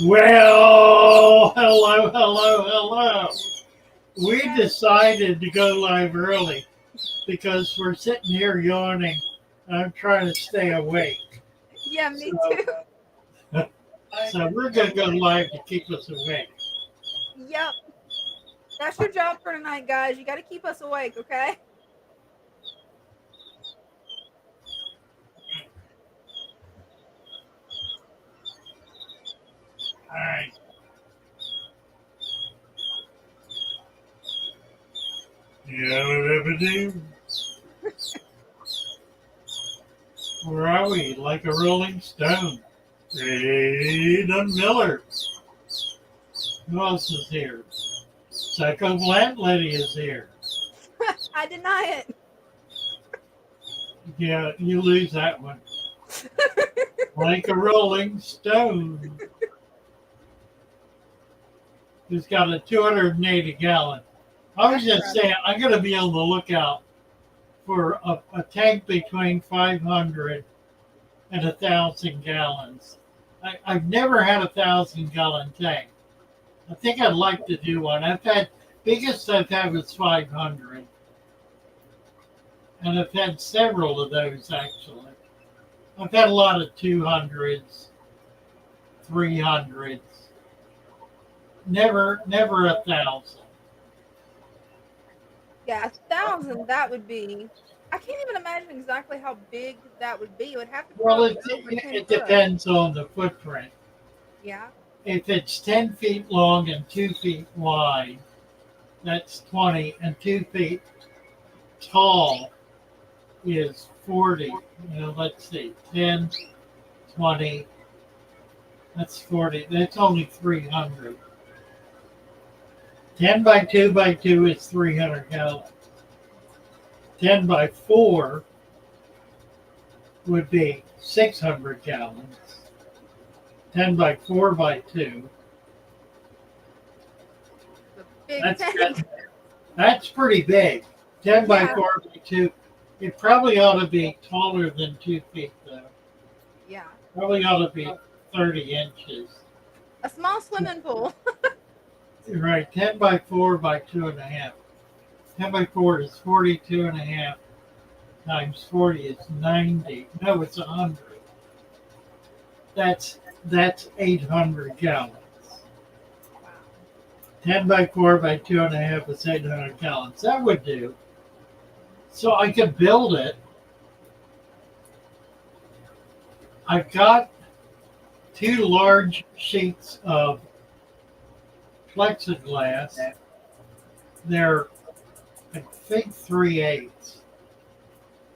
Well, hello. We decided to go live early because we're sitting here yawning. I'm trying to stay awake. Yeah, me So, too. so we're going to go live to keep us awake. Yep. That's your job for tonight, guys. You got to keep us awake, okay? All right. Yeah, where are we? Like a rolling stone. Rita Miller. Who else is here? Psycho Plant Lady is here. I deny it. Yeah, you lose that one. Like a rolling stone. Who's got a 280 gallon. I was just saying, I'm going to be on the lookout for a tank between 500 and 1,000 gallons. I've never had 1,000 gallon tank. I think I'd like to do one. Biggest I've had was 500. And I've had several of those actually. I've had a lot of 200s, 300s. Never 1,000. Yeah, 1,000, that would be. I can't even imagine exactly how big that would be. It would have to be Well, over 10 it foot. depends on the footprint. Yeah. If it's 10 feet long and 2 feet wide, that's 20, and 2 feet tall is 40. Let's see, 10, 20, that's 40. That's only 300. 10 by 2 by 2 is 300 gallons. 10 by 4 would be 600 gallons. 10 by 4 by 2. The big That's tank. That's pretty big. 10 by 4 by 2. It probably ought to be taller than 2 feet, though. Yeah. Probably ought to be 30 inches. A small swimming pool. Right, 10 by 4 by 2.5. 10 by 4 is 42.5 times 40 is 90. No, it's 100. That's 800 gallons. Wow. 10 by 4 by 2.5 is 800 gallons. That would do. So I could build it. I've got 2 large sheets of plexiglass. They're, I think, 3/8.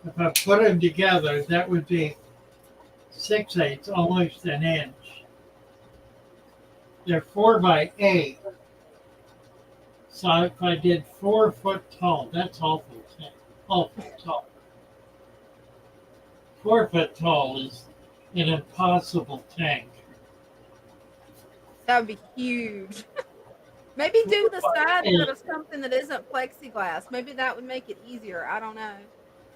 If I put them together, that would be 6/8, almost an inch. They're 4 by 8. So if I did 4 foot tall, that's awful tall. 4 foot tall is an impossible tank. That would be huge. Maybe do the side out of something that isn't plexiglass. Maybe that would make it easier. I don't know.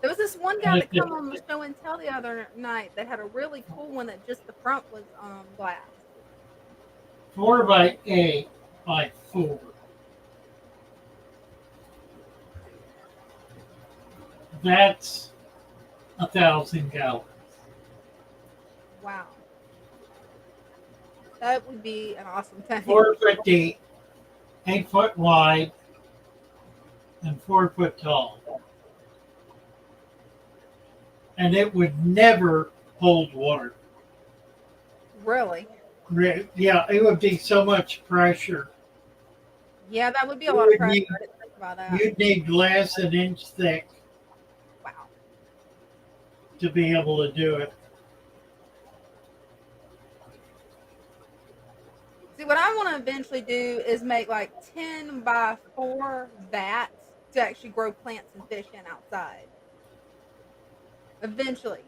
There was this one guy that came on the show and tell the other night that had a really cool one that just the front was glass. 4 by 8 by 4. That's 1,000 gallons. Wow. That would be an awesome tank. 4 foot deep, 8 foot wide, and 4 foot tall. And it would never hold water. Really? Yeah, it would be so much pressure. Yeah, that would be a lot of pressure. I didn't think about that. You'd need glass an inch thick. Wow. To be able to do it. See, what I want to eventually do is make like 10 by 4 vats to actually grow plants and fish in outside. Eventually.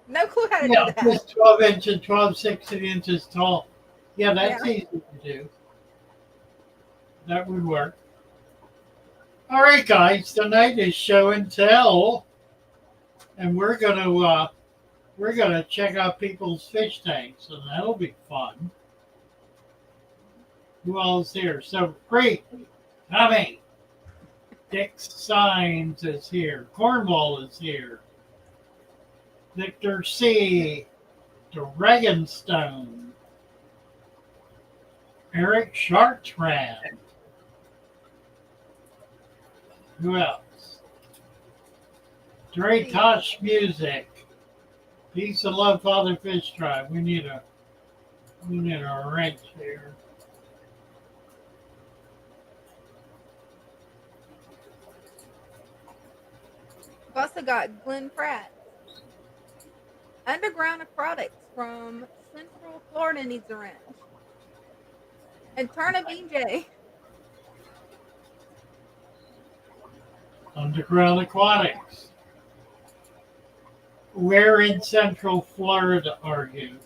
No clue how to do that. Just 12 inches, 16 inches tall. Yeah, that's easy to do. That would work. All right, guys, tonight is show and tell. And we're gonna check out people's fish tanks, and that'll be fun. Who all is here? So great. Tommy. Dick Signs is here. Cornwall is here. Victor C. Dragonstone. Eric Chartrand. Who else? Dre Tosh Music. Peace of Love, Father Fish Tribe. We need a wrench here. We've also got Glenn Pratt. Underground Aquatics from Central Florida needs a wrench. And Turner BJ. Underground Aquatics. Where in Central Florida are you?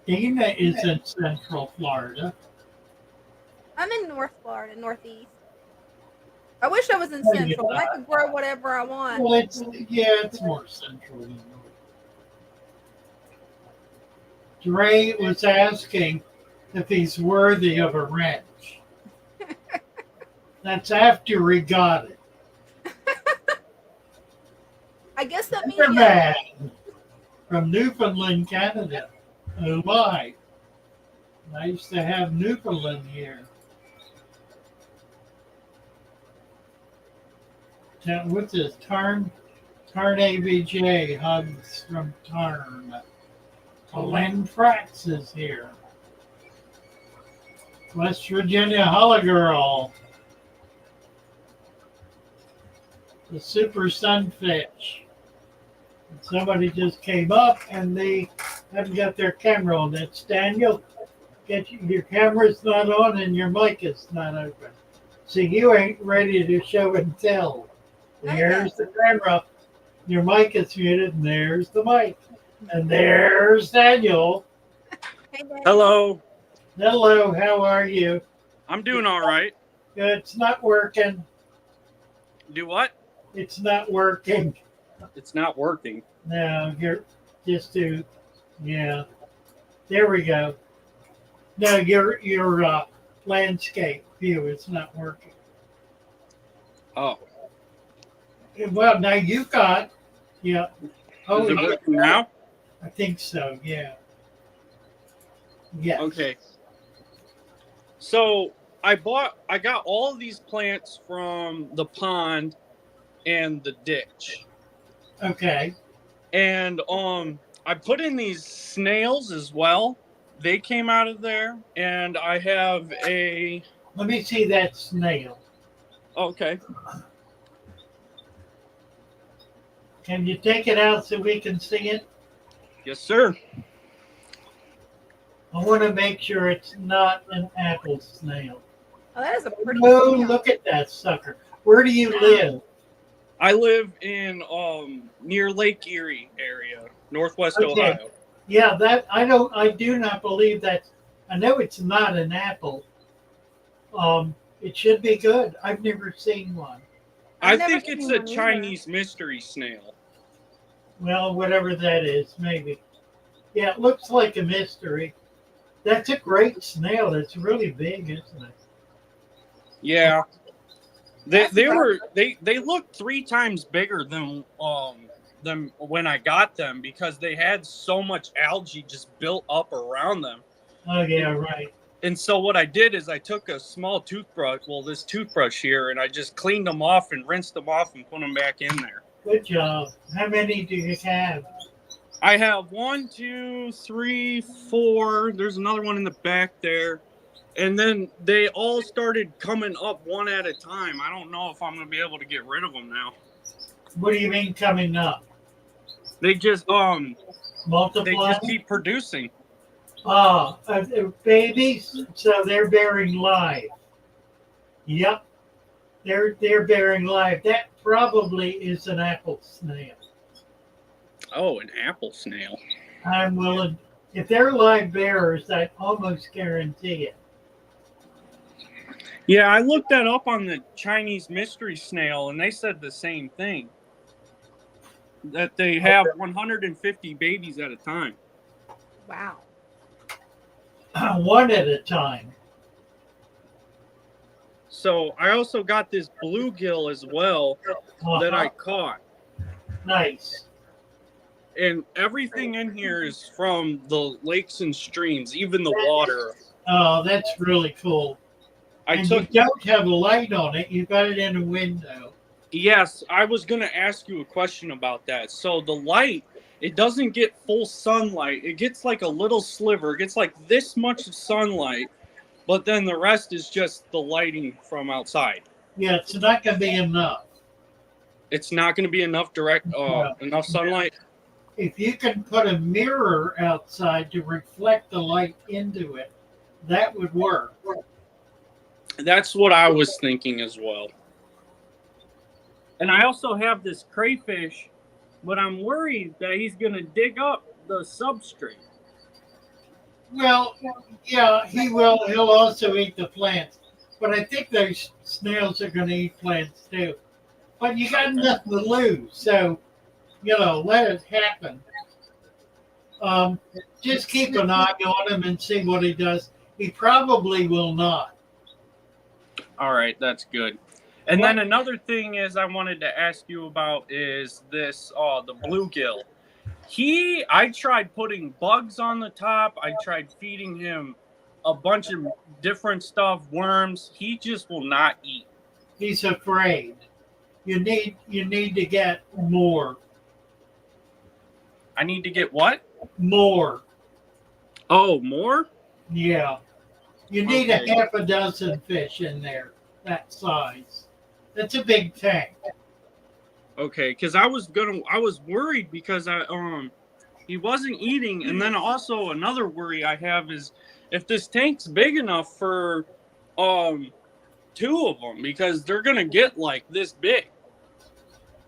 Dana is in Central Florida. I'm in North Florida, Northeast. I wish I was in Oh, Central. yeah. I could grow whatever I want. Well, it's more central than north. Dre was asking if he's worthy of a wrench. That's after we got it. I guess that means Man from Newfoundland, Canada. Oh my. Nice to have Newfoundland here. What's this? Tarn ABJ hugs from Tarn. Glenn Fratz is here. West Virginia Holla Girl. The Super Sunfish. Somebody just came up and they haven't got their camera on. That's Daniel. Your camera's not on and your mic is not open. So you ain't ready to show and tell. There's the camera. Your mic is muted, and there's the mic. And there's Daniel. Hey, Daniel. Hello. Hello, how are you? I'm doing all right. Good. It's not working. Do what? It's not working. It's not working. No, you're just to, yeah. There we go. No, your landscape view is not working. Oh. Well, now you got, yeah. Oh, Is it working now? I think so, yeah. Yeah. Okay. So I got all of these plants from the pond and the ditch. Okay. And I put in these snails as well. They came out of there, and I have a. Let me see that snail. Okay. Can you take it out so we can see it? Yes, sir. I want to make sure it's not an apple snail. Oh, that is a pretty Oh, snail. look at that sucker. Where do you live? I live in near Lake Erie area, Northwest Okay. Ohio. Yeah, that I do not believe that. I know it's not an apple. It should be good. I've never seen one. I I've never think it's seen a one either. Chinese mystery snail. Well, whatever that is, maybe. Yeah, it looks like a mystery. That's a great snail. It's really big, isn't it? Yeah. They That's they looked 3 times bigger than when I got them because they had so much algae just built up around them. Oh yeah, right. And so what I did is I took a small toothbrush, this toothbrush here, and I just cleaned them off and rinsed them off and put them back in there. Good job. How many do you have? I have 1, 2, 3, 4. There's another one in the back there. And then they all started coming up one at a time. I don't know if I'm going to be able to get rid of them now. What do you mean coming up? They just Multiply? keep producing. Babies, so they're bearing live. Yep, they're bearing live. That probably is an apple snail. Oh, an apple snail. I'm willing. If they're live bearers, I almost guarantee it. Yeah, I looked that up on the Chinese mystery snail, and they said the same thing. That they have 150 babies at a time. Wow. one at a time. So I also got this bluegill as well that I Uh-huh. caught. Nice. And everything in here is from the lakes and streams, even the water. Oh, that's really cool. I And took, you don't have a light on it. You got it in a window. yes, I was going to ask you a question about that. So the light, it doesn't get full sunlight. It gets like a little sliver. It gets like this much sunlight, but then the rest is just the lighting from outside. Yeah, it's not going to be enough. It's not going to be enough enough sunlight. If you can put a mirror outside to reflect the light into it, that would work. That's what I was thinking as well. And I also have this crayfish, but I'm worried that he's going to dig up the substrate. Well, yeah, he will. He'll also eat the plants. But I think those snails are going to eat plants too. But you got nothing to lose. So, let it happen. Just keep an eye on him and see what he does. He probably will not. All right, that's good. And then another thing is I wanted to ask you about is this, the bluegill. I tried putting bugs on the top. I tried feeding him a bunch of different stuff, worms. He just will not eat. He's afraid. You need to get more. I need to get what? More. Oh, more? Yeah. You need Okay. a half a dozen fish in there, that size. That's a big tank. Okay, because I was worried because he wasn't eating, and then also another worry I have is if this tank's big enough for two of them, because they're gonna get like this big.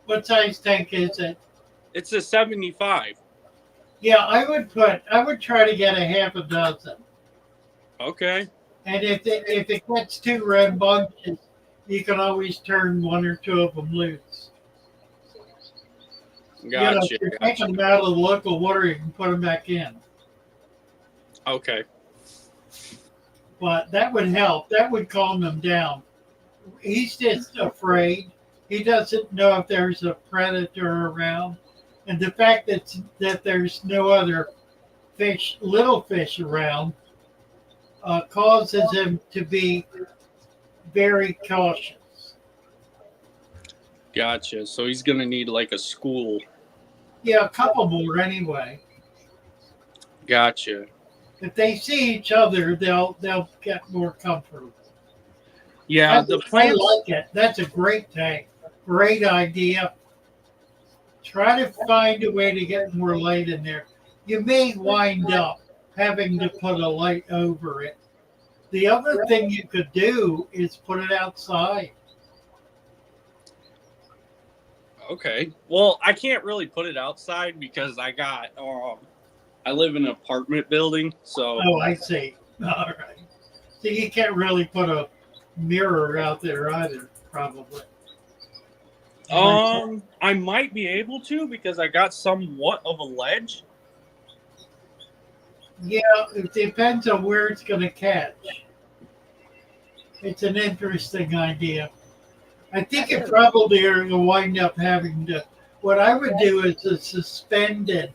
What size tank is it? It's a 75. Yeah, I would try to get a half a dozen. Okay. And if it gets too rambunctious, you can always turn one or two of them loose. Gotcha. If you're taking them out of the local water, you can put them back in. Okay. But that would help. That would calm him down. He's just afraid. He doesn't know if there's a predator around. And the fact that there's no other fish, little fish around, causes him to be very cautious. Gotcha. So he's gonna need like a school. Yeah, a couple more anyway. Gotcha. If they see each other, they'll get more comfortable. Yeah, the I plants. like it. That's a great tank. Great idea. Try to find a way to get more light in there. You may wind up having to put a light over it. The other thing you could do is put it outside. Okay. Well, I can't really put it outside because I live in an apartment building, so. Oh, I see. All right. So you can't really put a mirror out there either, probably. I might be able to because I got somewhat of a ledge. Yeah, it depends on where it's going to catch. It's an interesting idea. I think it probably are going to wind up having to. What I would do is a suspended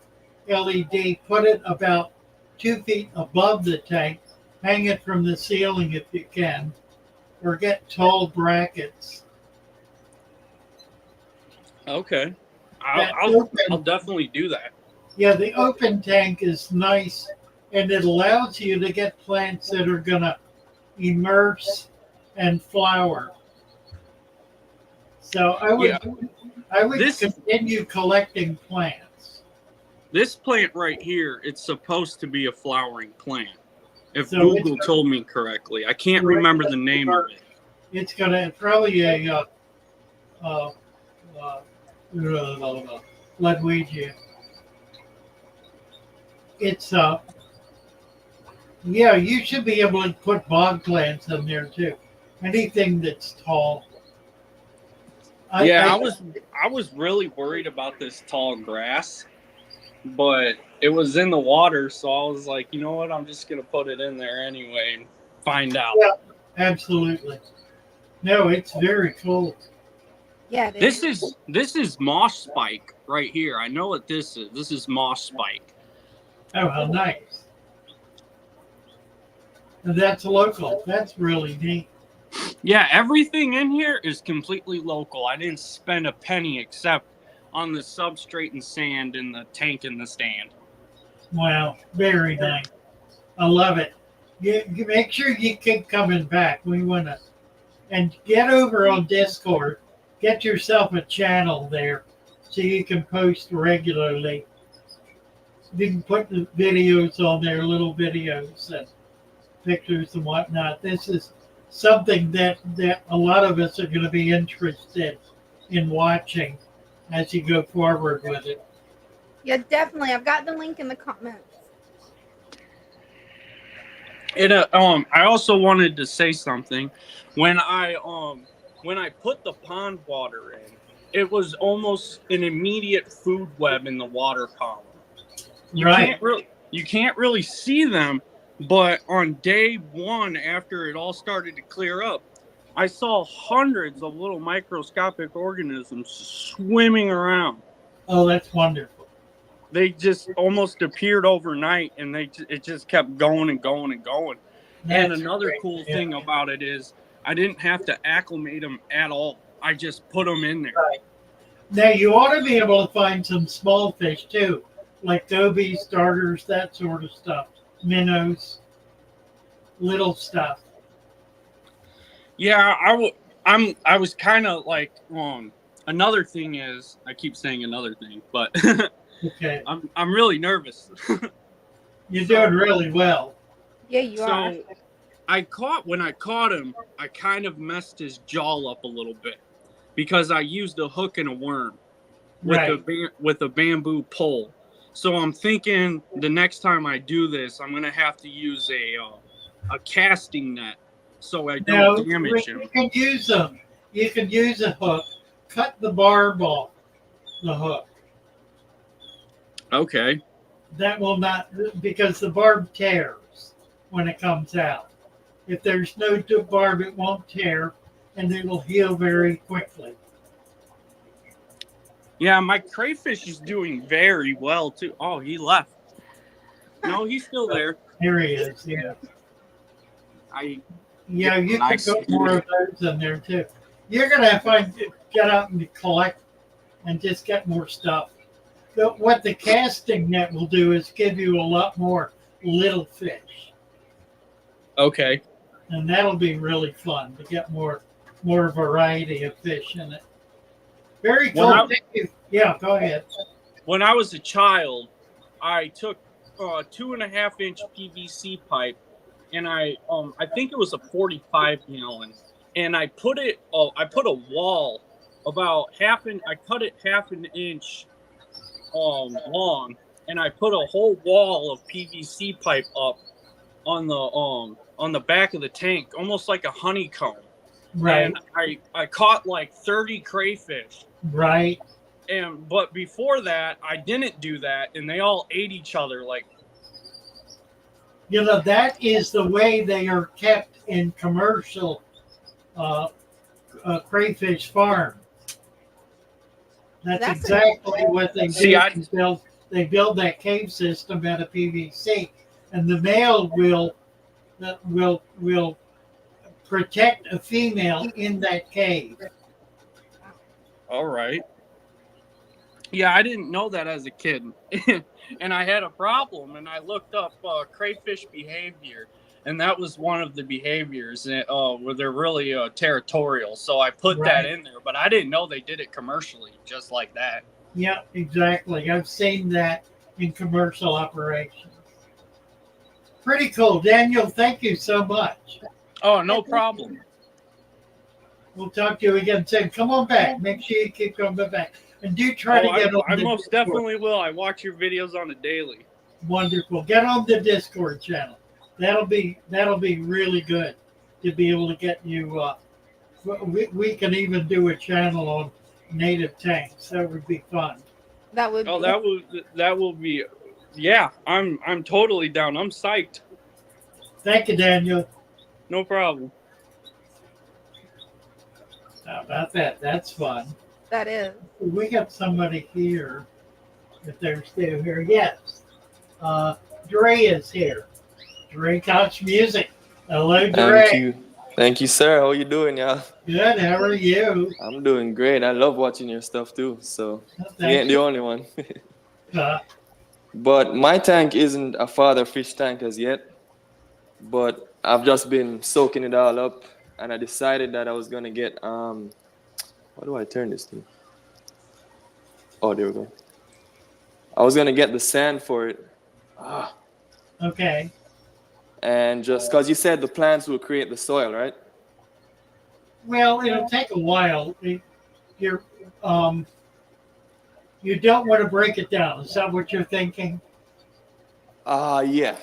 LED, put it about 2 feet above the tank, hang it from the ceiling if you can, or get tall brackets. Okay. That I'll open- definitely do that. Yeah, the open tank is nice, and it allows you to get plants that are going to immerse and flower. So I would continue collecting plants. This plant right here, it's supposed to be a flowering plant. If So Google told me correctly. I can't remember the name of it. It's going to probably a Ludwigia. It's yeah, you should be able to put bog plants in there too. Anything that's tall. I was really worried about this tall grass but it was in the water, so I was like, you know what? I'm just gonna put it in there anyway and find out. Yeah, absolutely. No, it's very cool. Yeah, it is. This is moss spike right here. I know what this is. This is moss spike. Oh, how nice. And that's local. That's really neat. Yeah, everything in here is completely local. I didn't spend a penny except on the substrate and sand in the tank in the stand. Wow, very nice. I love it. You make sure you keep coming back. We want to, and get over on Discord. Get yourself a channel there so you can post regularly. You can put the videos on there, little videos and pictures and whatnot. This is something that a lot of us are going to be interested in watching as you go forward with it. Yeah, definitely. I've got the link in the comments. I also wanted to say something. When I put the pond water in, it was almost an immediate food web in the water column. You can't really see them, but on day one, after it all started to clear up, I saw hundreds of little microscopic organisms swimming around. Oh, that's wonderful. They just almost appeared overnight, and it just kept going and going and going. And another cool thing about it is I didn't have to acclimate them at all. I just put them in there. Right. Now, you ought to be able to find some small fish, too, like gobies, darters, that sort of stuff, minnows, little stuff. Yeah, I was kind of like, another thing is, I keep saying another thing, but Okay. I'm really nervous. You're doing really well. Yeah, you are. So when I caught him, I kind of messed his jaw up a little bit because I used a hook and a worm with a bamboo pole. So I'm thinking the next time I do this, I'm gonna have to use a casting net so I don't damage him. You can use them. You can use a hook. Cut the barb off the hook. Okay. That will not, because the barb tears when it comes out. If there's no barb, it won't tear, and it will heal very quickly. Yeah, my crayfish is doing very well too. Oh, he left. No, he's still there. Here he is. Yeah. You Nice. can put more of those in there too. You're gonna have to get out and collect and just get more stuff. But what the casting net will do is give you a lot more little fish. Okay. And that'll be really fun to get more variety of fish in it. Very cool. Thank you. Yeah, go ahead. When I was a child, I took a 2.5-inch PVC pipe, and I think it was a 45 gallon, and I put a wall about I cut it half an inch long, and I put a whole wall of PVC pipe up on the back of the tank, almost like a honeycomb. Right. And I caught like 30 crayfish. Right. But before that, I didn't do that, and they all ate each other. Like, that is the way they are kept in commercial crayfish farms. That's exactly what they do. They build that cave system out of PVC, and the male will protect a female in that cave. all right. Yeah, I didn't know that as a kid. And I had a problem, and I looked up crayfish behavior, and that was one of the behaviors where they're really territorial. So I put that in there, but I didn't know they did it commercially just like that. Yeah, exactly. I've seen that in commercial operations. Pretty cool. Daniel, thank you so much. Oh, no problem. We'll talk to you again soon. Come on back. Make sure you keep coming back. And do try to get on I most definitely will. I watch your videos on a daily. Wonderful. Get on the Discord channel. That'll be really good to be able to get you. We can even do a channel on native tanks. That would be fun. That would. Oh, be, that will be. Yeah, I'm totally down. I'm psyched. Thank you, Daniel. No problem. How about that? That's fun. that is. We got somebody here. If they're still here, yes. Dre is here. Dre Couch Music. Hello, Dre. Thank you, sir. How you doing, y'all? Good. How are you? I'm doing great. I love watching your stuff too. So you Thank ain't the only one. Uh, But my tank isn't a father fish tank as yet. But I've just been soaking it all up, and I decided that I was gonna get how do I turn this thing? Oh, there we go. I was gonna get the sand for it. okay. And just because you said the plants will create the soil, right? Well, it'll take a while. You're, you don't want to break it down. Is that what you're thinking? Yeah.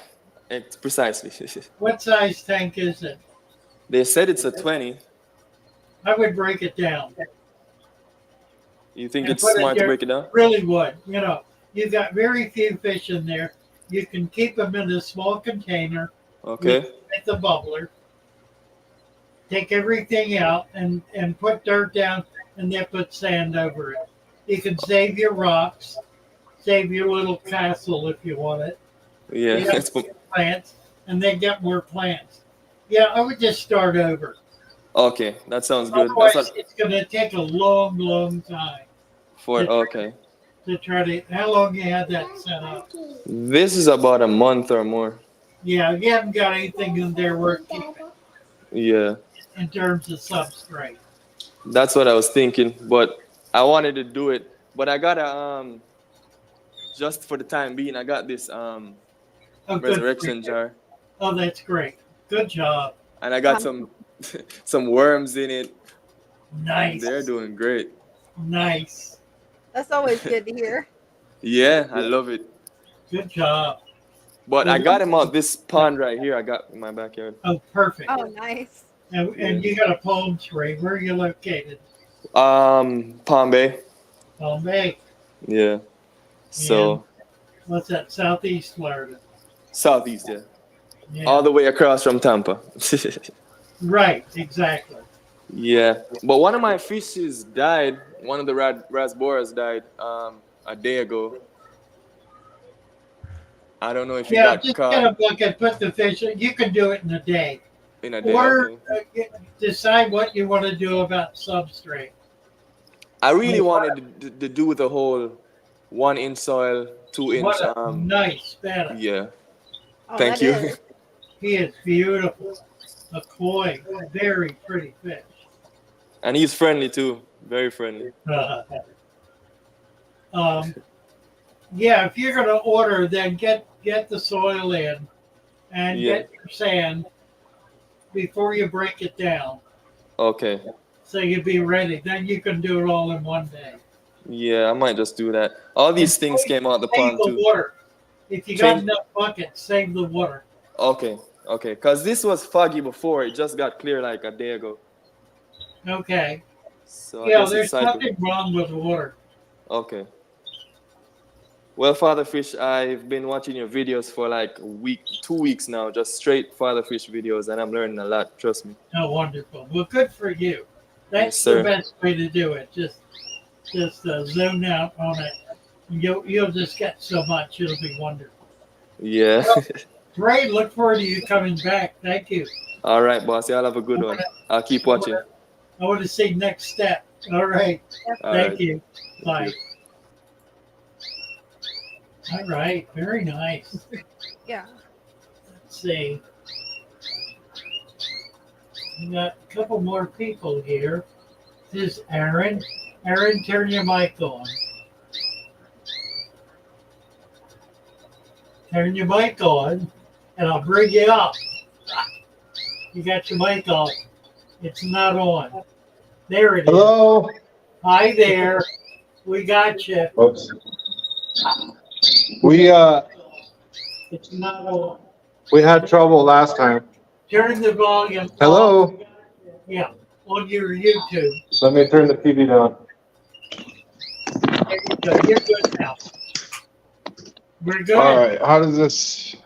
It's precisely. What size tank is it? They said it's a 20. I would break it down. You think And it's put it smart to there. break it down? Really would. You know, you've got very few fish in there. You can keep them in a small container Okay. with the bubbler. Take everything out and put dirt down and then put sand over it. You can save your rocks, save your little castle if you want it. Yeah. You have plants and then get more plants. Yeah, I would just start over. Okay, that sounds good. Otherwise, That's it's going to take a long, long time okay. to try to. How long you had that set up? This is about a month or more. Yeah, you haven't got anything in there worth keeping Yeah, in terms of substrate. that's what I was thinking. But I wanted to do it. But I got a just for the time being, I got this Oh, good for resurrection you. jar, Oh, that's great. Good job. and I got some some worms in it. Nice. They're doing great. Nice. That's always good to hear. Yeah, I love it. Good job. But I got him out this pond right here. I got in my backyard. Oh, perfect. Oh, nice. And you got a palm tree. Where are you located? Palm Bay. Palm Bay. Yeah. So What's that? Southeast Florida. southeast, yeah. Yeah. All the way across from Tampa. Right. Exactly. Yeah, but one of my fishes died. One of the rasboras died a day ago. I don't know if you Yeah. got Just caught get a bucket. Put the fish in. You can do it in a day. in a day. Or Okay. decide what you want to do about substrate. I really wanted to do the whole 1 inch soil, 2 inch. What a nice fella. Yeah. Oh, Thank that you. is. He is beautiful. A koi, very pretty fish. And he's friendly too. Very friendly. Yeah, if you're going to order, then get the soil in and get your sand before you break it down. Okay. So you'll be ready. Then you can do it all in one day. Yeah, I might just do that. All these things came out the pond Save the too. water. If you got Change- enough buckets, save the water. Okay. Okay. Because this was foggy before. It just got clear like a day ago. Okay. So I Yeah, guess there's it's cycle. nothing wrong with water. Okay. Well, Father Fish, I've been watching your videos for like a week, 2 weeks now, just straight Father Fish videos, and I'm learning a lot. Trust me. Oh, wonderful. Well, good for you. That's Yes, sir. the best way to do it. Just zone out on it. You'll just get so much. It'll be wonderful. Yeah. Great. Look forward to you coming back. Thank you. All right, boss. Y'all have a good one. I'll keep watching. I want to see next step. All right. All Thank right. you. Bye. you. All right. Very nice. Yeah. Let's see. We got a couple more people here. This is Aaron. Aaron, turn your mic on. Turn your mic on, and I'll bring you up. You got your mic off. It's not on. There it is. Hello. Hi there. We got you. Oops. We It's not on. had trouble last time. Turn the volume. Hello. off. Yeah, on your YouTube. Let me turn the TV down. There you go. You're good now. We're good. All right. How does this?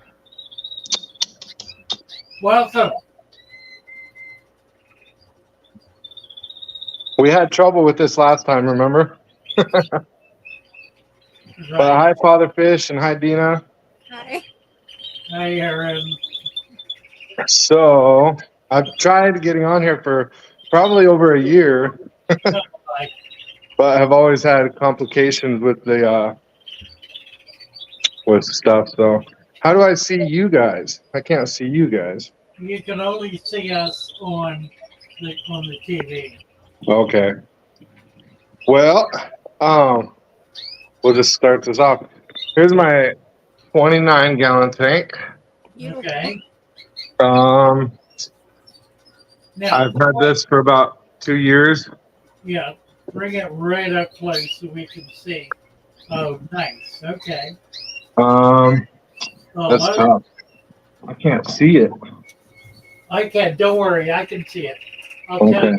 Welcome. We had trouble with this last time, remember? But Right. hi, Father Fish, and hi, Dina. Hi. Hi, Aaron. So I've tried getting on here for probably over a year, Like, but have always had complications with the with stuff. So how do I see you guys? I can't see you guys. you can only see us on the TV. Okay. Well, we'll just start this off. Here's my 29-gallon tank. Beautiful. Okay. Um, Now, I've had this for about 2 years. yeah, bring it right up close so we can see. Oh, nice. Okay. That's Oh, tough. I can't see it. I can. Don't worry. I can see it. I'll tell Okay.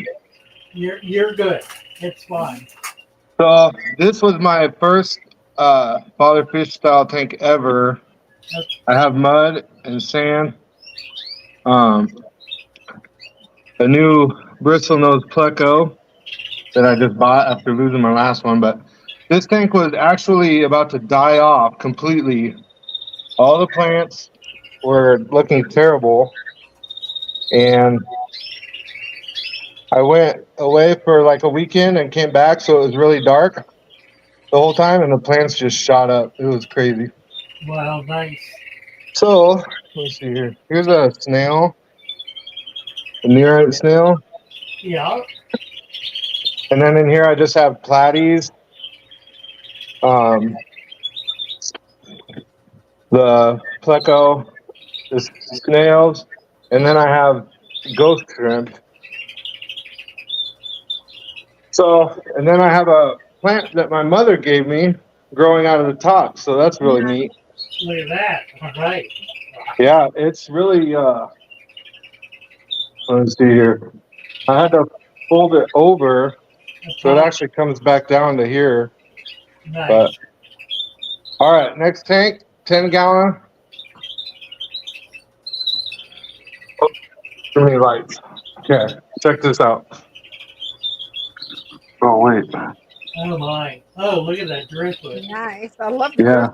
you. You're good. It's fine. So this was my first Father Fish style tank ever. I have mud and sand. A new bristlenose pleco that I just bought after losing my last one. But this tank was actually about to die off completely. All the plants were looking terrible. And I went away for like a weekend and came back, so it was really dark the whole time, and the plants just shot up. It was crazy. Wow, nice. So let's see here. Here's a snail, a nearite snail, Yeah. and then in here I just have platies, the pleco, the snails, and then I have ghost shrimp. So, and then I have a plant that my mother gave me growing out of the top. So that's really neat. Look at that. All right. Yeah, it's really, let's see here. I had to fold it over so it actually comes back down to here. Nice. But, all right, next tank, 10-gallon. Oh, too many lights. Okay, check this out. Oh, wait. Oh my. Oh, look at that driftwood. Nice. I love the Yeah.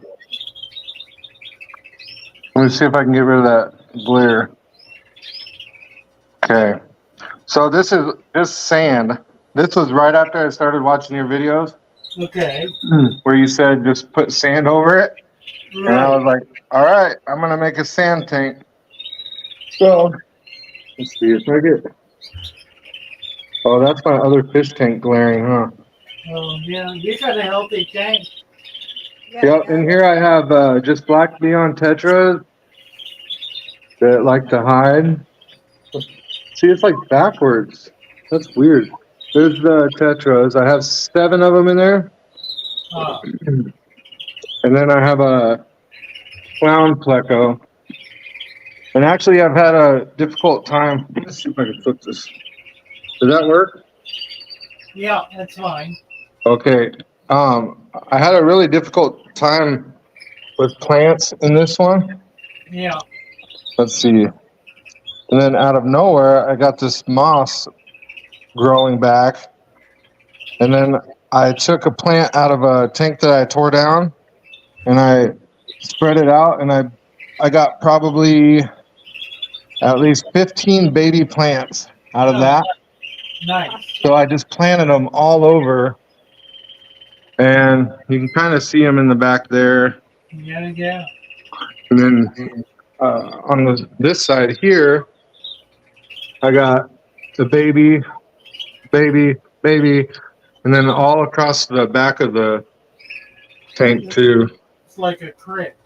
Let me see if I can get rid of that glare. Okay. So this is just sand. This was right after I started watching your videos Okay. where you said just put sand over it. And I was like, all right, I'm going to make a sand tank. So let's see if I get. Oh, that's my other fish tank glaring, huh? Oh, yeah. You got a healthy tank. Yep, and here I have just black neon tetras that like to hide. See, it's like backwards. That's weird. There's the tetras. I have 7 of them in there. Oh, And then I have a clown pleco. And actually, I've had a difficult time. Let's see if I can flip this. Does that work? yeah, that's fine. Okay. I had a really difficult time with plants in this one. Yeah. Let's see. And then out of nowhere, I got this moss growing back. And then I took a plant out of a tank that I tore down and I spread it out. And I got probably at least 15 baby plants out of that. Nice. So I just planted them all over. And you can kind of see them in the back there. Yeah, yeah. And then on this side here, I got the baby, and then all across the back of the tank too. It's like a crypt.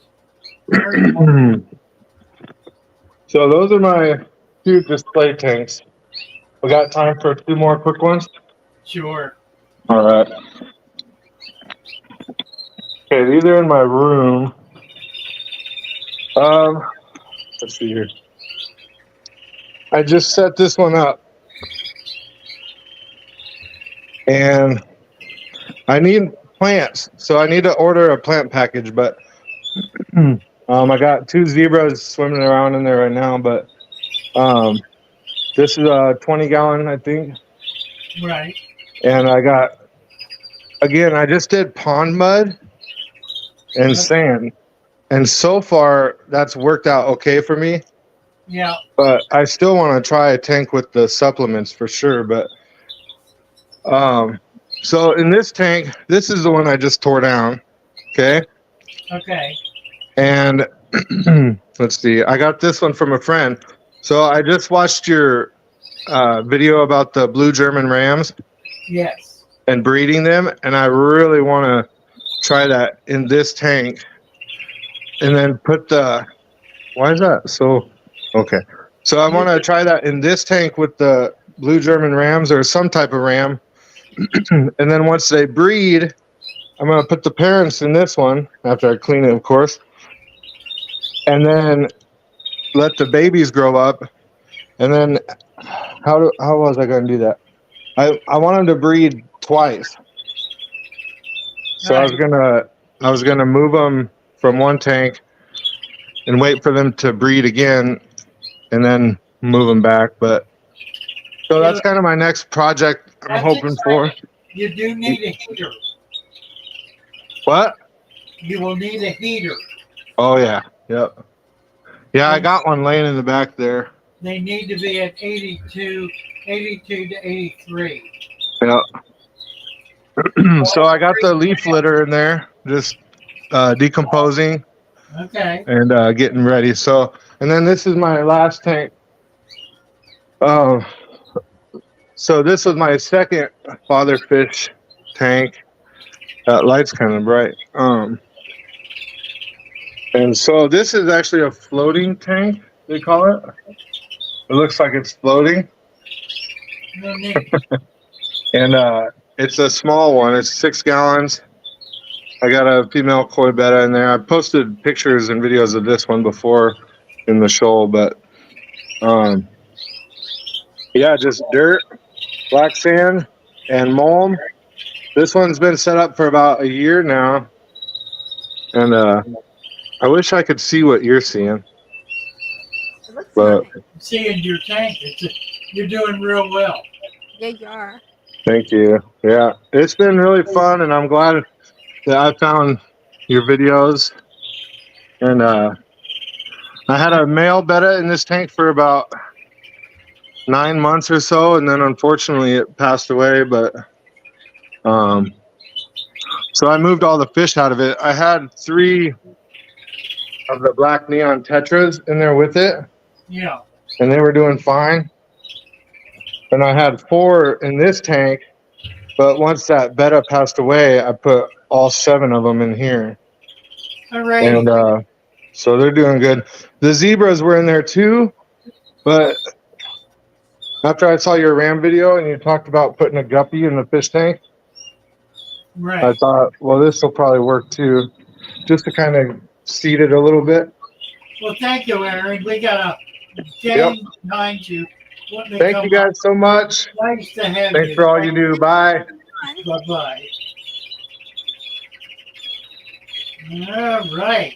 So those are my 2 display tanks. We got time for 2 more quick ones? Sure. All right. Okay, these are in my room. Let's see here. I just set this one up. And I need plants. So I need to order a plant package, but I got 2 zebras swimming around in there right now, but this is a 20-gallon, I think. Right. And I just did pond mud and sand. And so far, that's worked out okay for me. Yeah. But I still want to try a tank with the supplements for sure. But so in this tank, this is the one I just tore down. Okay. Okay. And let's see, I got this one from a friend. So I just watched your video about the blue German rams Yes. and breeding them, and I really want to try that in this tank. And then put the, why is that so? Okay. So I want to try that in this tank with the blue German rams or some type of ram. And then once they breed, I'm going to put the parents in this one after I clean it, of course. And then let the babies grow up. And then how was I going to do that? I want them to breed twice. So Right. I was gonna move them from one tank and wait for them to breed again, and then move them back. But so that's kind of my next project. I'm That's hoping for. exciting. You do need a heater. What? You will need a heater. Oh yeah, yep. Yeah, I got one laying in the back there. They need to be at 82 to 83. Yeah. So I got the leaf litter in there, just decomposing Okay. and getting ready. So, and then this is my last tank. So this was my second father fish tank. That light's kind of bright. And so this is actually a floating tank, they call it. It looks like it's floating. No need. And it's a small one. It's 6 gallons. I got a female koi betta in there. I posted pictures and videos of this one before in the shoal, but yeah, just dirt, black sand, and mulm. This one's been set up for about a year now, and I wish I could see what you're seeing. It looks But nice. Seeing your tank, you're doing real well. Yeah, you are. thank you. Yeah, it's been really fun, and I'm glad that I found your videos. And I had a male betta in this tank for about 9 months or so, and then unfortunately it passed away. But so I moved all the fish out of it. I had 3 of the black neon tetras in there with it, Yeah. and they were doing fine. And I had 4 in this tank, but once that betta passed away, I put all 7 of them in here. All right. And so they're doing good. The zebras were in there too, but after I saw your ram video and you talked about putting a guppy in the fish tank, I Right. thought, well, this will probably work too, just to kind of seed it a little bit. Well, thank you, Aaron. We got a gang behind you. Thank you guys so much. Nice to have Thanks you. for all you do. Bye. Bye-bye. All right.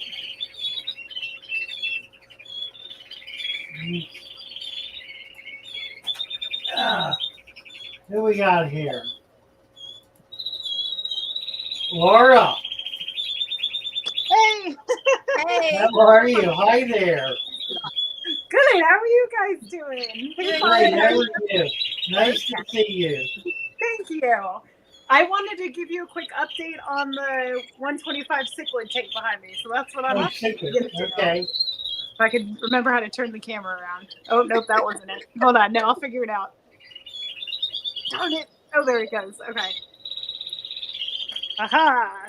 Who we got here? Laura. Hey, Hey, How are you? Hi there. good. How are you guys doing? Hey, Great. Brian, How are you? Nice to see you. thank you. I wanted to give you a quick update on the 125 cichlid tank behind me. So that's what I'm Oh, actually super. going to do. Okay. If I could remember how to turn the camera around. Oh, nope, that wasn't it. Hold on. No, I'll figure it out. Darn it. Oh, there it goes. Okay. Aha.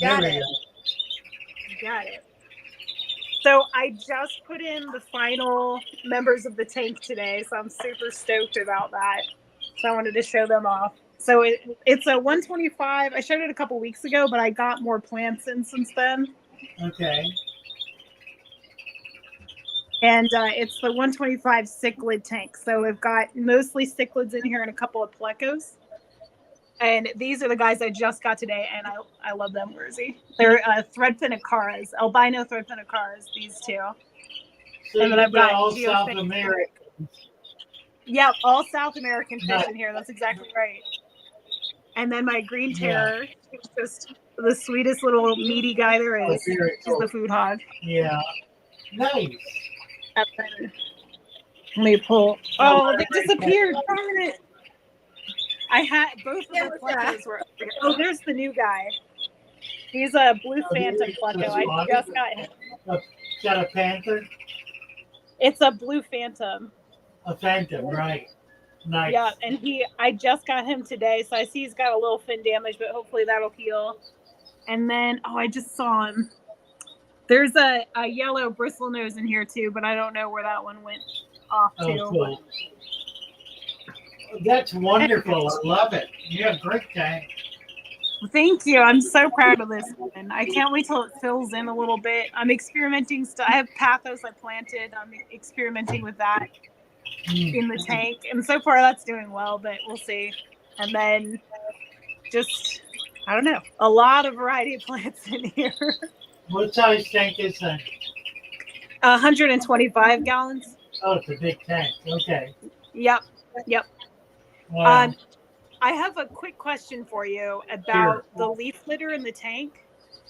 got There we it. go. Got it. So I just put in the final members of the tank today, so I'm super stoked about that. So I wanted to show them off. So it's a 125. I showed it a couple weeks ago, but I got more plants in since then. Okay. And it's the 125 cichlid tank. So we've got mostly cichlids in here and a couple of plecos. And these are the guys I just got today, and I love them, Whersey. They're threadfin acaras, albino threadfin acaras, these two. So And then I've you've got got all geofish. South America. Yep, all South American fish Nice. in here. That's exactly right. And then my green Yeah. terror is just the sweetest little meaty guy there Oh, is. very He's cool. the food hog. Yeah. Nice. And then, let me pull. Oh, they disappeared. Darn it. I had both of Yeah, the what's that? plecos were. Oh, there's the new guy. He's a blue phantom pleco. I just got him. Is that a panther? It's a blue phantom. A phantom, right. Nice. Yeah, and I just got him today, so I see he's got a little fin damage, but hopefully that'll heal. And then, I just saw him. There's a yellow bristle nose in here too, but I don't know where that one went off to. Oh, cool. That's wonderful. I love it. You have a great tank. Thank you. I'm so proud of this one. I can't wait till it fills in a little bit. I'm experimenting. I have pathos I planted. I'm experimenting with that in the tank, and so far that's doing well, but we'll see. And then just, I don't know, a lot of variety of plants in here. What size tank is that? 125 gallons. Oh, it's a big tank. Okay. Yep. Wow. I have a quick question for you about the leaf litter in the tank.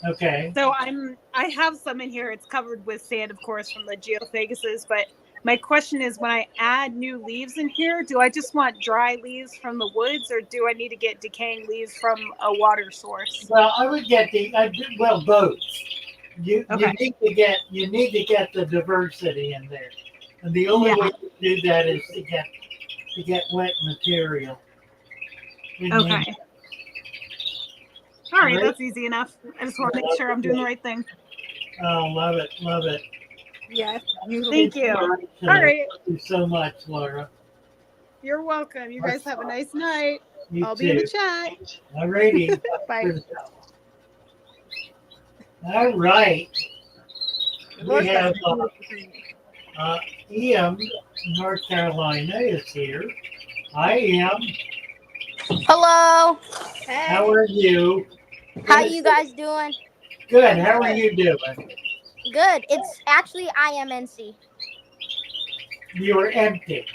Okay. So I have some in here. It's covered with sand, of course, from the geophaguses, but my question is, when I add new leaves in here, do I just want dry leaves from the woods, or do I need to get decaying leaves from a water source? Well, I would get both. You Okay. need to get the diversity in there, and the only way to do that is to get wet material. Okay. All right, that's easy enough. I just want to make sure I'm doing the right thing. Oh, love it, love it. Yes. Thank you. All right. Thank you so much, Laura. You're welcome. You guys have a nice night. You I'll too. be in the chat. Alrighty. Bye. All right. We have Ian, North Carolina, is here. Hi, Ian. Hello. How are you? How you guys doing? Good. How are you doing? Good. It's actually IMNC. You were empty.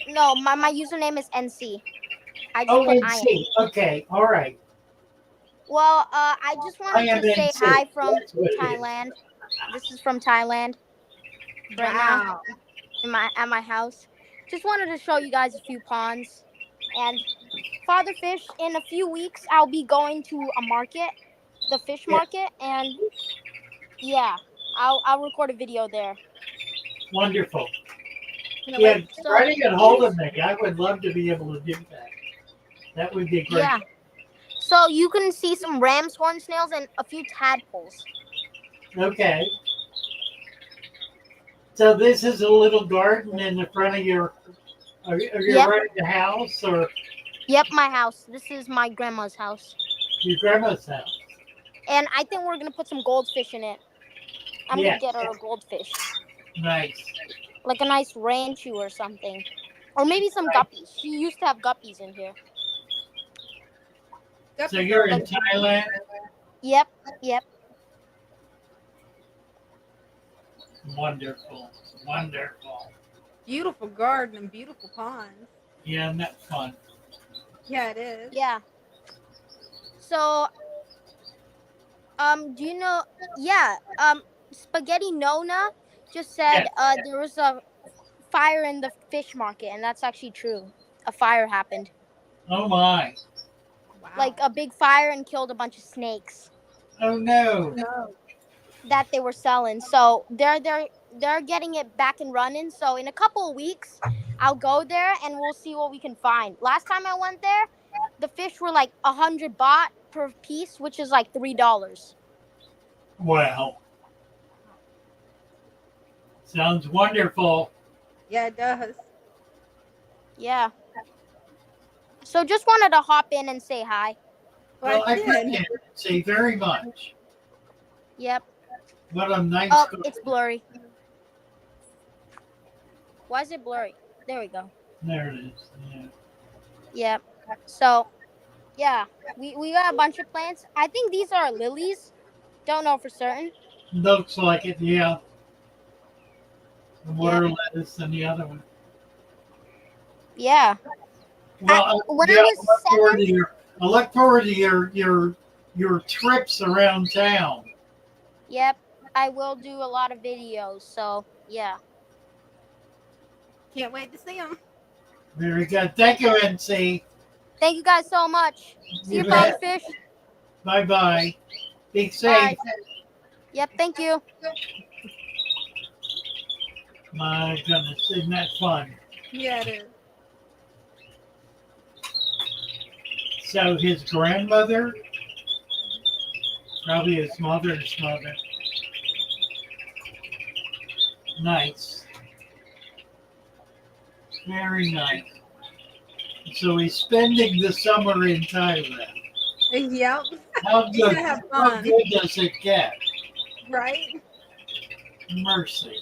No, my username is NC. I just Oh, put NC. IM. Okay. All right. Well, I just wanted to say IMNC. hi from That's what it is. Thailand. This is from Thailand right now at my house. Just wanted to show you guys a few ponds. And Father Fish, in a few weeks, I'll be going to a market, the fish market, and yeah, I'll record a video there. Wonderful. No, Yeah, wait, so try to get hold of me. I would love to be able to do that. That would be great. yeah. So you can see some ram's horn snails and a few tadpoles. Okay. So this is a little garden in the front of your, are you Yep. running the house or Yep, my house. This is my grandma's house. your grandma's house? And I think we're going to put some goldfish in it. I'm going to get her a goldfish. Nice. Like a nice ranchu or something. Or maybe some guppies. She used to have guppies in here. So you're in Thailand? Yep. Wonderful. Wonderful. Beautiful garden and beautiful ponds. Yeah, and that's fun. Yeah, it is. Yeah. So, do you know, Spaghetti Nona just said there was a fire in the fish market, and that's actually true. A fire happened. Oh my. Wow. Like a big fire and killed a bunch of snakes Oh no. that they were selling. So they're getting it back and running. So in a couple of weeks, I'll go there and we'll see what we can find. Last time I went there, the fish were like 100 baht per piece, which is like $3. Wow. Sounds wonderful. Yeah, it does. Yeah. So just wanted to hop in and say hi. Well, I did. appreciate it. See very much. Yep. What a nice Oh, garden. it's blurry. Why is it blurry? There we go. There it is. Yeah. Yep. So yeah, we got a bunch of plants. I think these are lilies. Don't know for certain. Looks like it, yeah. The water Yeah. lettuce and the other one. Yeah. Well, When yeah, I was 7, I look forward to your trips around town. yep, I will do a lot of videos. So yeah. Can't wait to see them. Very good. Thank you, NC. Thank you guys so much. See you, Father Fish. Bye bye. Be safe. Bye. Yep. Thank you. My goodness, isn't that fun? Yeah, it is. So his grandmother, probably his mother's mother. Nice. Very nice. So he's spending the summer in Thailand. Yep. How He's good, gonna have how fun. good does it get? Right? Mercy.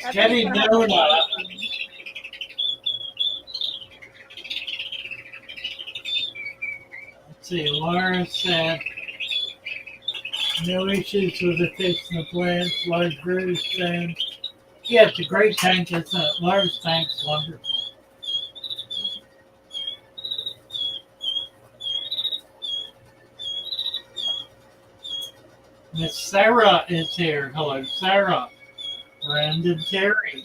I think Getting he's gonna have a known lot up. of fun. Let's see, Laura said, no issues with the fish and the plants, large rivers tank. Yeah, it's a great tank, isn't it? Laura's tank's wonderful. Miss Sarah is here. Hello, Sarah. Brandon Terry.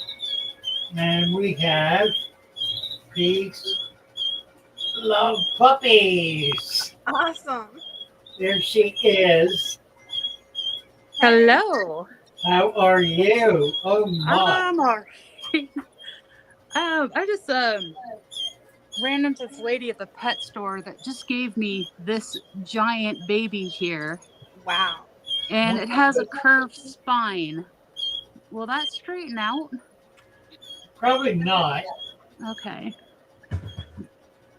And we have Peace Love Puppies. Awesome. There she is. Hello. How are you? Oh my. I'm all right. I just ran into this lady at the pet store that just gave me this giant baby here, Wow. and it has a curved spine. Will that straighten out? Probably not. Okay.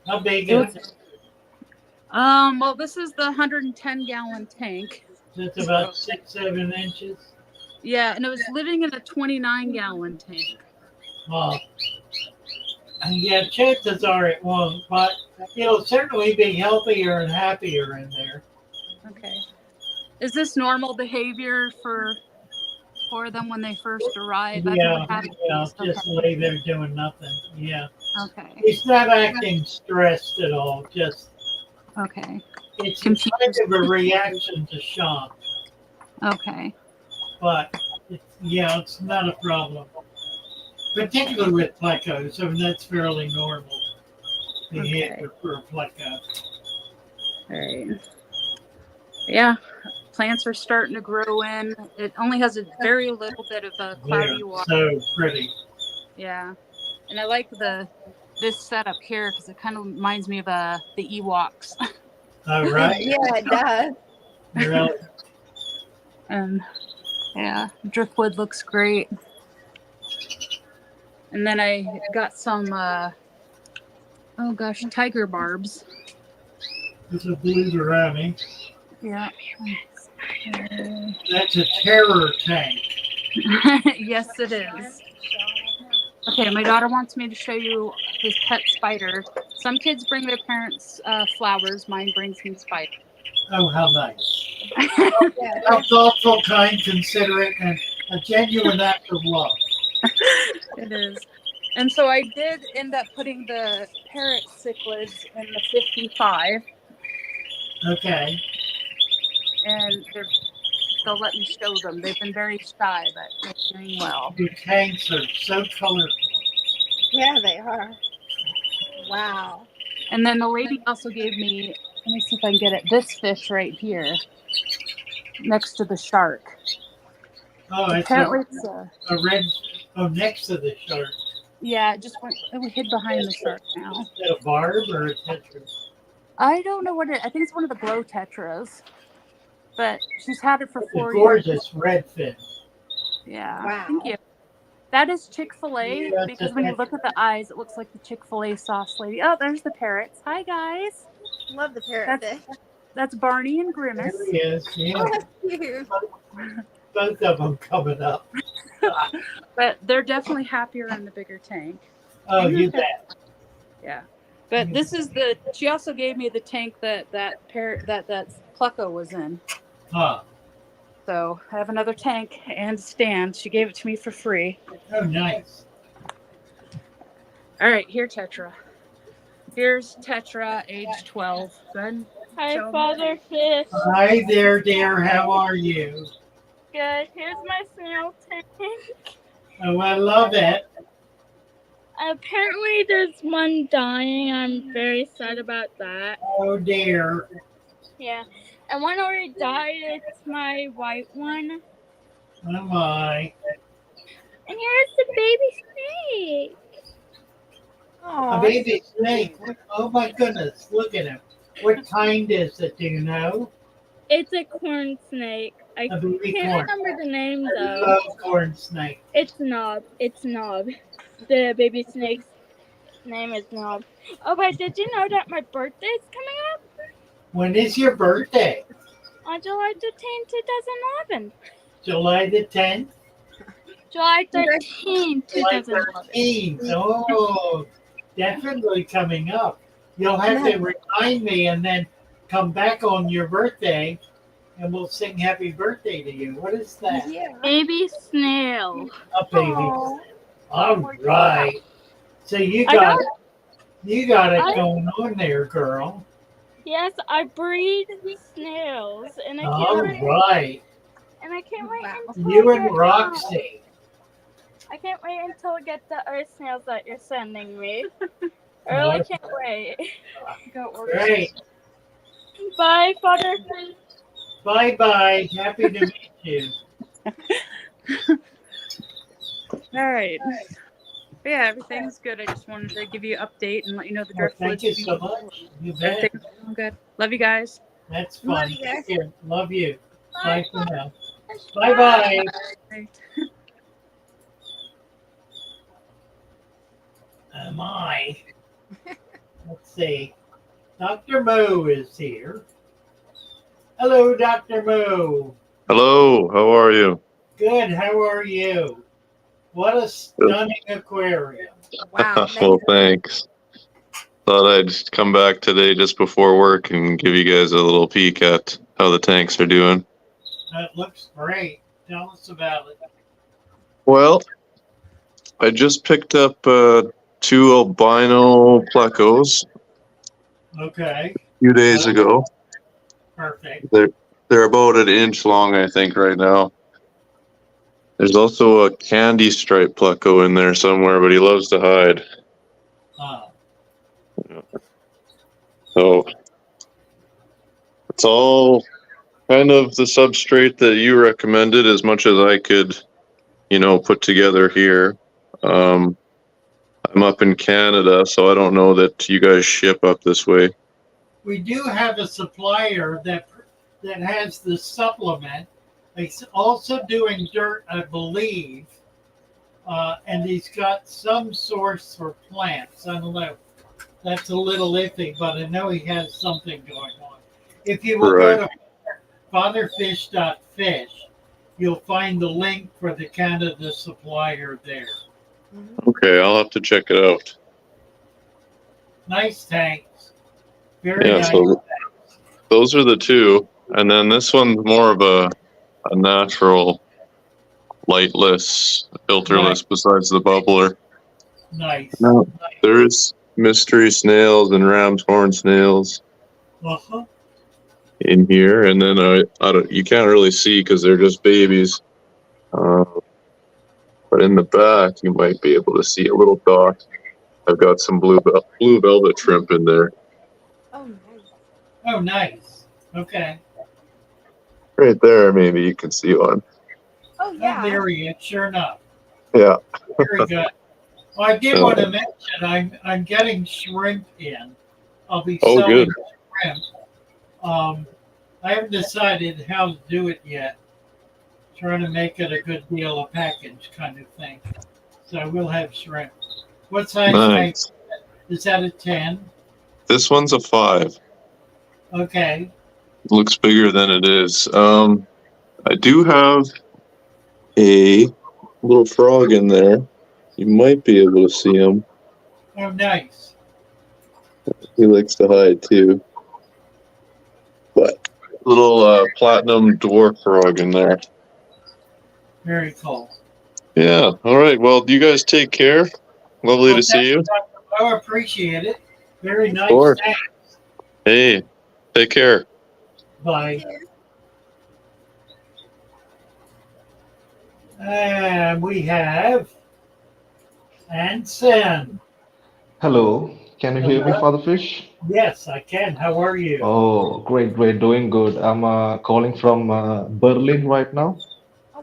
How big is it? Well, this is the 110-gallon tank. It's about 6-7 inches. Yeah, and it was living in a 29-gallon tank. Well, and yeah, chances are it won't, but it'll certainly be healthier and happier in there. Okay. Is this normal behavior for them when they first arrive? I've Yeah, never had it. yeah, Okay. just lay there doing nothing. Yeah. Okay. He's not acting stressed at all. Just, Okay. it's Confused. kind of a reaction to shock, Okay. but it's not a problem. Particularly with plecos, I mean, that's fairly normal behavior for a pleco. All right. Yeah, plants are starting to grow in. It only has a very little bit of a cloudy They're water. so pretty. Yeah, and I like this setup here because it kind of reminds me of the Ewoks. All right. Yeah, it does. Really? And yeah, driftwood looks great. And then I got some tiger barbs. It's a blue gourami. Yeah. That's a terror tank. Yes, it is. Okay, my daughter wants me to show you his pet spider. Some kids bring their parents flowers. Mine brings me spider. Oh, how nice. Yeah, How thoughtful, kind, considerate, and a genuine act of love. It is. And so I did end up putting the parrot cichlids in the 55, Okay. and they'll let me show them. They've been very shy, but they're doing well. Your tanks are so colorful. yeah, they are. Wow. And then the lady also gave me, let me see if I can get it, this fish right here, next to the shark. Oh, it's Apparently it's a red, next to the shark. yeah, it just went, it hid behind the shark now. Is that a barb or a tetra? I don't know what I think it's one of the glow tetras, but she's had it for It's 4 a years. gorgeous redfin. Yeah, Wow. thank you. That is Chick-fil-A Yeah, because when you look at the eyes, it looks like the Chick-fil-A sauce lady. Oh, there's the parrots. Hi, guys. Love the parrot That's- fish. That's Barney and Grimace. There he is. Yeah. Oh, that's cute. Both of them coming up. But they're definitely happier in the bigger tank. Oh, you bet. Yeah. But this is the. She also gave me the tank that Plucko was in. Huh. So I have another tank and stand. She gave it to me for free. Oh, nice. All right, here, Tetra. Here's Tetra, age 12. Good. Hi, Father Fish. Hi there, dear. How are you? Good. Here's my snail tank. Oh, I love it. Apparently, there's one dying. I'm very sad about that. Oh, dear. Yeah. And one already died. It's my white one. Oh, my. And here's the baby snake. A baby snake. Oh, my goodness. Look at him. What kind is it? Do you know? It's a corn snake. I A baby can't corn. remember the name, I though. love corn snake. It's Knob. It's Knob. The baby snake's name is Knob. Oh, but did you know that my birthday's coming up? When is your birthday? On July 13, 2011. July the 10th? July 13, July 2011. 13th. Oh, definitely coming up. You'll have to remind me and then come back on your birthday and we'll sing happy birthday to you. What is that? Yeah. Baby snail. A baby. Aw. All right. So you I got got- it I- going on there, girl. Yes, I breed snails, and I All can't wait. right. And I can't wait Wow. until You I and get, Roxy. I can't wait until I get the earth snails that you're sending me. I really can't wait. Go order. Great. Bye, Father. Bye-bye. Happy to meet you. All right. But yeah, everything's good. I just wanted to give you an update and let you know the Well, drift thank you so much. You bet. Everything's going good. Love you guys. That's fun. Love you guys. Take care. Love you. Bye for now. Bye. Bye-bye. My. Let's see. Dr. Mo is here. Hello, Dr. Mo. Hello, how are you? Good. How are you? What a stunning aquarium. Wow. Well, amazing. thanks. Thought I'd just come back today just before work and give you guys a little peek at how the tanks are doing. That looks great. Tell us about it. Well, I just picked up 2 albino plecos Okay. a few days ago. Perfect. They're about an inch long, I think, right now. There's also a candy stripe pleco in there somewhere, but he loves to hide. So it's all kind of the substrate that you recommended as much as I could, put together here. I'm up in Canada, so I don't know that you guys ship up this way. We do have a supplier that has the supplement. He's also doing dirt, I believe, and he's got some source for plants. I don't know. That's a little iffy, but I know he has something going on. If you will go to fatherfish.fish, you'll find the link for the Canada supplier there. Okay, I'll have to check it out. Nice tanks. Very Yeah, nice. so those are the 2. And then this one's more of a natural, lightless, filterless besides the bubbler. Nice. No, there's mystery snails and ram's horn snails Uh-huh. in here. And then you can't really see because they're just babies. But in the back, you might be able to see a little dot. I've got some blue velvet shrimp in there. Oh, nice. Oh, nice. Okay. Right there, maybe you can see one. Oh, Oh, yeah. there he is. Sure enough. Yeah. Very good. Well, I did want to mention I'm getting shrimp in. I'll be Oh, selling good. shrimp. I haven't decided how to do it yet. Trying to make it a good deal, a package kind of thing. So we'll have shrimp. What size tank? Nice. Is that a 10? This one's a 5. Okay. Looks bigger than it is. I do have a little frog in there. You might be able to see him. Oh, nice. He likes to hide too. But little platinum dwarf frog in there. Very cool. Yeah. All right. Well, you guys take care. Lovely to see you. I appreciate it. Very nice. Sure. Thanks. Hey, take care. Bye. And we have Anson. Hello, can you hear me, Hello. Father Fish? Yes, I can. How are you? Oh, great, great, doing good. I'm calling from Berlin right now.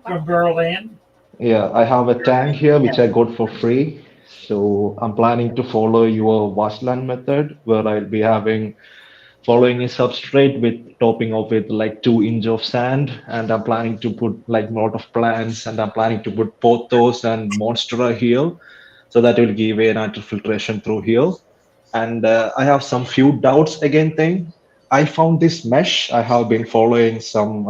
From Berlin. Yeah, I have a tank here which I got for free. So I'm planning to follow your washland method where I'll be following a substrate with topping off with like 2 inch of sand, and I'm planning to put like a lot of plants, and I'm planning to put pothos and monstera here, so that will give a natural filtration through here. And I have some few doubts again thing. I found this mesh. I have been following some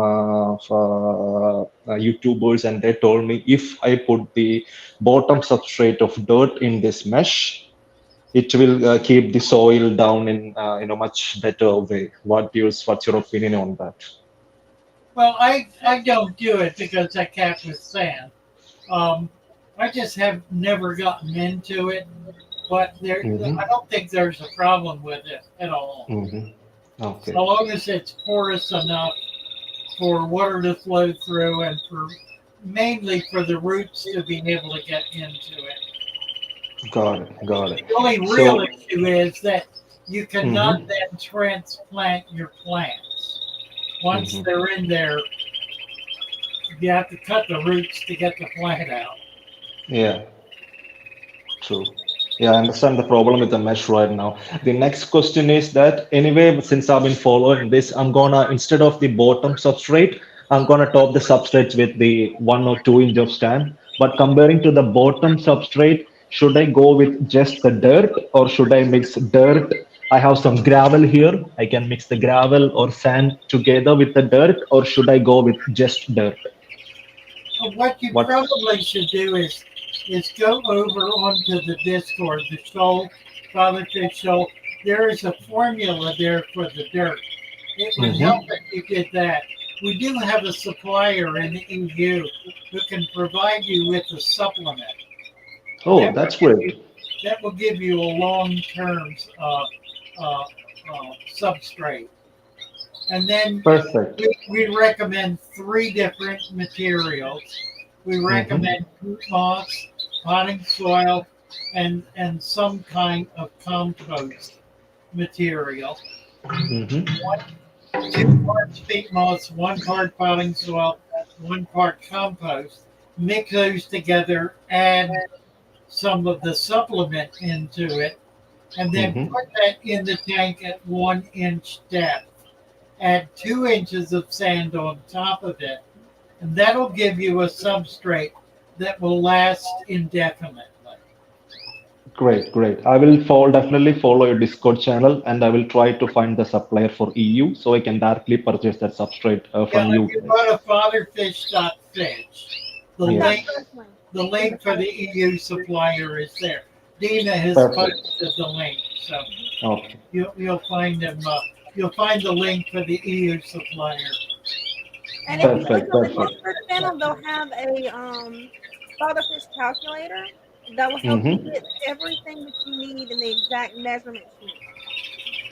YouTubers, and they told me if I put the bottom substrate of dirt in this mesh, it will keep the soil down in a much better way. What's your opinion on that? Well, I don't do it because I cap with sand. I just have never gotten into it, but I don't think there's a problem with it at all. Okay. So long as it's porous enough for water to flow through and mainly for the roots to be able to get into it. Got it. Got it. The only real issue is that you cannot then transplant your plants. Once they're in there, you have to cut the roots to get the plant out. Yeah, true. Yeah, I understand the problem with the mesh right now. The next question is that anyway, since I've been following this, I'm gonna, instead of the bottom substrate, I'm gonna top the substrates with the 1 or 2 inch of stand. But comparing to the bottom substrate, should I go with just the dirt or should I mix dirt? I have some gravel here. I can mix the gravel or sand together with the dirt, or should I go with just dirt? What you probably should do is go over onto the Discord, the show, Father Fish Show. There is a formula there for the dirt. It would help if you did that. We do have a supplier in the EU who can provide you with a supplement. Oh, that's great. That will give you a long-term substrate. And then Perfect. we recommend 3 different materials. We recommend root moss, potting soil, and some kind of compost material. 2 parts peat moss, 1 part potting soil, 1 part compost. Mix those together, add some of the supplement into it, and then put that in the tank at 1 inch depth. Add 2 inches of sand on top of it, and that'll give you a substrate that will last indefinitely. Great, great. I will definitely follow your Discord channel, and I will try to find the supplier for EU so I can directly purchase that substrate from you. If you go to fatherfish.fish, the link for the EU supplier is there. Dina has posted the link, so you'll find them. You'll find the link for the EU supplier. And if you look on the Discord channel, they'll have a Father Fish calculator that will help you get everything that you need in the exact measurement sheet.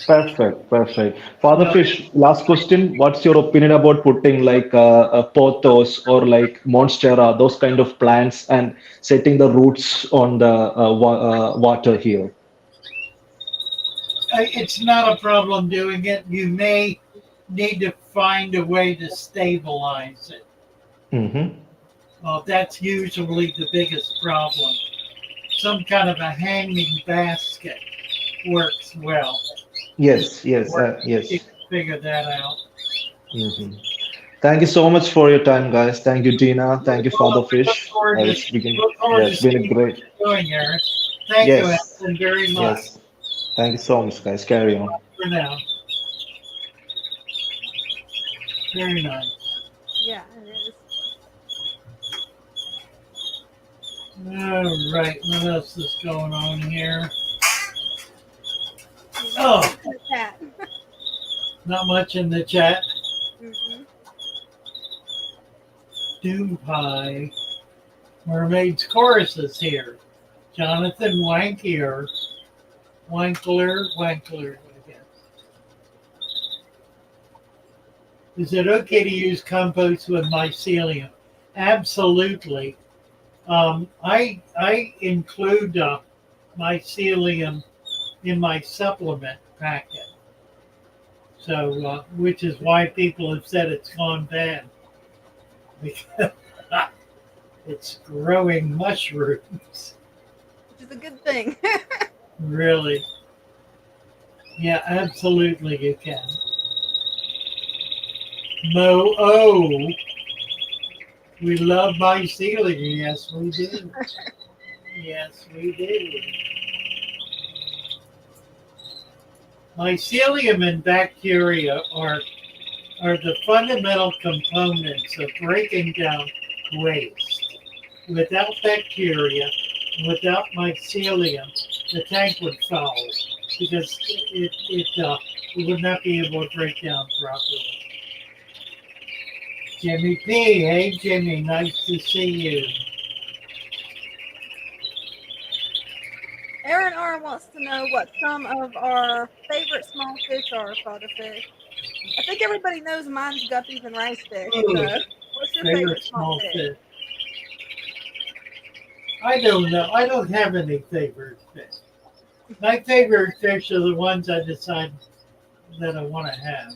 Perfect, perfect. Father Fish, last question. What's your opinion about putting like pothos or like monstera, those kind of plants, and setting the roots on the water here? It's not a problem doing it. You may need to find a way to stabilize it. That's usually the biggest problem. Some kind of a hanging basket works well. Yes. You can figure that out. Thank you so much for your time, guys. Thank you, Dina. Thank you, Father Fish. It's been great. Thank you, Anson, very much. Yes. Thank you so much, guys. Carry on. For now. Very nice. Yeah, it is. All right, what else is going on here? Oh, The cat. not much in the chat. Mm-mm. Doom Pie. Mermaid's Chorus is here. Jonathan Wankler, I guess. Is it okay to use compost with mycelium? Absolutely. I include mycelium in my supplement packet. So, which is why people have said it's gone bad. Because it's growing mushrooms. Which is a good thing. Really. Yeah, absolutely you can. We love mycelium. Yes, we do. Yes, we do. Mycelium and bacteria are the fundamental components of breaking down waste. Without bacteria, without mycelium, the tank would foul because it would not be able to break down properly. Jimmy P. Hey, Jimmy. Nice to see you. Aaron R. wants to know what some of our favorite small fish are, Father Fish. I think everybody knows mine's guppies and rice fish. So what's your favorite small fish? I don't know. I don't have any favorite fish. My favorite fish are the ones I decide that I want to have.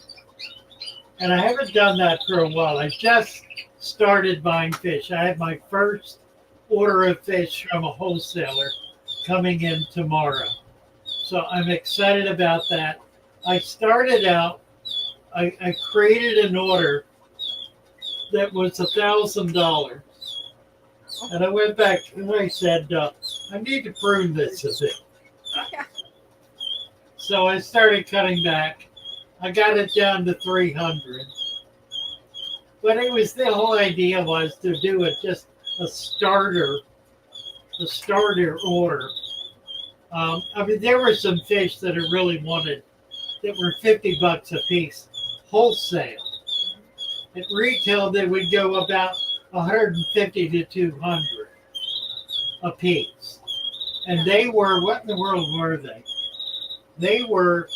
And I haven't done that for a while. I just started buying fish. I have my first order of fish from a wholesaler coming in tomorrow. So I'm excited about that. I started out, I created an order that was $1,000. And I went back and I said, I need to prune this a bit. So I started cutting back. I got it down to 300. But it was, the whole idea was to do it just a starter order. I mean, there were some fish that I really wanted that were $50 a piece wholesale. At retail, they would go about 150 to 200 a piece. And they were, what in the world were they? They were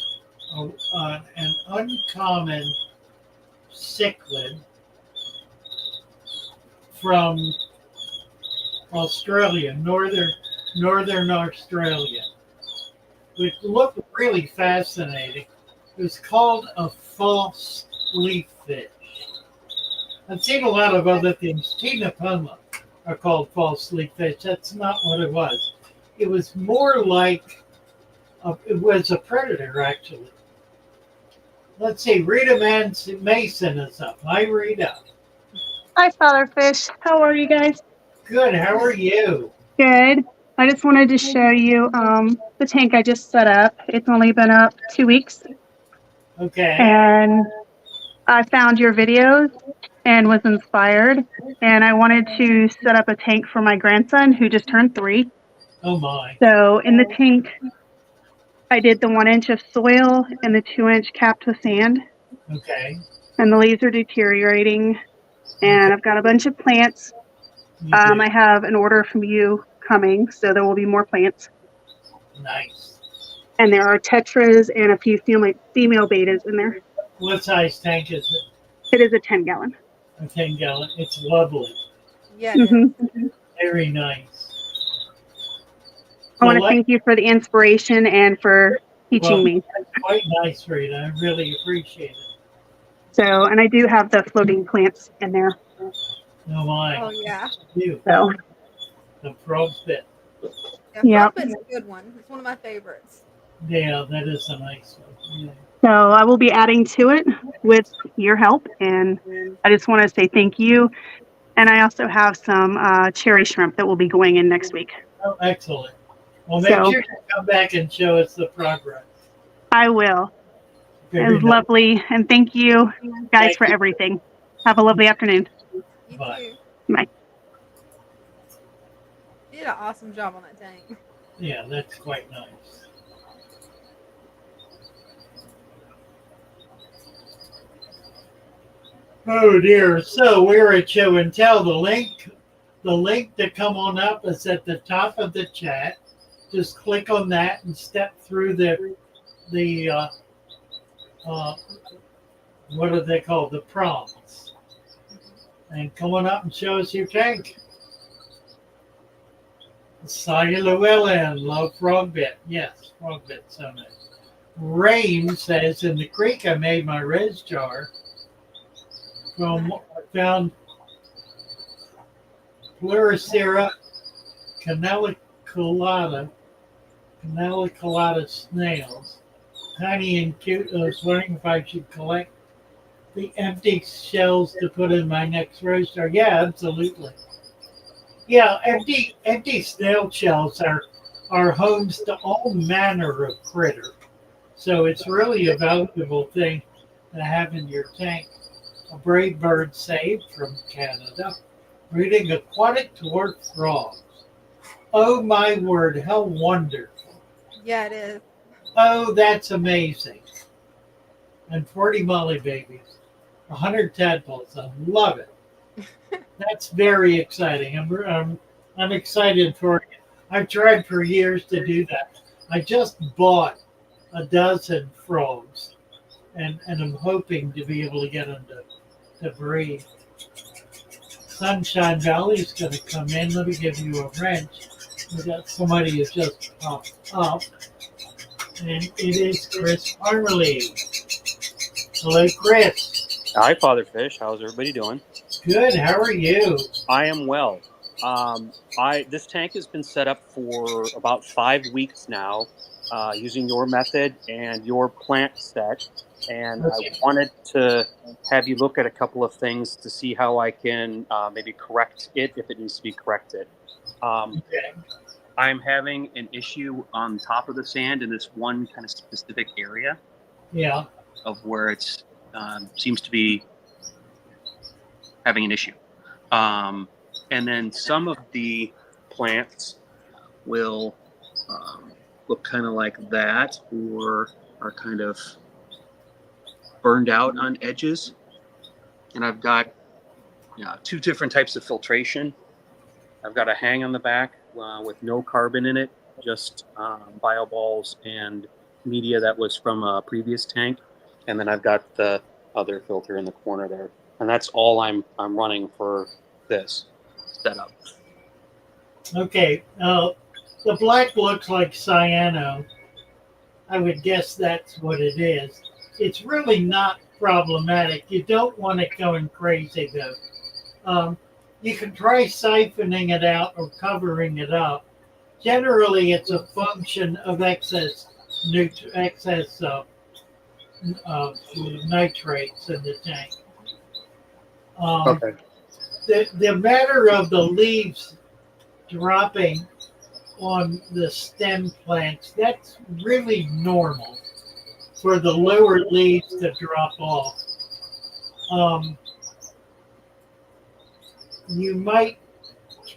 an uncommon cichlid from Australia, northern Australia, which looked really fascinating. It was called a false leaf fish. I've seen a lot of other things. Tina poma are called false leaf fish. That's not what it was. It was more like, it was a predator, actually. Let's see, Rita Mason is up. Hi, Rita. Hi, Father Fish. How are you guys? Good. How are you? Good. I just wanted to show you the tank I just set up. It's only been up 2 weeks. Okay. And I found your videos and was inspired. And I wanted to set up a tank for my grandson who just turned 3. Oh, my. So in the tank, I did the 1 inch of soil and the 2 inch capped with sand. Okay. And the leaves are deteriorating. And I've got a bunch of plants. I have an order from you coming, so there will be more plants. Nice. And there are tetras and a few female betas in there. What size tank is it? It is a 10-gallon. A 10-gallon. It's lovely. Yeah. Very nice. I want to thank you for the inspiration and for teaching me. Quite nice, Rita. I really appreciate it. So, and I do have the floating plants in there. Oh, my. Oh, yeah. So, the frog pit. Yeah, frog pit's a good one. It's one of my favorites. Yeah, that is a nice one. Yeah. So I will be adding to it with your help, and I just want to say thank you. And I also have some cherry shrimp that will be going in next week. Oh, excellent. Well, make sure you come back and show us the progress. I will. Very It was nice. lovely, and thank you guys for everything. Have a lovely afternoon. Bye. Bye. You did an awesome job on that tank. Yeah, that's quite nice. Oh dear. So we're at show and tell. The link to come on up is at the top of the chat. Just click on that and step through the what are they called? The prompts. And come on up and show us your tank. Cellular Llewellyn, love frogbit. Yes, frogbit, so nice. Rain says, in the creek I made my res jar from, I found Pleurisera canaliculata snails. Tiny and cute. I was wondering if I should collect the empty shells to put in my next res jar. Yeah, absolutely. Yeah, empty snail shells are homes to all manner of critter. So it's really a valuable thing to have in your tank. A brave bird saved from Canada, breeding aquatic dwarf frogs. Oh my word, how wonderful. Yeah, it is. Oh, that's amazing. And 40 molly babies, 100 tadpoles. I love it. That's very exciting. I'm excited for it. I've tried for years to do that. I just bought a dozen frogs, and I'm hoping to be able to get them to breed. Sunshine Valley is going to come in. Let me give you a wrench. We got somebody who just popped up, and it is Chris Harley. Hello, Chris. Hi, Father Fish. How's everybody doing? Good. How are you? I am well. This tank has been set up for about 5 weeks now, using your method and your plant set. And I wanted to have you look at a couple of things to see how I can maybe correct it if it needs to be corrected. I'm having an issue on top of the sand in this one kind of specific area. Yeah. Of where it's seems to be having an issue. And then some of the plants will look kind of like that, or are kind of burned out on edges. And I've got two different types of filtration. I've got a hang on the back with no carbon in it, just bio balls and media that was from a previous tank. And then I've got the other filter in the corner there. And that's all I'm running for this setup. Okay. The black looks like cyano. I would guess that's what it is. It's really not problematic. You don't want it going crazy, though. You can try siphoning it out or covering it up. Generally, it's a function of excess nitrates in the tank. Okay. The matter of the leaves dropping on the stem plants, that's really normal for the lower leaves to drop off. You might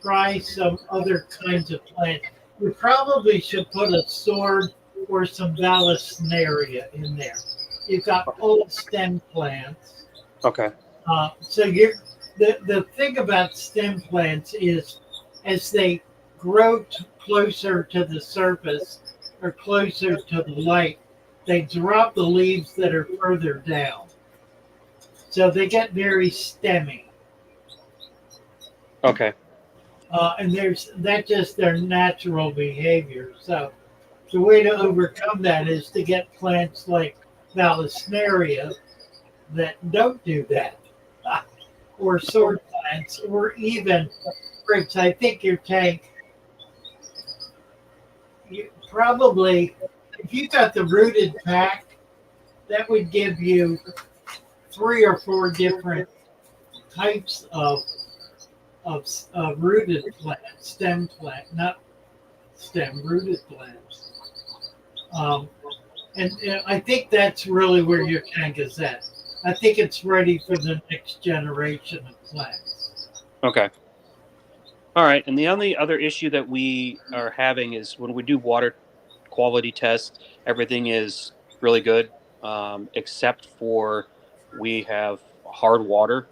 try some other kinds of plants. You probably should put a sword or some Vallisneria in there. You've got old stem plants. Okay. So the thing about stem plants is as they grow closer to the surface or closer to the light, they drop the leaves that are further down. So they get very stemmy. Okay. And that's just their natural behavior. So the way to overcome that is to get plants like Vallisneria that don't do that. Or sword plants, or even grapes. I think your tank, probably, if you got the rooted pack, that would give you 3 or 4 different types of rooted plants, rooted plants. And I think that's really where your tank is at. I think it's ready for the next generation of plants. Okay. All right. And the only other issue that we are having is when we do water quality tests, everything is really good, except for we have hard water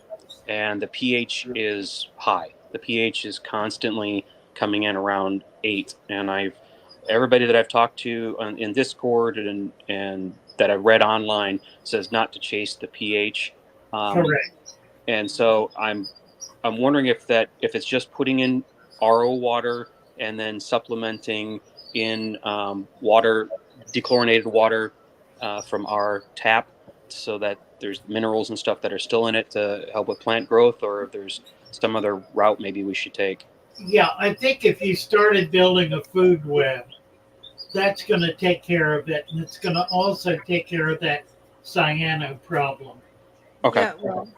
and the pH is high. The pH is constantly coming in around 8. And everybody that I've talked to in Discord and that I read online says not to chase the pH. Correct. And so I'm wondering if it's just putting in RO water and then supplementing in water, dechlorinated water from our tap, so that there's minerals and stuff that are still in it to help with plant growth, or if there's some other route maybe we should take. Yeah, I think if you started building a food web, that's going to take care of it, and it's going to also take care of that cyano problem. Okay. Yeah, well,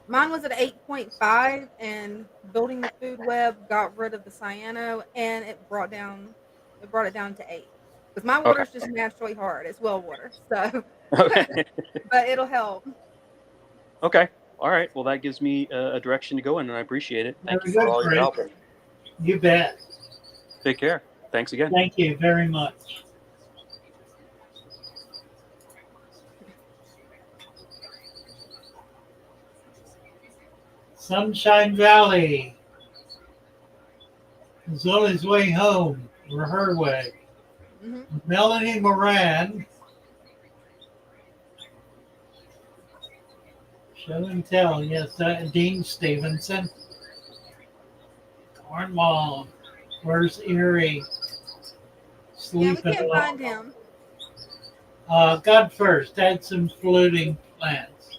mine was at 8.5, and building the food web got rid of the cyano, and it brought it down to 8. Because my water's just naturally hard. It's well water, so. Okay. But it'll help. Okay. All right. Well, that gives me a direction to go in, and I appreciate it. Thank you Very for all good, your Chris. help. You bet. Take care. Thanks again. Thank you very much. Sunshine Valley is on his way home, or her way. Melanie Moran, show and tell, yes, Dean Stevenson, Cornwall, where's Erie? Yeah, we Sleeping can't alone. find him. God first, add some floating plants.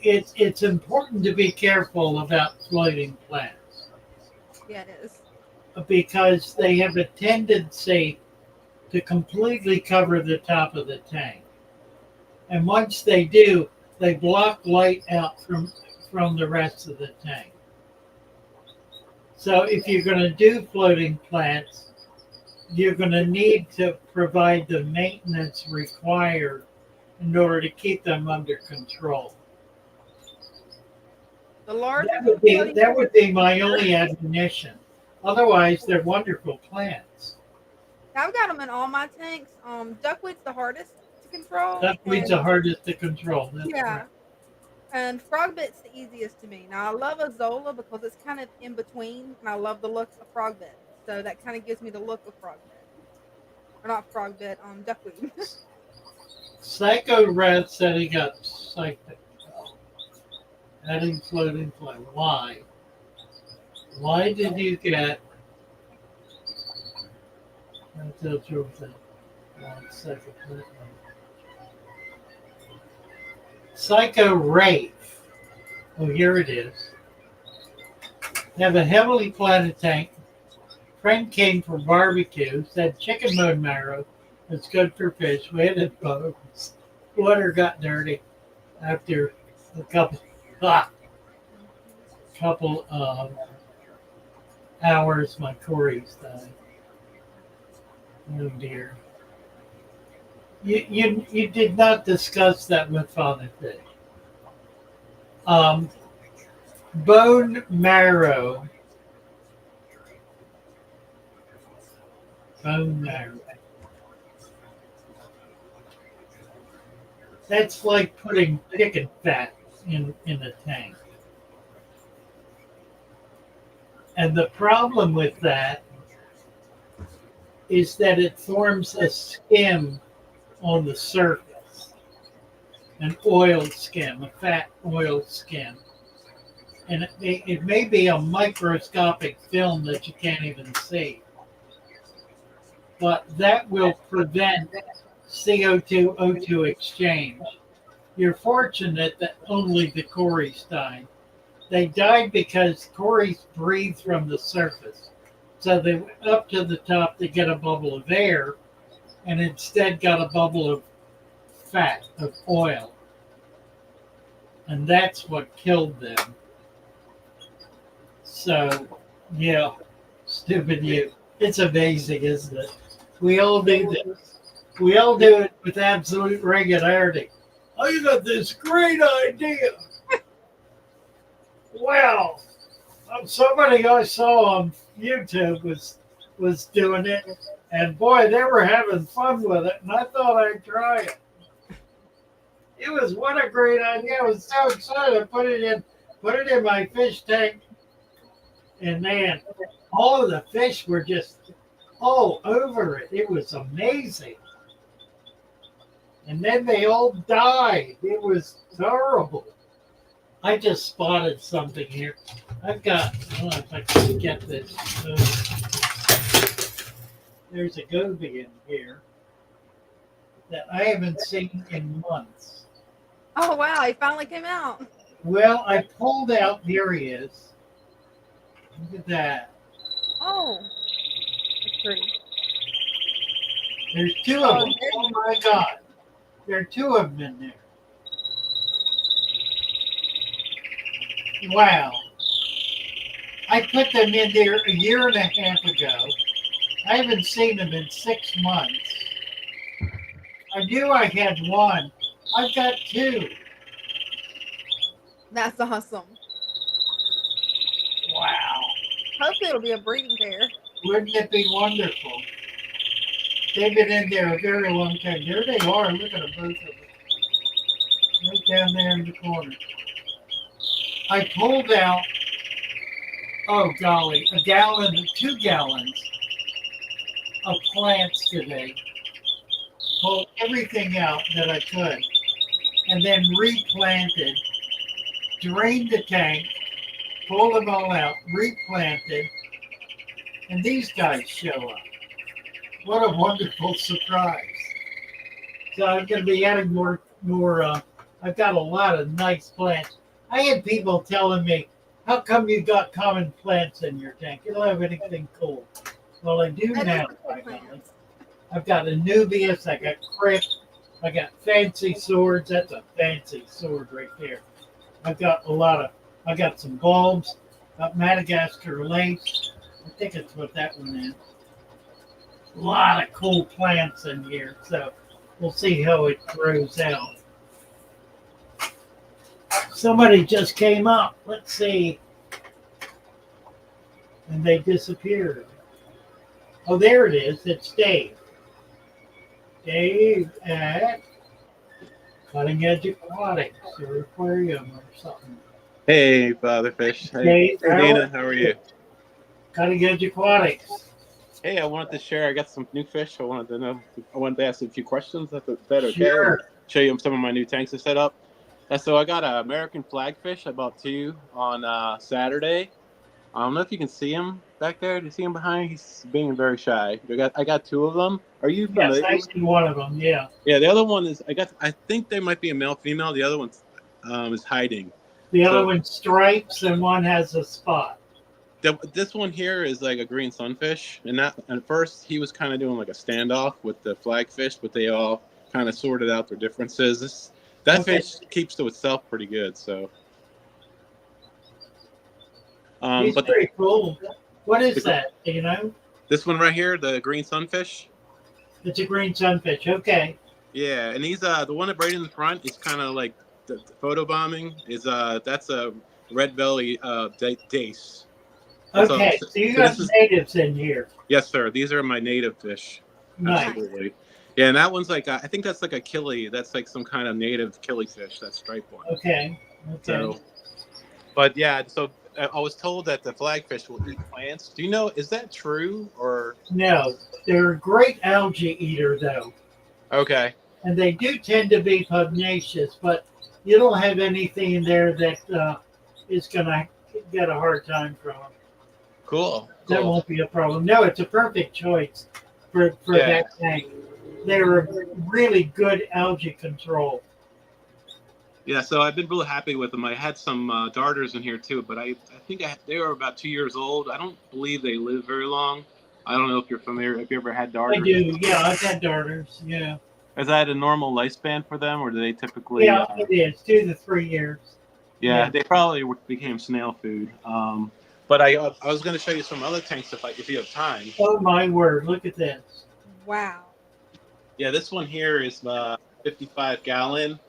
It's important to be careful about floating plants. Yeah, it is. Because they have a tendency to completely cover the top of the tank. And once they do, they block light out from the rest of the tank. So if you're going to do floating plants, you're going to need to provide the maintenance required in order to keep them under control. The larger That would be my only admonition. Otherwise, they're wonderful plants. I've got them in all my tanks. Duckweed's the hardest to control. Duckweed's the hardest to control. That's Yeah. right. And frogbit's the easiest to me. Now, I love Azola because it's kind of in between, and I love the look of frogbit. So that kind of gives me the look of frogbit. Or not frogbit, duckweed. Psycho Rat said he got psychic. Adding floating flame. Why? Why did you get? I'll tell you that. 1 second. Psycho Wraith. Oh, here it is. Have a heavily planted tank. Friend came for barbecue. Said chicken bone marrow. It's good for fish. We had bones. Water got dirty after a couple of hours. My Corey's died. Oh dear. You did not discuss that with Father Fish. Bone marrow. Bone marrow. That's like putting chicken fat in a tank. And the problem with that is that it forms a skim on the surface, an oiled skim, a fat oiled skim. And it may be a microscopic film that you can't even see. But that will prevent CO2 O2 exchange. You're fortunate that only the Coreys died. They died because Coreys breathe from the surface. So they went up to the top to get a bubble of air and instead got a bubble of fat, of oil. And that's what killed them. So, yeah, stupid you. It's amazing, isn't it? We all do this. We all do it with absolute regularity. Oh, you got this great idea. Well, somebody I saw on YouTube was doing it, and boy, they were having fun with it, and I thought I'd try it. It was what a great idea! I was so excited. I put it in my fish tank, and man, all of the fish were just all over it. It was amazing. And then they all died. It was terrible. I just spotted something here. I don't know if I can get this. There's a goby in here that I haven't seen in months. Oh wow, he finally came out. Well, I pulled out. Here he is. Look at that. Oh, that's pretty. There's two of them. Oh my God. There are two of them in there. Wow. I put them in there a year and a half ago. I haven't seen them in 6 months. I knew I had one. I've got two. That's awesome. Wow. Hopefully it'll be a breeding pair. Wouldn't it be wonderful? They've been in there a very long time. There they are. Look at them, both of them. Right down there in the corner. I pulled out, oh golly, 2 gallons of plants today. Pulled everything out that I could, and then replanted, drained the tank, pulled them all out, replanted, and these guys show up. What a wonderful surprise. So I'm going to be adding more. I've got a lot of nice plants. I had people telling me, how come you got common plants in your tank? You don't have anything cool. Well, I do now. I've got Anubias, I got Crick, I got fancy swords. That's a fancy sword right there. I got some bulbs, got Madagascar lace. I think it's what that one is. A lot of cool plants in here, so we'll see how it grows out. Somebody just came up. Let's see. And they disappeared. Oh, there it is. It's Dave. Dave at Cutting Edge Aquatics or Aquarium or something. Hey, Fatherfish. Hey, Dave, Dana. How are you? Cutting Edge Aquatics. Hey, I wanted to share. I got some new fish. I wanted to ask a few questions. Is that okay? Sure. Show you some of my new tanks I set up. So I got an American flagfish. I bought 2 on Saturday. I don't know if you can see him back there. Do you see him behind? He's being very shy. I got 2 of them. Are you familiar? Yes, I see one of them. Yeah. Yeah. The other one is I think they might be a male female. The other one is hiding. The other one stripes and one has a spot. This one here is like a green sunfish, and at first he was kind of doing like a standoff with the flagfish, but they all kind of sorted out their differences. That fish keeps to itself pretty good. So, He's pretty cool. What is that? Do you know? This one right here, the green sunfish. It's a green sunfish. Okay. Yeah, and he's the one right in the front is kind of like the photo bombing. That's a red belly dace. Okay, so you got natives in here. Yes, sir. These are my native fish. Nice. Absolutely. Yeah, and that one's like I think that's like a killie. That's like some kind of native killifish. That striped one. Okay. So, but yeah, so I was told that the flagfish will eat plants. Do you know? Is that true or no? They're a great algae eater, though. Okay. And they do tend to be pugnacious, but you don't have anything in there that is going to get a hard time from them. Cool. That won't be a problem. No, it's a perfect choice for that tank. They're a really good algae control. Yeah, so I've been really happy with them. I had some darters in here too, but I think they were about 2 years old. I don't believe they live very long. I don't know if you're familiar. Have you ever had darters? I do. Yeah, I've had darters. Yeah. Is that a normal lifespan for them, or do they typically? Yeah, it is 2 to 3 years. Yeah, they probably became snail food. But I was going to show you some other tanks if you have time. Oh my word! Look at this. Wow. Yeah, this one here is 55 gallon.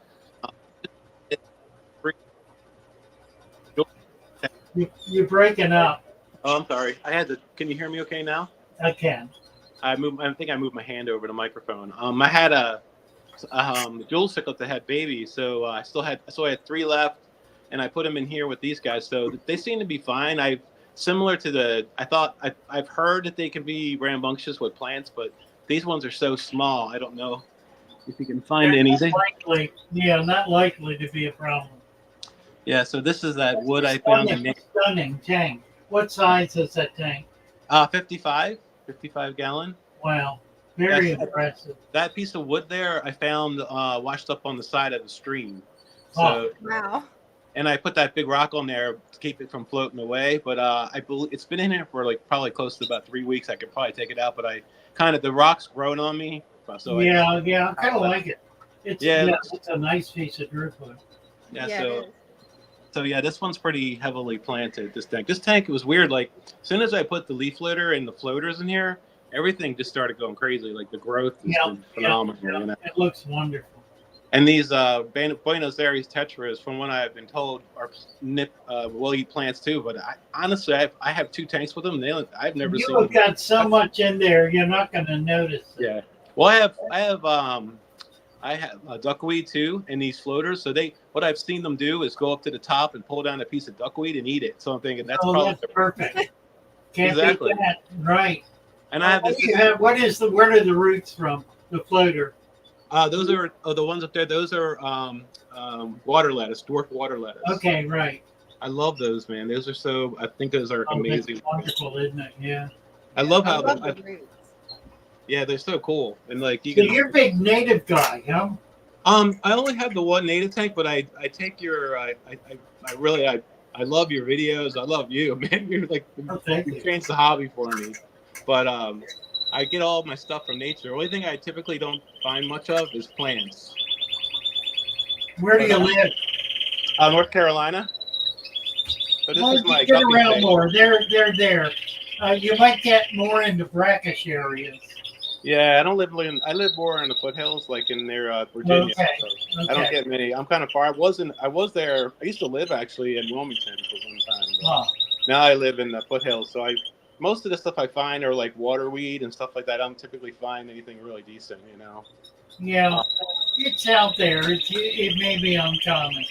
You're breaking up. Oh, I'm sorry. I had to. Can you hear me okay now? I can. I think I moved my hand over the microphone. I had a dual cichlid that had babies, so I had 3 left, and I put them in here with these guys. So they seem to be fine. I've heard that they can be rambunctious with plants, but these ones are so small. I don't know if you can find anything. Not likely to be a problem. Yeah. So this is that wood I found in Stunning tank. What size is that tank? 55 gallon. Wow. Very impressive. That piece of wood there I found washed up on the side of the stream. So, Oh, wow. And I put that big rock on there to keep it from floating away. But I believe it's been in here for like probably close to about 3 weeks. I could probably take it out, but the rock's grown on me. So I kind of like it. It's a nice piece of driftwood. So this one's pretty heavily planted. This tank, it was weird. Like as soon as I put the leaf litter and the floaters in here, everything just started going crazy. Like the growth is phenomenal. You know? It looks wonderful. And these Buenos Aires tetras, from what I've been told, are will eat plants too. But honestly, I have 2 tanks with them. I've never seen. You've got so much in there, you're not going to notice it. Yeah. Well, I have duckweed too in these floaters. So what I've seen them do is go up to the top and pull down a piece of duckweed and eat it. So I'm thinking that's probably perfect. Can't exactly beat that. Right. And I have this. Where are the roots from? The floater. Those are the ones up there. Those are water lettuce, dwarf water lettuce. Okay, right. I love those, man. Those are I think those are amazing. That's wonderful, isn't it? Yeah. I love how the roots. Yeah, they're so cool. And like you're a big native guy, huh? I only have the one native tank, but I take your I love your videos. I love you, man. You're like you changed the hobby for me. But I get all of my stuff from nature. The only thing I typically don't find much of is plants. Where do you live? North Carolina. So this is my get Guppy around tank. more. They're there. You might get more into brackish areas. Yeah, I live more in the foothills, like in near Virginia. Okay. So I don't get many. I'm kind of far. I was there. I used to live actually in Wilmington for one time. Now I live in the foothills. So most of the stuff I find are like waterweed and stuff like that. I don't typically find anything really decent, you know. Yeah, it's out there. It may be uncommon.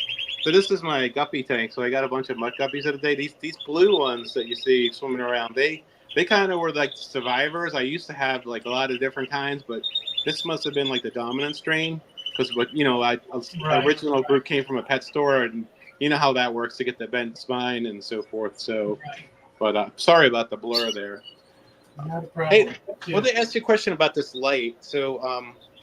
So this is my guppy tank. So I got a bunch of mud guppies the other day. These blue ones that you see swimming around, they kind of were like survivors. I used to have like a lot of different kinds, but this must have been like the dominant strain because the original group came from a pet store, and you know how that works to get the bent spine and so forth. So, but sorry about the blur there. Not a problem. Hey, I want to ask you a question about this light. So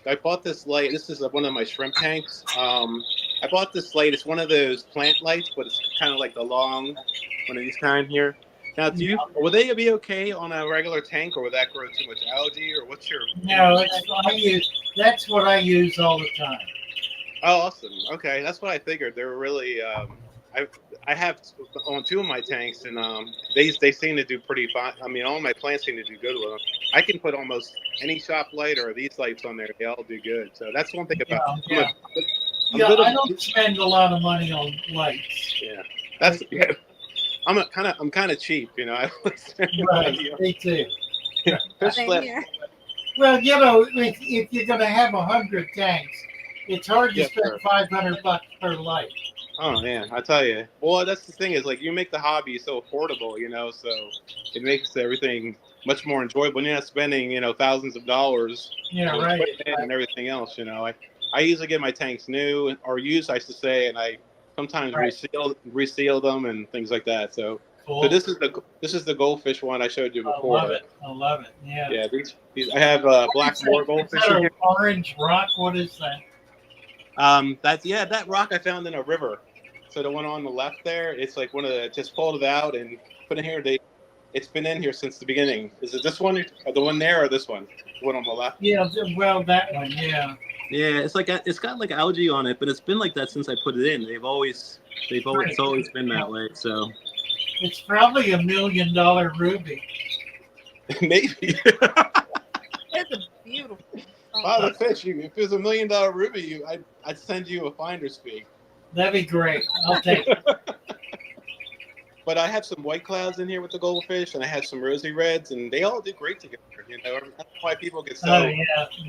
I bought this light. This is one of my shrimp tanks. I bought this light. It's one of those plant lights, but it's kind of like the long one of these kind here. Now, will they be okay on a regular tank, or would that grow too much algae, or what's your? No, that's what I use all the time. Oh, awesome. Okay, that's what I figured. They're really. I have on 2 of my tanks, and they seem to do pretty fine. I mean, all my plants seem to do good with them. I can put almost any shop light or these lights on there; they all do good. So that's one thing about. I don't spend a lot of money on lights. Yeah, that's yeah. I'm kind of cheap, you know. Right, me too. Same here. Well, you know, if you're going to have 100 tanks, it's hard to spend $500 per light. Oh man, I tell you. Well, that's the thing is like you make the hobby so affordable, you know, so it makes everything much more enjoyable. You're not spending, you know, thousands of dollars. Yeah, right. And everything else, you know. I usually get my tanks new or used, I should say, and I sometimes reseal them and things like that. So, cool. So this is the goldfish one I showed you before. I love it. Yeah. Yeah. These I have black moor goldfish. Is that an orange rock? What is that? That rock I found in a river. So the one on the left there, it's like just pulled it out and put it here. It's been in here since the beginning. Is it this one, or the one there, or this one? The one on the left? Yeah. Well, that one. Yeah. Yeah, it's got like algae on it, but it's been like that since I put it in. It's always been that way. So it's probably $1 million ruby. Maybe. It's a beautiful. Wow, the fish! If it was $1 million ruby, I'd send you a finder's fee. That'd be great. I'll take it. But I have some white clouds in here with the goldfish, and I have some rosy reds, and they all do great together. You know, that's why people get so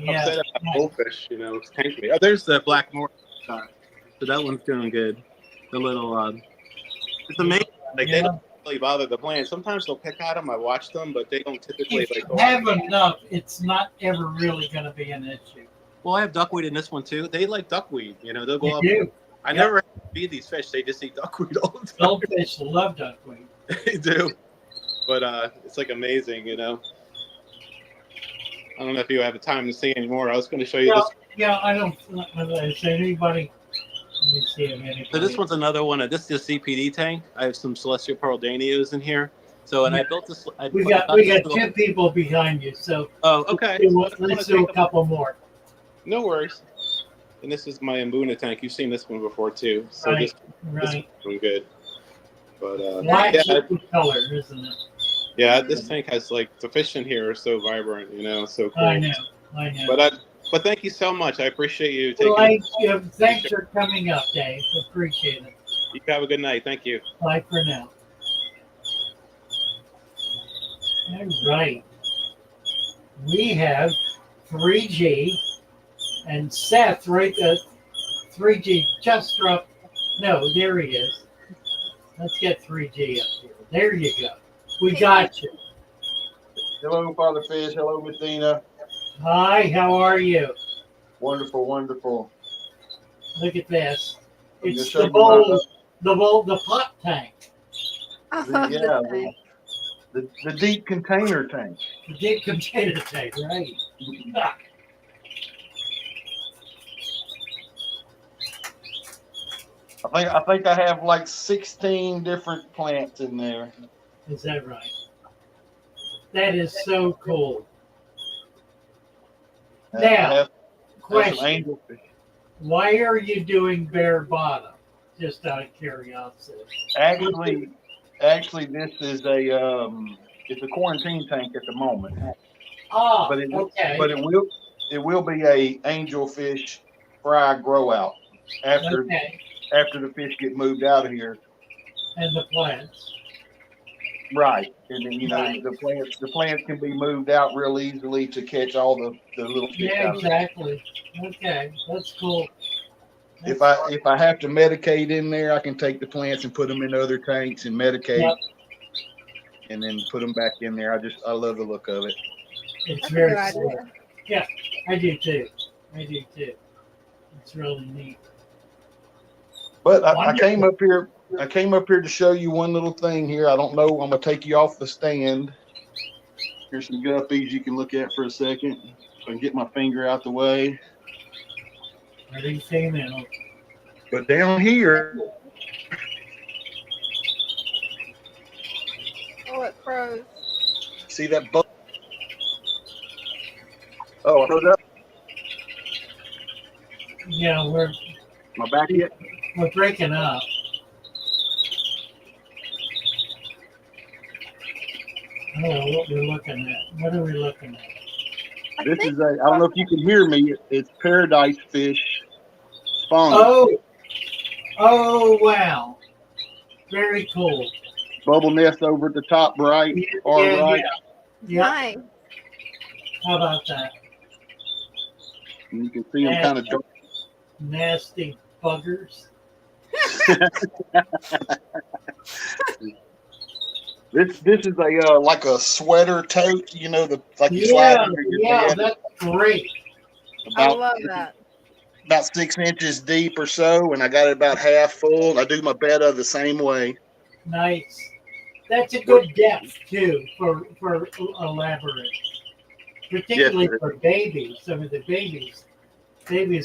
upset about goldfish. You know, it's tank me. Oh, there's the black mortar. So that one's doing good. The little, it's amazing. Like they don't really bother the plants. Sometimes they'll pick at them. I watch them, but they don't typically If like. you have enough, it's not ever really going to be an issue. Well, I have duckweed in this one too. They like duckweed. You know, they'll go up. Do. I never have to feed these fish. They just eat duckweed all the time. Goldfish love duckweed. They do. But it's like amazing, you know. I don't know if you have the time to see anymore. I was going to show you this. Yeah, I don't. Is there anybody? Let me see if anybody. So this one's another one. This is a CPD tank. I have some celestial pearl danios in here. So I built this. We got two people behind you. So okay. Let's do a couple more. No worries. And this is my Mbuna tank. You've seen this one before too. So Right, this one's good. But color, isn't it? Yeah, this tank has like the fish in here are so vibrant. You know, so cool. I know. But thank you so much. I appreciate you taking. Thanks for coming up, Dave. Appreciate it. You have a good night. Thank you. Bye for now. All right. We have 3G and Seth right at 3G just dropped. No, there he is. Let's get 3G up here. There you go. We got you. Hello, Father Fish. Hello, Medina. Hi, how are you? Wonderful, wonderful. Look at this. It's show the pot tank. The deep container tank. The deep container tank, right? I think I have like 16 different plants in there. Is that right? That is so cool. Now, question. Why are you doing bare bottom? Just out of curiosity. Actually, this is it's a quarantine tank at the moment. But it will be a angelfish fry grow out after the fish get moved out of here. And the plants. Right, and then the plants can be moved out real easily to catch all the little fish. Yeah, exactly. Okay, that's cool. If I have to medicate in there, I can take the plants and put them in other tanks and medicate, and then put them back in there. I love the look of it. It's very cool. Yeah, I do too. It's really neat. But I came up here. I came up here to show you one little thing here. I don't know. I'm gonna take you off the stand. Here's some guppies you can look at for a second. So I can get my finger out the way. Ready, female. But down here, Oh, it froze. see that bug? Oh, I froze up. Yeah, we're. My back yet? We're breaking up. I don't know what we're looking at. What are we looking at? This is I don't know if you can hear me. It's paradise fish spawning. Oh, wow. Very cool. Bubble nest over at the top right, right. Yeah. Nice. How about that? And you can see them kind of dark. Nasty buggers. This is a like a sweater tote, you know, like you slide under your bed. That's great. I love that. About 6 inches deep or so, and I got it about half full. I do my betta the same way. Nice. That's a good depth too for elaborate, particularly for babies. Some of the babies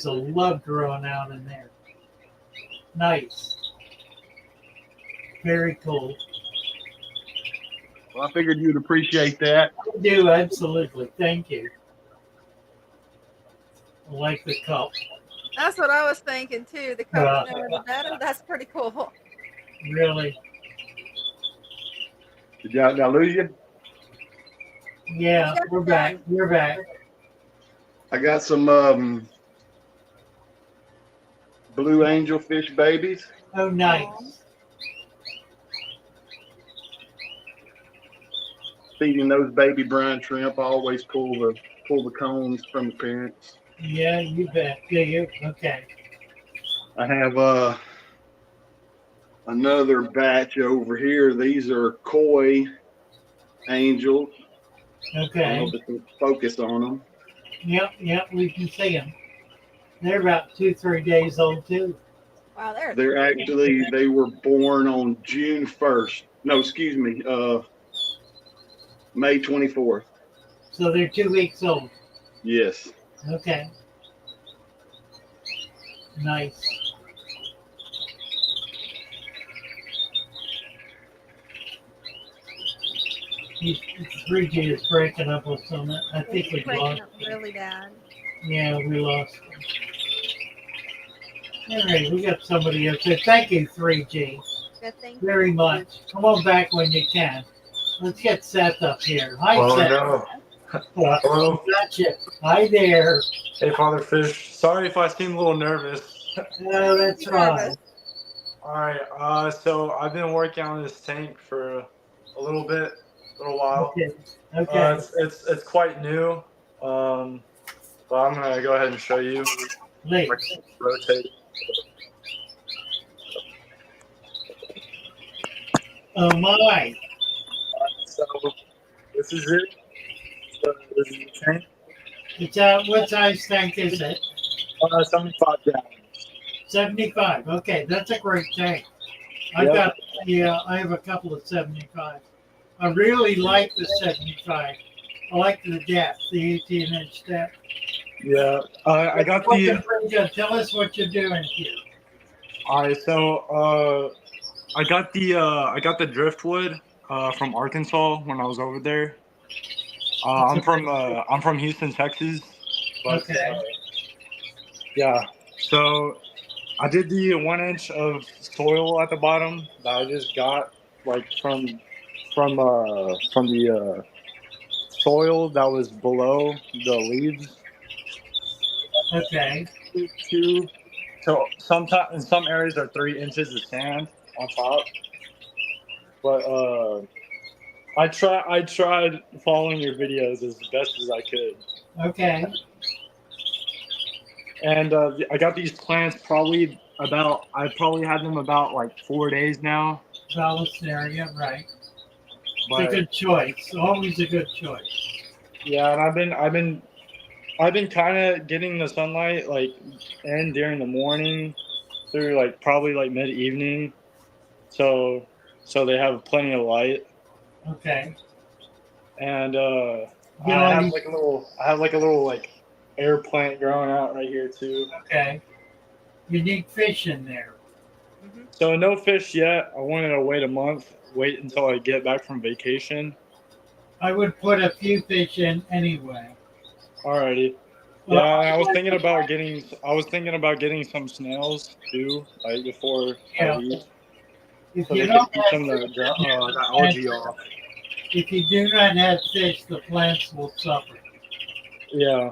will love growing out in there. Nice. Very cool. Well, I figured you'd appreciate that. I do, absolutely. Thank you. I like the cup. That's what I was thinking too. The cup the better. That's pretty cool. Really? Did I lose you? Yeah, we're back. We're back. I got some blue angelfish babies. Oh, nice. feeding those baby brine shrimp, I always pull the cones from the parents. Yeah, you bet. Yeah, you okay. I have another batch over here. These are koi angels. I don't Okay. know if it's focus on them. Yep, we can see them. They're about 2-3 days old too. Wow, They were born on June 1st. No, excuse me, May 24th. So they're 2 weeks old. Yes. Okay. Nice. He's 3G is breaking up with some. I think we breaking lost. up really bad. Yeah, we lost him. All right, we got somebody else here. Thank you, 3G. Good thing. Very much. Come on back when you can. Let's get Seth up here. Hi, Oh Seth. no. Hello. Gotcha. Hi there. Hey, Father Fish. Sorry if I seem a little nervous. No, that's fine. All right. So I've been working on this tank for a little while. Okay. It's quite new. But I'm gonna go ahead and show you. Please. Rotate. Oh my. So this is it. So this is the tank. It's what size tank is it? 75 gallons. 75. Okay, that's a great tank. I have a couple of 75. I really like the 75. I like the depth, the 18-inch depth. Yeah, I got the. Tell us what you're doing here. All right, so I got the driftwood from Arkansas when I was over there. I'm from Houston, Texas. But, Okay. Yeah, so I did the 1 inch of soil at the bottom that I just got like from the soil that was below the leaves. Okay. So in some areas are 3 inches of sand on top. But I tried following your videos as best as I could. Okay. And I got these plants I probably had them about like 4 days now. Vallisneria, right. But, it's a good choice. Always a good choice. Yeah, and I've been kind of getting the sunlight like in during the morning through like probably like mid evening, so they have plenty of light. Okay. And I have like a little like air plant growing out right here too. Okay. You need fish in there. So no fish yet. I wanted to wait a month, wait until I get back from vacation. I would put a few fish in anyway. Alrighty. Yeah, I was thinking about getting some snails too, like before I leave. If So you they don't can keep some of the algae off. If you do not have fish, the plants will suffer. Yeah.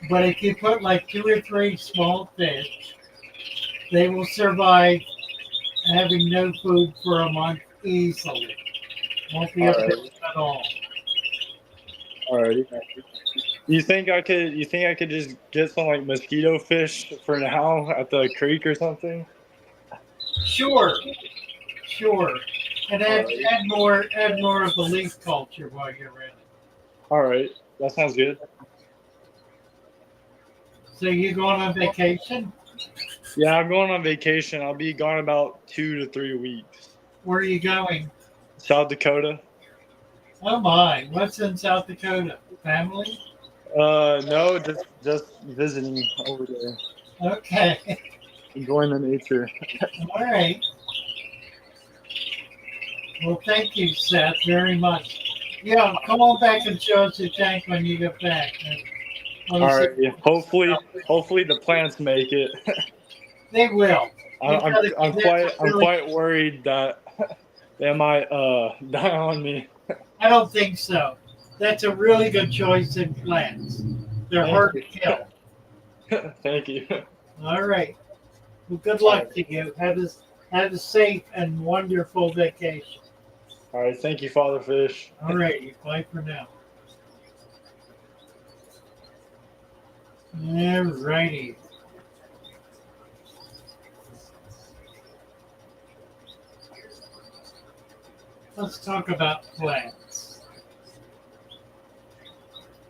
But if you put like 2 or 3 small fish, they will survive having no food for a month easily. Won't be a problem at all. Alrighty. You think I could just get some like mosquito fish for now at the creek or something? Sure. And add more of the leaf culture while you're at it. Alright. That sounds good. So you going on vacation? Yeah, I'm going on vacation. I'll be gone about 2 to 3 weeks. Where are you going? South Dakota. Oh my, what's in South Dakota? Family? No, just visiting over there. Okay. Enjoying the nature. All right. Well, thank you, Seth, very much. Yeah, come on back and show us your tank when you get back. All right. Yeah. Hopefully the plants make it. They will. I'm quite worried that they might die on me. I don't think so. That's a really good choice in plants. They're hard to kill. Thank you. All right. Well, good luck to you. Have a safe and wonderful vacation. All right. Thank you, Father Fish. All right, bye for now. All righty. Let's talk about plants.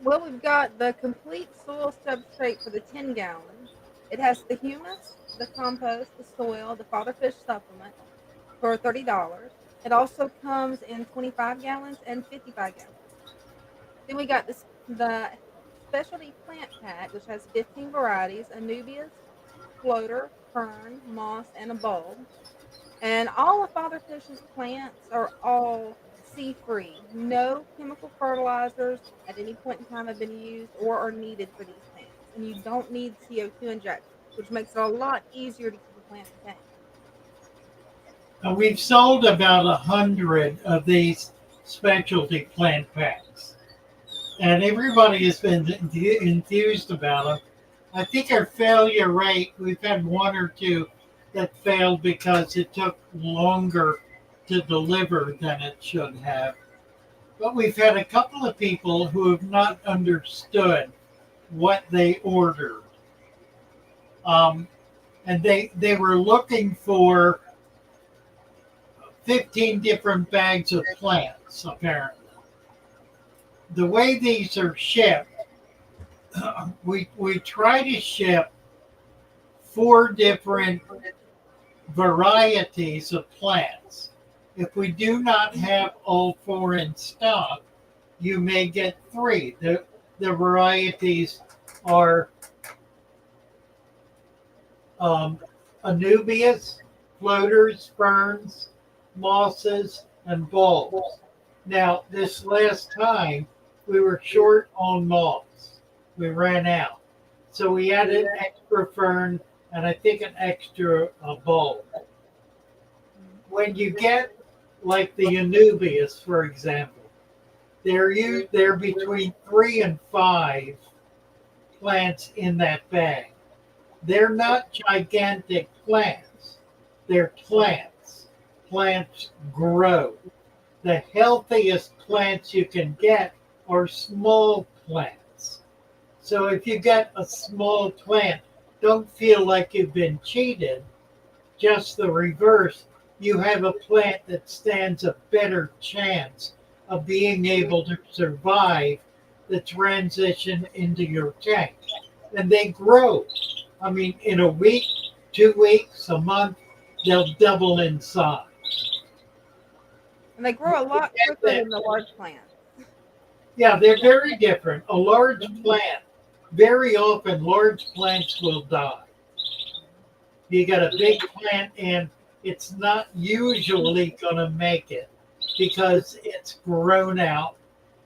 Well, we've got the complete soil substrate for the 10 gallons. It has the humus, the compost, the soil, the father fish supplement for $30. It also comes in 25 gallons and 55 gallons. Then we got the specialty plant pack, which has 15 varieties: Anubias, floater, fern, moss, and a bulb. And all of Father Fish's plants are all sea-free. No chemical fertilizers at any point in time have been used or are needed for these plants. And you don't need CO2 injections, which makes it a lot easier to keep a plant in tank. We've sold about 100 of these specialty plant packs, and everybody has been enthused about them. I think our failure rate, we've had one or two that failed because it took longer to deliver than it should have. But we've had a couple of people who have not understood what they ordered. And they were looking for 15 different bags of plants, apparently. The way these are shipped, we try to ship 4 different varieties of plants. If we do not have all 4 in stock, you may get 3. The varieties are Anubias, floaters, ferns, mosses, and bulbs. Now, this last time, we were short on moss. We ran out. So we added extra fern and I think an extra bulb. When you get like the Anubias, for example, they're between 3 and 5 plants in that bag. They're not gigantic plants. They're plants. Plants grow. The healthiest plants you can get are small plants. So if you get a small plant, don't feel like you've been cheated. Just the reverse. You have a plant that stands a better chance of being able to survive the transition into your tank. And they grow. I mean, in a week, 2 weeks, a month, they'll double in size. And they grow a lot quicker than the large plants. Yeah, they're very different. A large plant, very often large plants will die. You got a big plant and it's not usually going to make it because it's grown out,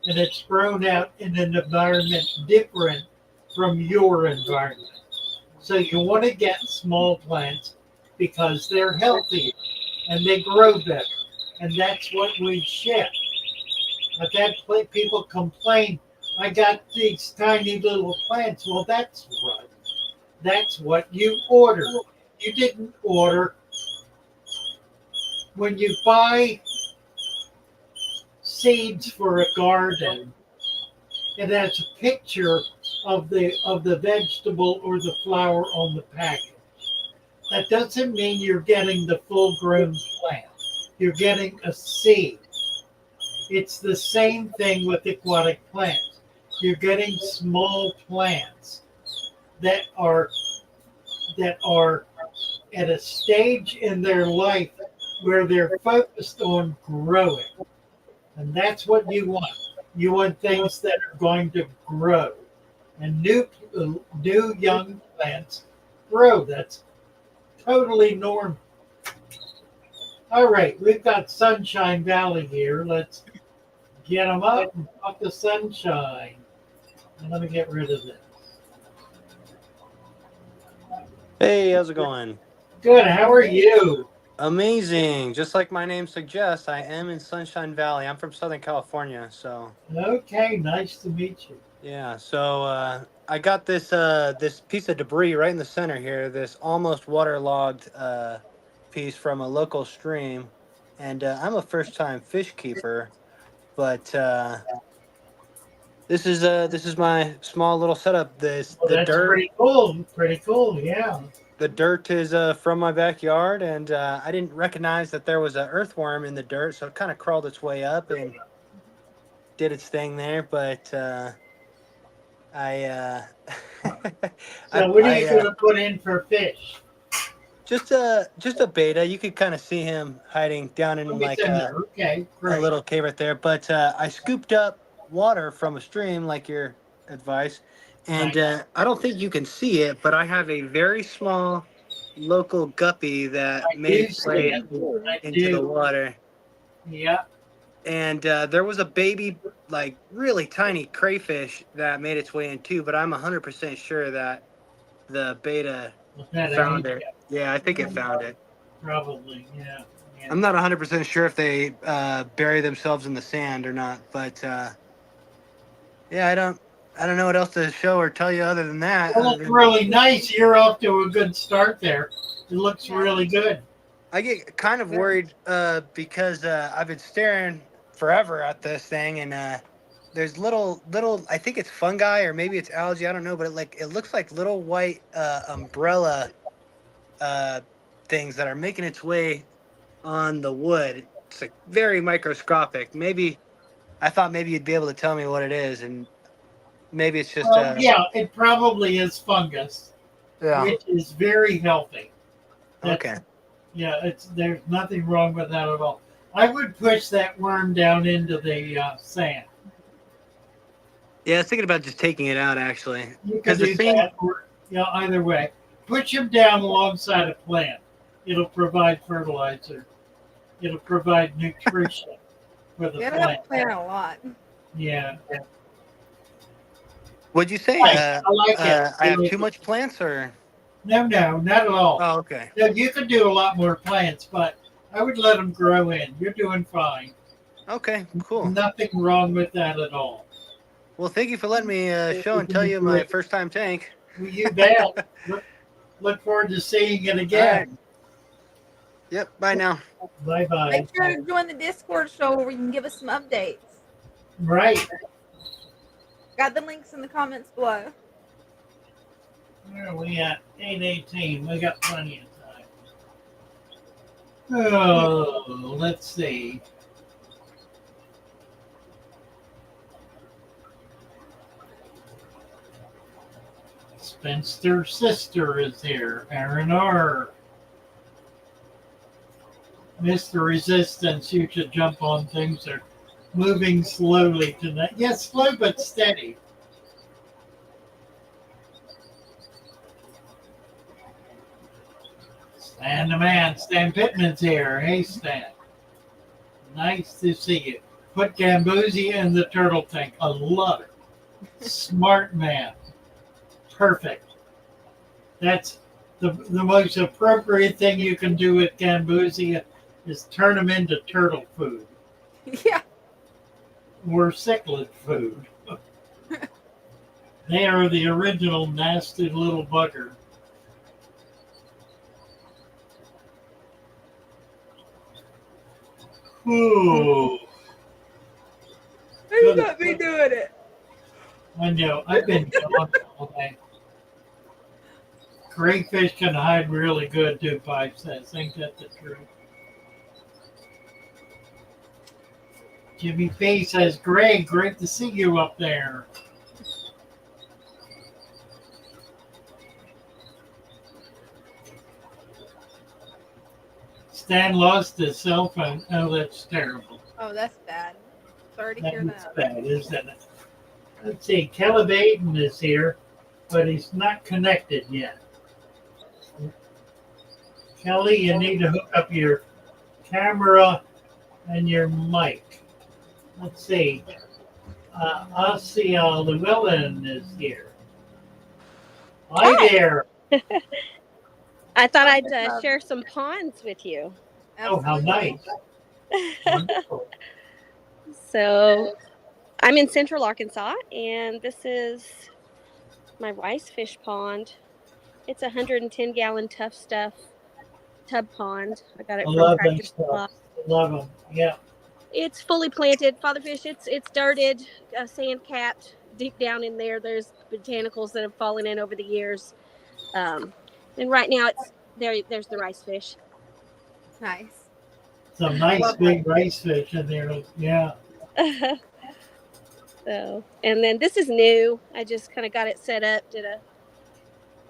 and it's grown out in an environment different from your environment. So you want to get small plants because they're healthier and they grow better. And that's what we ship. I've had people complain, I got these tiny little plants. Well, that's right. That's what you ordered. You didn't order. When you buy seeds for a garden, it has a picture of the vegetable or the flower on the package. That doesn't mean you're getting the full-grown plant. You're getting a seed. It's the same thing with aquatic plants. You're getting small plants that are at a stage in their life where they're focused on growing. And that's what you want. You want things that are going to grow. And new young plants grow. That's totally normal. All right, we've got Sunshine Valley here. Let's get them up and talk to Sunshine. And let me get rid of this. Hey, how's it going? Good, how are you? Amazing. Just like my name suggests, I am in Sunshine Valley. I'm from Southern California, so. Okay, nice to meet you. Yeah, so I got this this piece of debris right in the center here, this almost waterlogged piece from a local stream. and I'm a first-time fish keeper, but this is my small little setup. Well, The that's dirt. pretty cool. Pretty cool. Yeah. The dirt is from my backyard, and I didn't recognize that there was an earthworm in the dirt, so it kind of crawled its way up and did its thing there. But I, So what are you going to put in for fish? just a beta. You could kind of see him hiding down in like Okay, great. a little cave right there. But I scooped up water from a stream, like your advice, and I don't think you can see it, but I have a very small local guppy that made its way into the water. Yeah. And there was a baby, like really tiny crayfish that made its way in too, but I'm 100% sure that the beta found it. Yeah, I think it found it. Probably, yeah. I'm not 100% sure if they bury themselves in the sand or not, but yeah, I don't know what else to show or tell you other than that. Well, it's really nice. You're off to a good start there. It looks really good. I get kind of worried because I've been staring forever at this thing, and there's little I think it's fungi or maybe it's algae, I don't know, but it looks like little white umbrella things that are making its way on the wood. It's like very microscopic. I thought maybe you'd be able to tell me what it is, and maybe it's just yeah, it probably is fungus, which is very healthy. Okay. Yeah, there's nothing wrong with that at all. I would push that worm down into the sand. Yeah, I was thinking about just taking it out actually. You can do that, or, either way. Push him down alongside a plant. It'll provide fertilizer. It'll provide nutrition for the plant. Plant a lot. Yeah. Would you say I like it. I have too much plants, or? No, not at all. Oh, okay. No, you could do a lot more plants, but I would let them grow in. You're doing fine. Okay, cool. Nothing wrong with that at all. Well, thank you for letting me show and tell you my first time tank. Well, you bet. Look forward to seeing it again. Right. Yep, bye now. Bye-bye. Make sure to join the Discord show where you can give us some updates. Right. Got the links in the comments below. Where are we at? 8:18. We got plenty of time. Oh, let's see. Spencer's sister is here. Aaron R. Mr. Resistance, you should jump on things. They're moving slowly tonight. Yes, slow but steady. Stan the man, Stan Pittman's here. Hey, Stan. Nice to see you. Put Gambusia in the turtle tank. I love it. Smart man. Perfect. That's the most appropriate thing you can do with Gambusia is turn them into turtle food. Yeah. Or cichlid food. They are the original nasty little bugger. Ooh. You got me doing it. I know. I've been gone all day. Crayfish can hide really good, too, Pipe says. Ain't that the truth? Jimmy P says, Greg, great to see you up there. Stan lost his cell phone. Oh, that's terrible. Oh, that's bad. Sorry to hear That's that. bad, isn't it? Let's see. Caleb Aiden is here, but he's not connected yet. Kelly, you need to hook up your camera and your mic. Let's see. Ossia Llewellyn is here. Hi there. I thought I'd share some ponds with you. Oh, how nice. So I'm in Central Arkansas, and this is my rice fish pond. It's a 110-gallon tough stuff tub pond. I got it I from love Tractor those Supply. tubs. I love them. Yeah. It's fully planted, fatherfish. It's dirted, sand capped. Deep down in there, there's botanicals that have fallen in over the years. And right now, it's there. There's the rice fish. Nice. Some nice Love big rice fish in there. Yeah. So, and then this is new. I just kind of got it set up, did a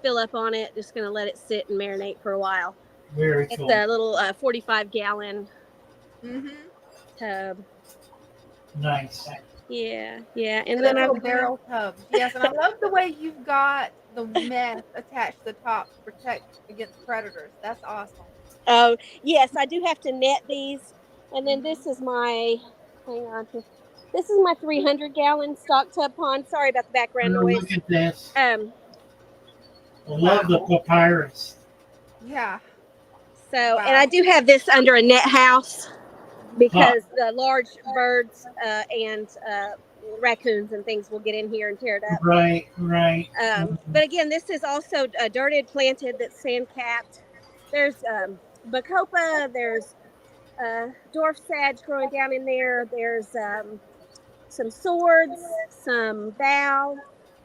fill up on it. Just gonna let it sit and marinate for a while. Very It's cool. a little 45-gallon tub. Nice. Yeah, yeah. And And then little I've barrel tubs. Yes, and I love the way you've got the mesh attached to the top to protect against predators. That's awesome. Oh, yes, I do have to net these. And then this is my, hang on here. This is my 300-gallon stock tub pond. Sorry about the background Oh, noise. look at this. I love the papyrus. Yeah. So, and I do have this under a net house because the large birds and raccoons and things will get in here and tear it up. Right, right. But again, this is also dirted, planted, that's sand capped. There's bacopa, there's dwarf sage growing down in there. There's some swords, some bow.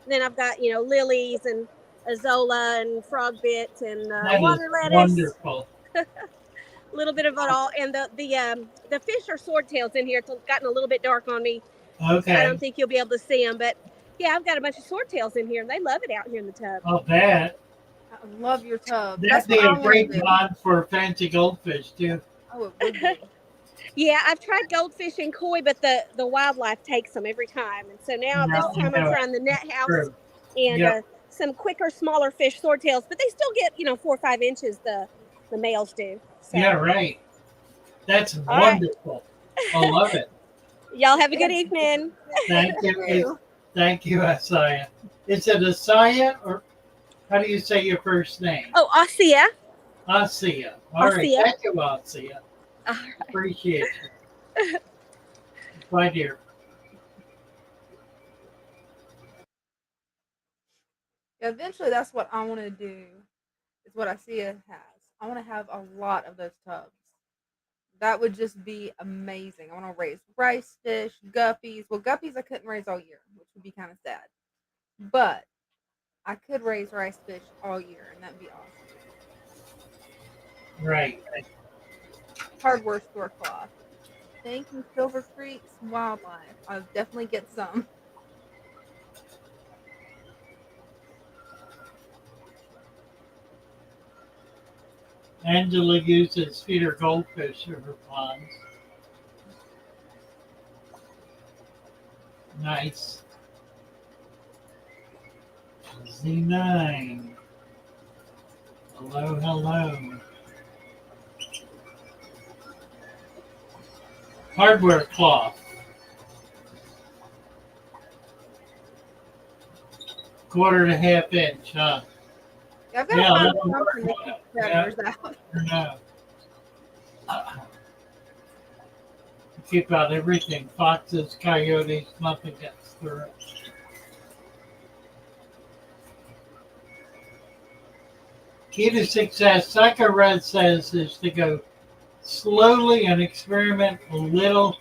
Then I've got, lilies and azola and frog bit and That water is lettuce. wonderful. A little bit of it all. And the fish are swordtails in here. It's gotten a little bit dark on me. Okay. So I don't think you'll be able to see them. But yeah, I've got a bunch of swordtails in here, and they love it out here in the tub. I'll bet. I love your tub. That'd be what I a great wanna do. pond for fancy goldfish, too. Oh, it would be. Yeah, I've tried goldfish and koi, but the wildlife takes them every time. And so now this time I'm trying the net house True. and Yep. some quicker, smaller fish, swordtails, but they still get 4 or 5 inches. The males do. So, Yeah, right. That's All right. wonderful. I love it. Y'all have a good evening. Thank you. Thank you, Asaya. Is it Asaya or how do you say your first name? Oh, Asia. Asia. All right. Asia. Thank you, Asia. Appreciate you. Bye, dear. Eventually, that's what I want to do. Is what Asia has. I want to have a lot of those tubs. That would just be amazing. I want to raise rice fish, guppies. Well, guppies I couldn't raise all year, which would be kind of sad. But I could raise rice fish all year, and that'd be awesome. Right. Hardware store cloth. Thank you, Silver Creek's Wildlife. I'll definitely get some. Angela uses feeder goldfish in her ponds. Nice. Z9. Hello, hello. Hardware cloth. 1/4 to 1/2 inch, huh? I've got to find that'll something work to well. keep predators out. No. Keep out everything. Foxes, coyotes, nothing gets through it. Key to success, Psycho Red says, is to go slowly and experiment a little.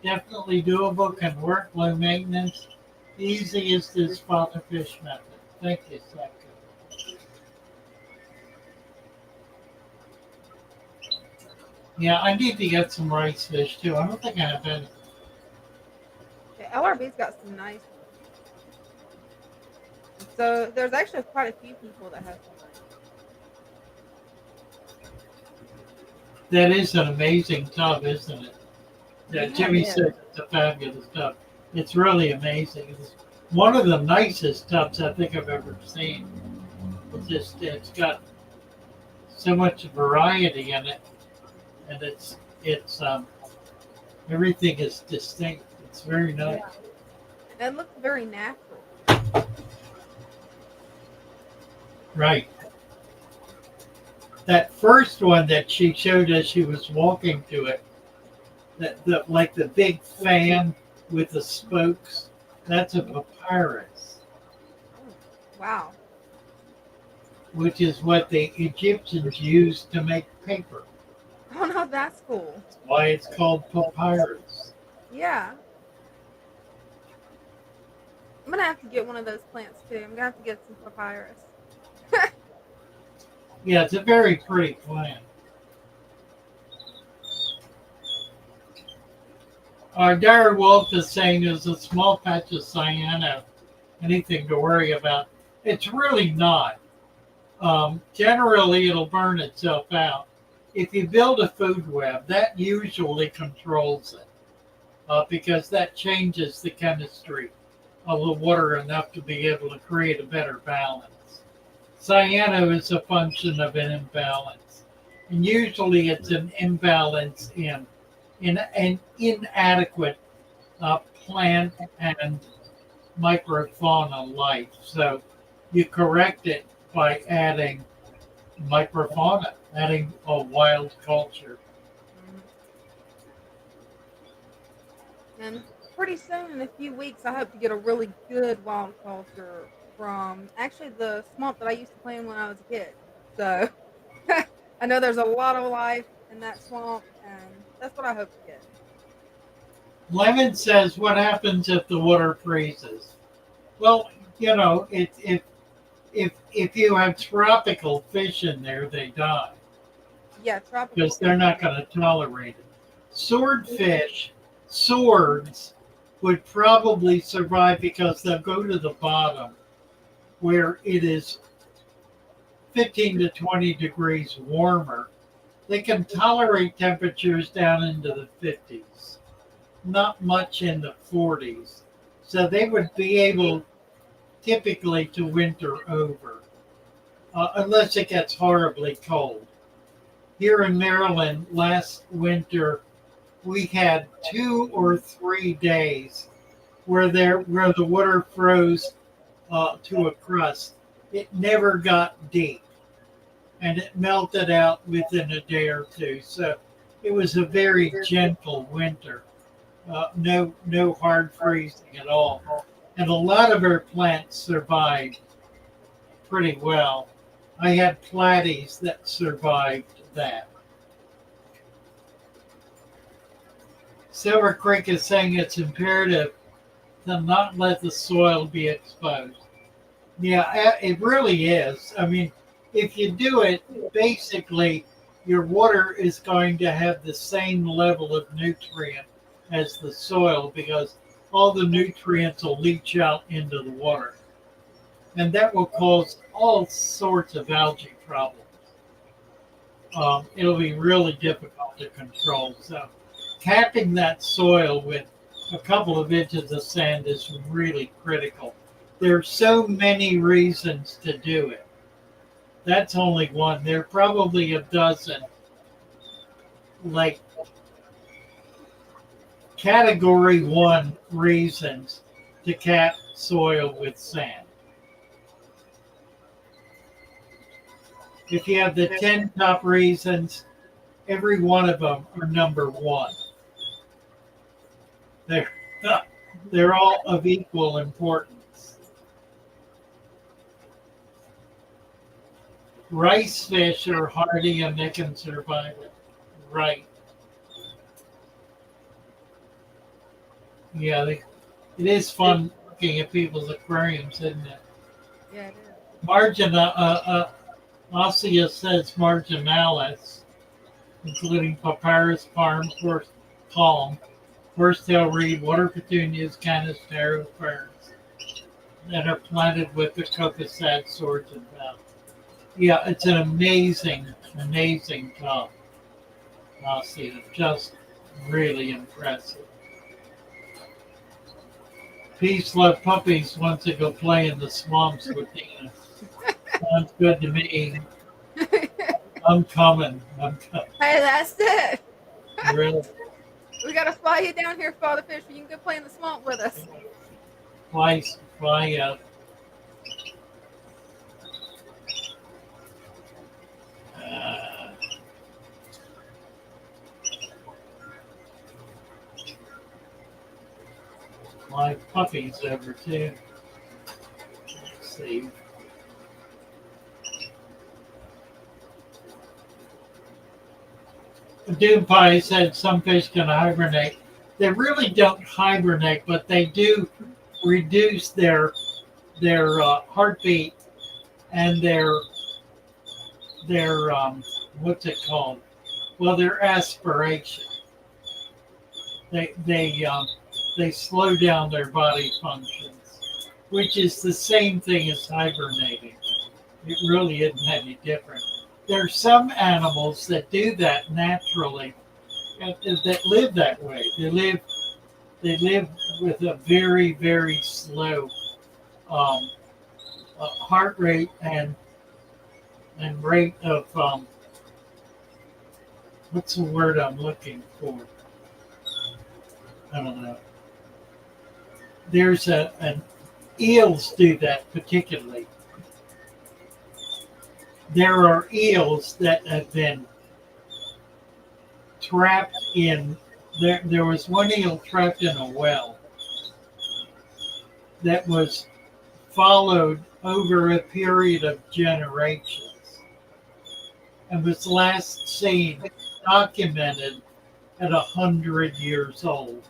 Definitely doable, can work, low maintenance. Easy is this father fish method. Thank you, Psycho. Yeah, I need to get some rice fish too. I don't think I have any. The LRB's got some nice ones. So there's actually quite a few people that have some nice. That is an amazing tub, isn't it? Yeah, Jimmy said it's a fabulous tub. It's really amazing. It's one of the nicest tubs I think I've ever seen. It's got so much variety in it, and it's everything is distinct. It's very nice. Yeah. And it looks very natural. Right. That first one that she showed us, she was walking to it. Like the big fan with the spokes. That's a papyrus. Wow. which is what the Egyptians used to make paper. Oh no, that's cool. That's why it's called papyrus. Yeah. I'm gonna have to get one of those plants too. I'm gonna have to get some papyrus. Yeah, it's a very pretty plant. Darren Wolf is saying there's a small patch of cyano, anything to worry about. It's really not. Generally, it'll burn itself out. If you build a food web, that usually controls it because that changes the chemistry of the water enough to be able to create a better balance. Cyano is a function of an imbalance, and usually it's an imbalance in an inadequate plant and microfauna life. So you correct it by adding microfauna, adding a wild culture. And pretty soon, in a few weeks, I hope to get a really good wild culture from actually the swamp that I used to play in when I was a kid. So I know there's a lot of life in that swamp, and that's what I hope to get. Lemon says, what happens if the water freezes? Well, you know, if you have tropical fish in there, they die. Yeah, tropical. Because they're not going to tolerate it. Swordfish, swords, would probably survive because they'll go to the bottom where it is 15 to 20 degrees warmer. They can tolerate temperatures down into the 50s, not much in the 40s. So they would be able typically to winter over, unless it gets horribly cold. Here in Maryland, last winter, we had 2 or 3 days where the water froze to a crust. It never got deep, and it melted out within a day or two. So it was a very gentle winter. No hard freezing at all. And a lot of our plants survived pretty well. I had platies that survived that. Silver Creek is saying it's imperative to not let the soil be exposed. Yeah, it really is. I mean, if you do it, basically your water is going to have the same level of nutrient as the soil because all the nutrients will leach out into the water. And that will cause all sorts of algae problems. It'll be really difficult to control. So capping that soil with a couple of inches of sand is really critical. There are so many reasons to do it. That's only one. There are probably a dozen, like category 1 reasons to cap soil with sand. If you have the 10 top reasons, every one of them are number 1. They're all of equal importance. Rice fish are hardy and they can survive it. Right. Yeah, it is fun looking at people's aquariums, isn't it? Yeah, it is. Osseous says marginalis, including papyrus, palm, horsetail reed, water petunias, canistero ferns that are planted with the copacad swords and valves. Yeah, it's an amazing top. Osseous, just really impressive. Peace, love puppies wants to go play in the swamps with Dina. Sounds good to me. I'm coming. Hey, that's it. Really? We gotta fly you down here, Father Fish, so you can go play in the swamp with us. Fly up. My puppy's over too. Let's see. Doom Pie said some fish can hibernate. They really don't hibernate, but they do reduce their heartbeat and their what's it called? Well, their aspiration. They slow down their body functions, which is the same thing as hibernating. It really isn't any different. There are some animals that do that naturally, that live that way. They live with a very, very slow heart rate and rate of what's the word I'm looking for? I don't know. There's an eels do that particularly. There are eels that have been trapped in. There was one eel trapped in a well that was followed over a period of generations and was last seen documented at 100 years old.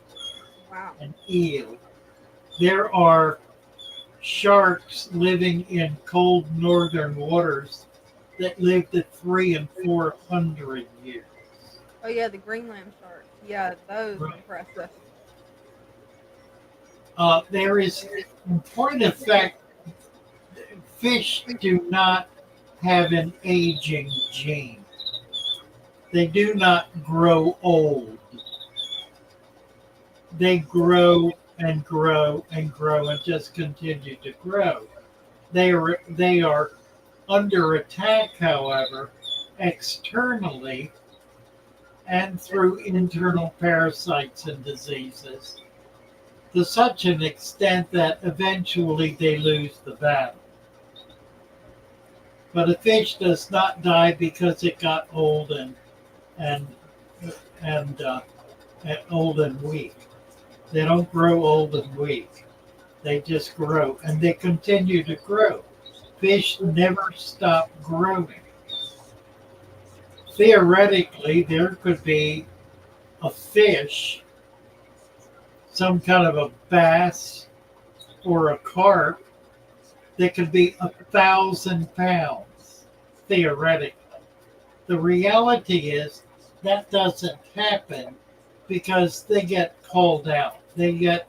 Wow. An eel. There are sharks living in cold northern waters that lived at 300 and 400 years. Oh yeah, the Greenland shark. Yeah, those are Right. impressive. There is, in point of fact, fish do not have an aging gene. They do not grow old. They grow and grow and grow and just continue to grow. They are under attack, however, externally and through internal parasites and diseases to such an extent that eventually they lose the battle. But a fish does not die because it got old and old and weak. They don't grow old and weak. They just grow, and they continue to grow. Fish never stop growing. Theoretically, there could be a fish, some kind of a bass or a carp, that could be 1,000 pounds, theoretically. The reality is that doesn't happen because they get called out. They get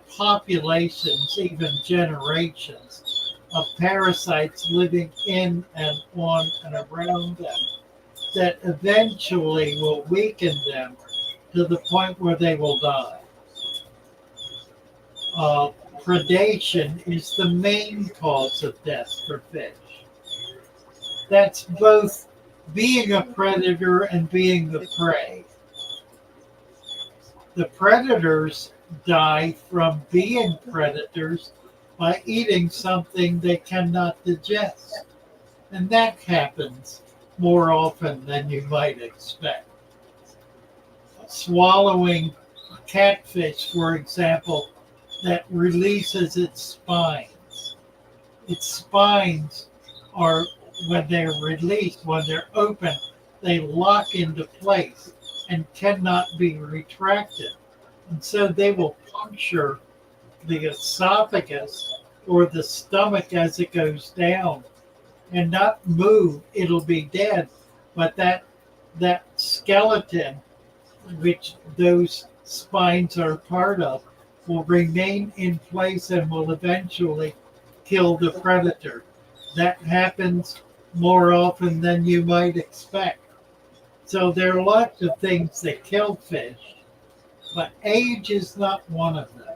populations, even generations of parasites living in and on and around them that eventually will weaken them to the point where they will die. Predation is the main cause of death for fish. That's both being a predator and being the prey. The predators die from being predators by eating something they cannot digest. And that happens more often than you might expect. Swallowing a catfish, for example, that releases its spines. Its spines are, when they're released, when they're open, they lock into place and cannot be retracted. And so they will puncture the esophagus or the stomach as it goes down and not move. It'll be dead. But that skeleton, which those spines are part of, will remain in place and will eventually kill the predator. That happens more often than you might expect. So there are lots of things that kill fish, but age is not one of them.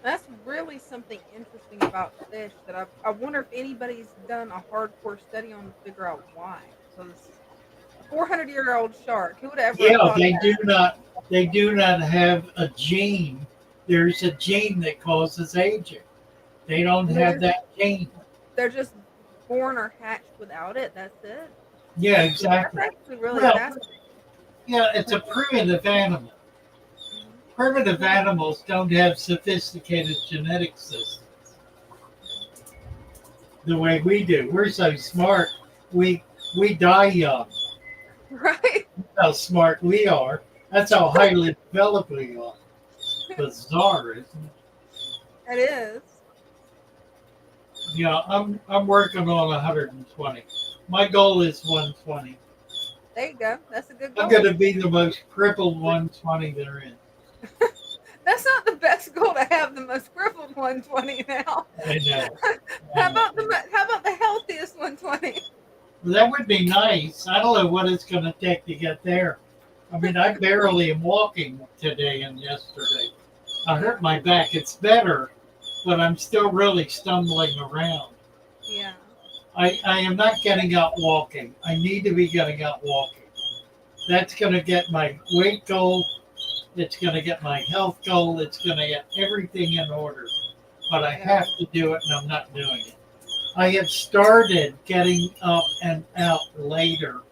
That's really something interesting about fish that I wonder if anybody's done a hardcore study on to figure out why. So this 400-year-old shark, who would ever Yeah, thought they that? do not have a gene. There's a gene that causes aging. They don't have that gene. They're just born or hatched without it. That's it. Yeah, exactly. That's actually really Well, fascinating. yeah, it's a primitive animal. Primitive animals don't have sophisticated genetic systems the way we do. We're so smart, we die young. Right. That's how smart we are. That's how highly developed we are. Bizarre, isn't it? It is. Yeah, I'm working on 120. My goal is 120. There you go. That's a good I'm goal. going to be the most crippled 120 there is. That's not the best goal to have the most crippled 120 now. I know. How about the healthiest 120? Well, that would be nice. I don't know what it's going to take to get there. I mean, I barely am walking today and yesterday. I hurt my back. It's better, but I'm still really stumbling around. Yeah. I am not getting out walking. I need to be getting out walking. That's going to get my weight goal. It's going to get my health goal. It's going to get everything in order. But I have to do it, and I'm not doing it. I have started getting up and out later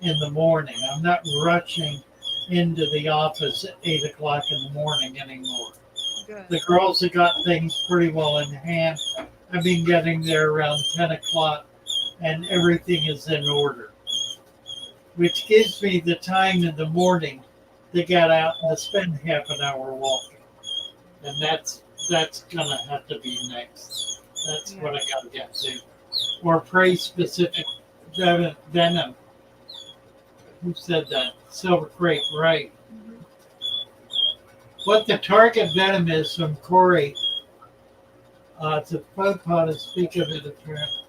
in the morning. I'm not rushing into the office at 8 o'clock in the morning anymore. Good. The girls have got things pretty well in hand. I've been getting there around 10 o'clock, and everything is in order, which gives me the time in the morning to get out and to spend half an hour walking. And that's going to have to be next. That's what I got to get to. Or prey-specific venom. Who said that? Silver Crate, right. Mm-hmm. What the target venom is from Corey, it's a protocol to speak of it apparently.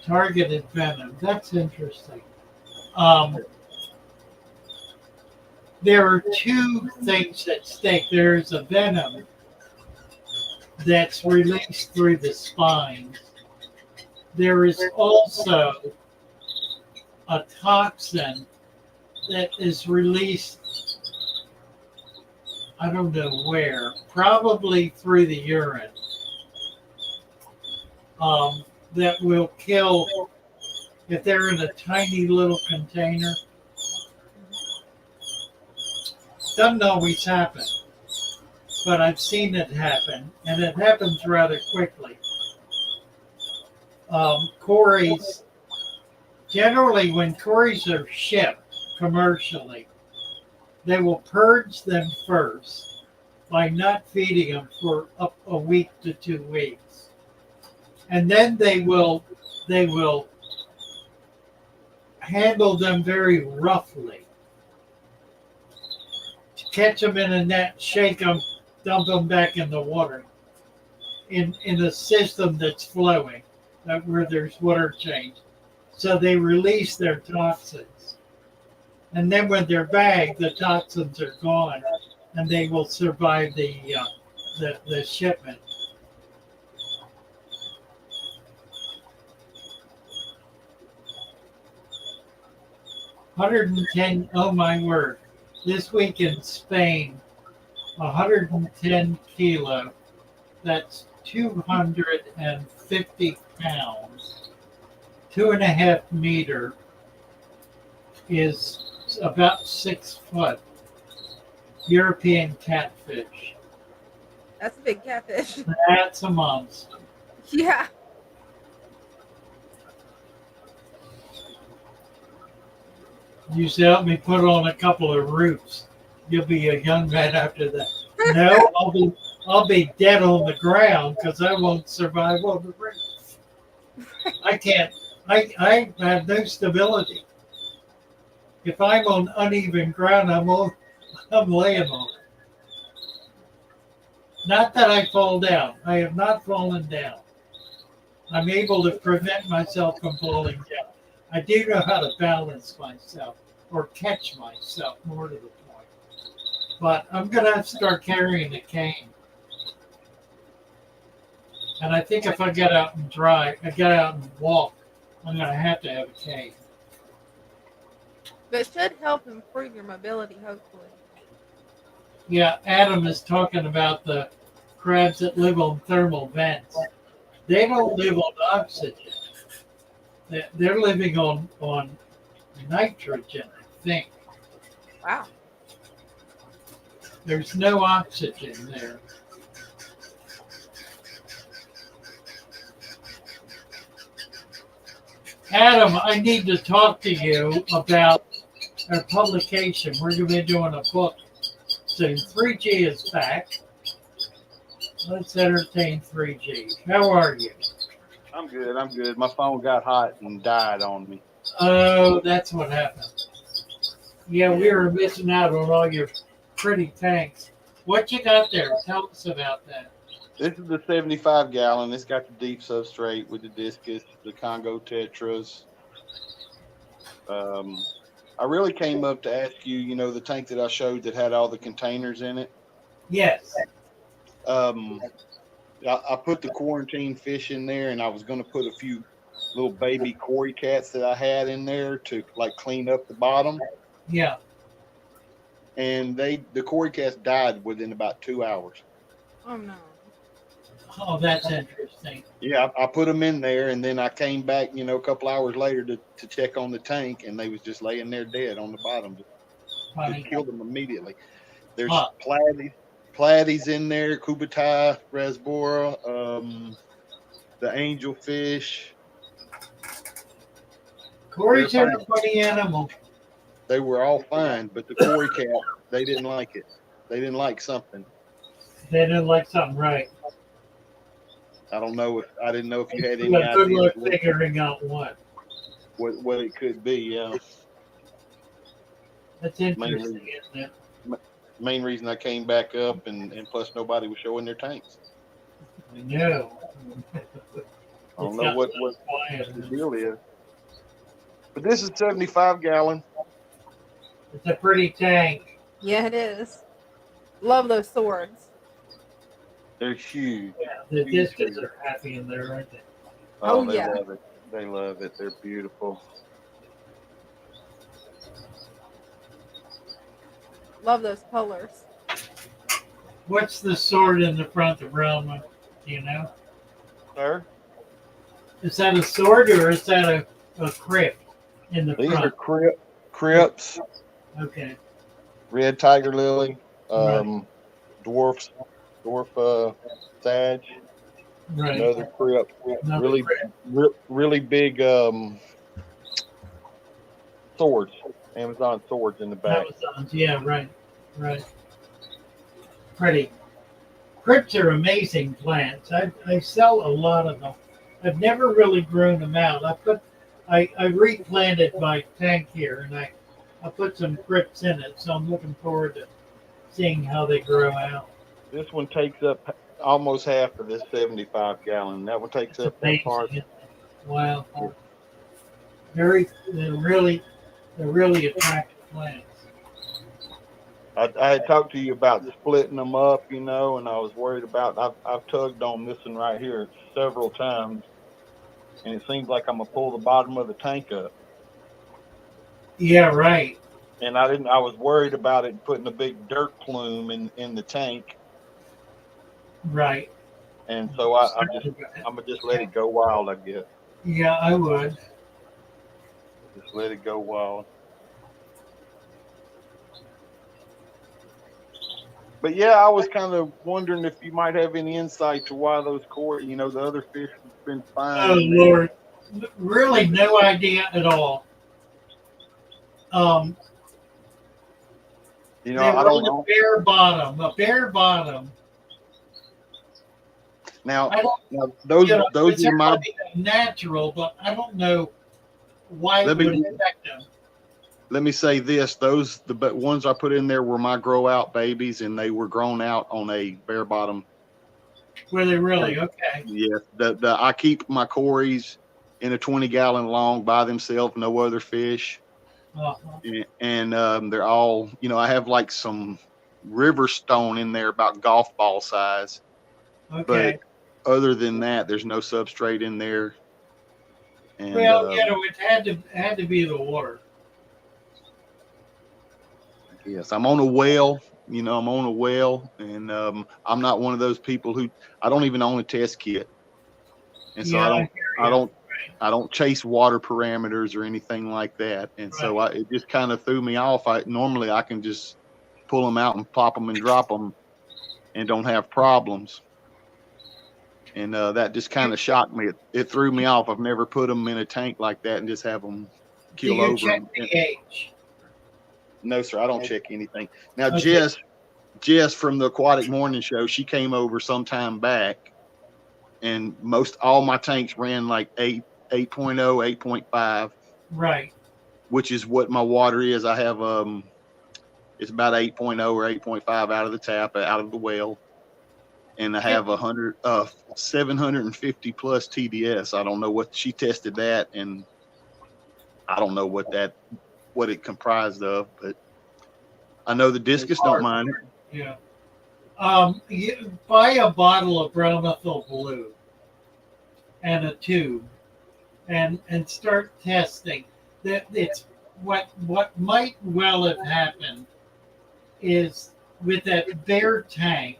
Targeted venom. That's interesting. There are two things at stake. There's a venom that's released through the spine. There is also a toxin that is released, I don't know where, probably through the urine, that will kill if they're in a tiny little container. Doesn't always happen, but I've seen it happen, and it happens rather quickly. Cories, generally when cories are shipped commercially, they will purge them first by not feeding them for up a week to 2 weeks. And then they will handle them very roughly. Catch them in a net, shake them, dump them back in the water in a system that's flowing, where there's water change. So they release their toxins. And then when they're bagged, the toxins are gone and they will survive the shipment. $110, oh my word. This week in Spain, 110 kilo, that's 250 pounds, 2.5 meter is about 6 foot. European catfish. That's a big catfish. That's a monster. Yeah. You should help me put on a couple of roofs. You'll be a young man after that. No, I'll be dead on the ground because I won't survive on the roof. I can't. I have no stability. If I'm on uneven ground, I'm laying on it. Not that I fall down. I have not fallen down. I'm able to prevent myself from falling down. I do know how to balance myself or catch myself, more to the point. But I'm going to have to start carrying a cane. And I think if I get out and walk, I'm going to have a cane. But it should help improve your mobility, hopefully. Yeah, Adam is talking about the crabs that live on thermal vents. They don't live on oxygen. They're living on nitrogen, I think. Wow. There's no oxygen there. Adam, I need to talk to you about our publication. We're going to be doing a book soon. 3G is back. Let's entertain 3G. How are you? I'm good. I'm good. My phone got hot and died on me. Oh, that's what happened. Yeah, we were missing out on all your pretty tanks. What you got there? Tell us about that. This is the 75 gallon. It's got the deep substrate with the discus, the Congo tetras. I really came up to ask you, you know, the tank that I showed that had all the containers in it. Yes. I put the quarantine fish in there, and I was going to put a few little baby cory cats that I had in there to like clean up the bottom. Yeah. And the cory cats died within about 2 hours. Oh no. Oh, that's interesting. Yeah, I put them in there, and then I came back, you know, a couple hours later to check on the tank, and they was just laying there dead on the bottom. Just killed them immediately. There's platies in there, kubatai, rasbora, the angelfish. Cory's are a funny animal. They were all fine, but the cory cat, they didn't like it. They didn't like something. They didn't like something, right? I don't know if I didn't know if you had any Good idea luck figuring out what it could be. Yeah, that's interesting, isn't it? Main reason I came back up, and plus nobody was showing their tanks. I know. I don't know what the deal is. But this is 75 gallon. It's a pretty tank. Yeah, it is. Love those swords. They're huge. Yeah, the discus are happy in there, aren't they? Oh, they yeah. love it. They love it. They're beautiful. Love those colors. What's the sword in the front, the brown one? Do you know? Sir? Is that a sword or is that a crypt in the These front? are crypts. Okay. Red tiger lily. Right. Dwarf sage. Right. Another crypt. Another Really big swords. Amazon swords in the back. Amazons, yeah, right. Pretty. Crypts are amazing plants. I sell a lot of them. I've never really grown them out. I replanted my tank here, and I put some crypts in it, so I'm looking forward to seeing how they grow out. This one takes up almost half of this 75 gallon. That one takes up that part. Wow. They're really attractive plants. I had talked to you about splitting them up, you know, and I was worried about. I've tugged on this one right here several times, and it seems like I'm gonna pull the bottom of the tank up. Yeah, right. And I was worried about it putting a big dirt plume in the tank. Right. And so I'm gonna just let it go wild, I guess. Yeah, I would. Just let it go wild. But yeah, I was kind of wondering if you might have any insight to why those the other fish have been fine. Oh Lord, really no idea at all. I don't know. A bare bottom. Now those it's are my natural, but I don't know why it would affect them. Let me say this: the ones I put in there were my grow out babies, and they were grown out on a bare bottom. Were they really? Okay. Yeah. I keep my cories in a 20-gallon long by themselves, no other fish. Uh-huh. And they're all, I have like some river stone in there about golf ball size. Okay. But other than that, there's no substrate in there. And, it had to be the water. Yes, I'm on a well. I'm on a well, and I'm not one of those people who I don't even own a test kit, and so I don't chase water parameters or anything like that, and so it just kind of threw me off. Normally I can just pull them out and pop them and drop them, and don't have problems. And that just kind of shocked me. It threw me off. I've never put them in a tank like that and just have them Do keel you over check them. pH? No, sir, I don't check anything. Now, Okay. Jess from the Aquatic Morning Show, she came over some time back, and all my tanks ran like 8.0, 8.5, Right. which is what my water is. I have it's about 8.0 or 8.5 out of the tap, out of the well, and I have 750 plus TDS. I don't know what she tested that, and I don't know what it comprised of, but I know the discus don't mind it. Yeah. You buy a bottle of brown methyl blue and a tube, and start testing. That it's what might well have happened is with that bare tank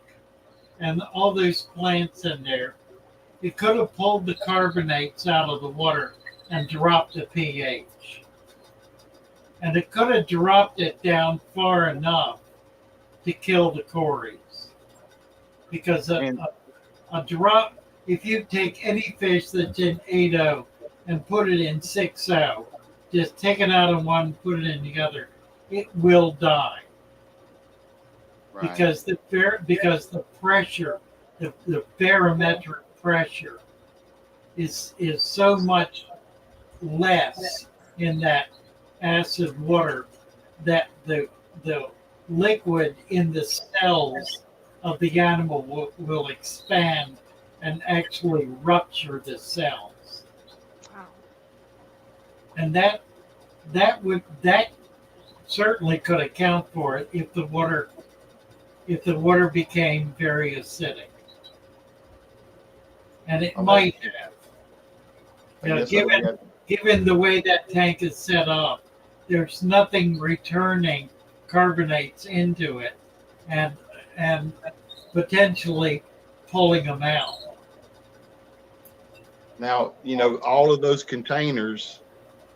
and all those plants in there, it could have pulled the carbonates out of the water and dropped the pH. And it could have dropped it down far enough to kill the cories. Because a drop, if you take any fish that's in 8.0 and put it in 6.0, just take it out of one, put it in the other, it will die. Right. Because the pressure, the barometric pressure is so much less in that acid water that the liquid in the cells of the animal will expand and actually rupture the cells. Wow. And that certainly could account for it if the water became very acidic. And it might have. You know, given the way that tank is set up, there's nothing returning carbonates into it and potentially pulling them out. Now, all of those containers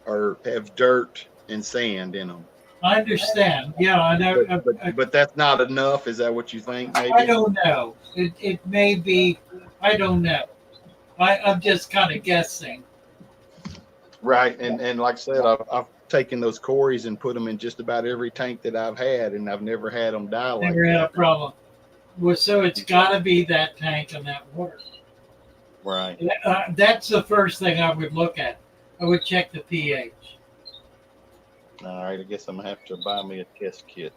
have dirt and sand in them. I understand. Yeah, I know. But that's not enough. Is that what you think? Maybe? I don't know. It may be. I don't know. I'm just kind of guessing. Right, and like I said, I've taken those cories and put them in just about every tank that I've had, and I've never had them die like Never had a that. problem. Well, so it's got to be that tank and that water. Right. That's the first thing I would look at. I would check the pH. All right, I guess I'm gonna have to buy me a test kit.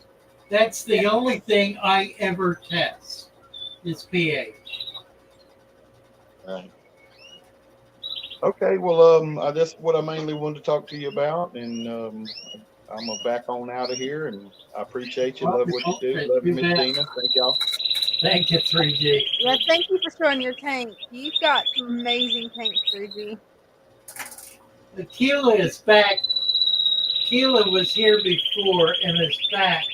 That's the only thing I ever test is pH. Right. Okay, well, that's what I mainly wanted to talk to you about, and I'm gonna back on out of here. And I appreciate you. Love what you do. Love you, Miss Dina. Thank y'all. Thank you, 3G. Yeah, thank you for showing your tank. You've got some amazing tanks, 3G. The Keela is back. Keela was here before and is back,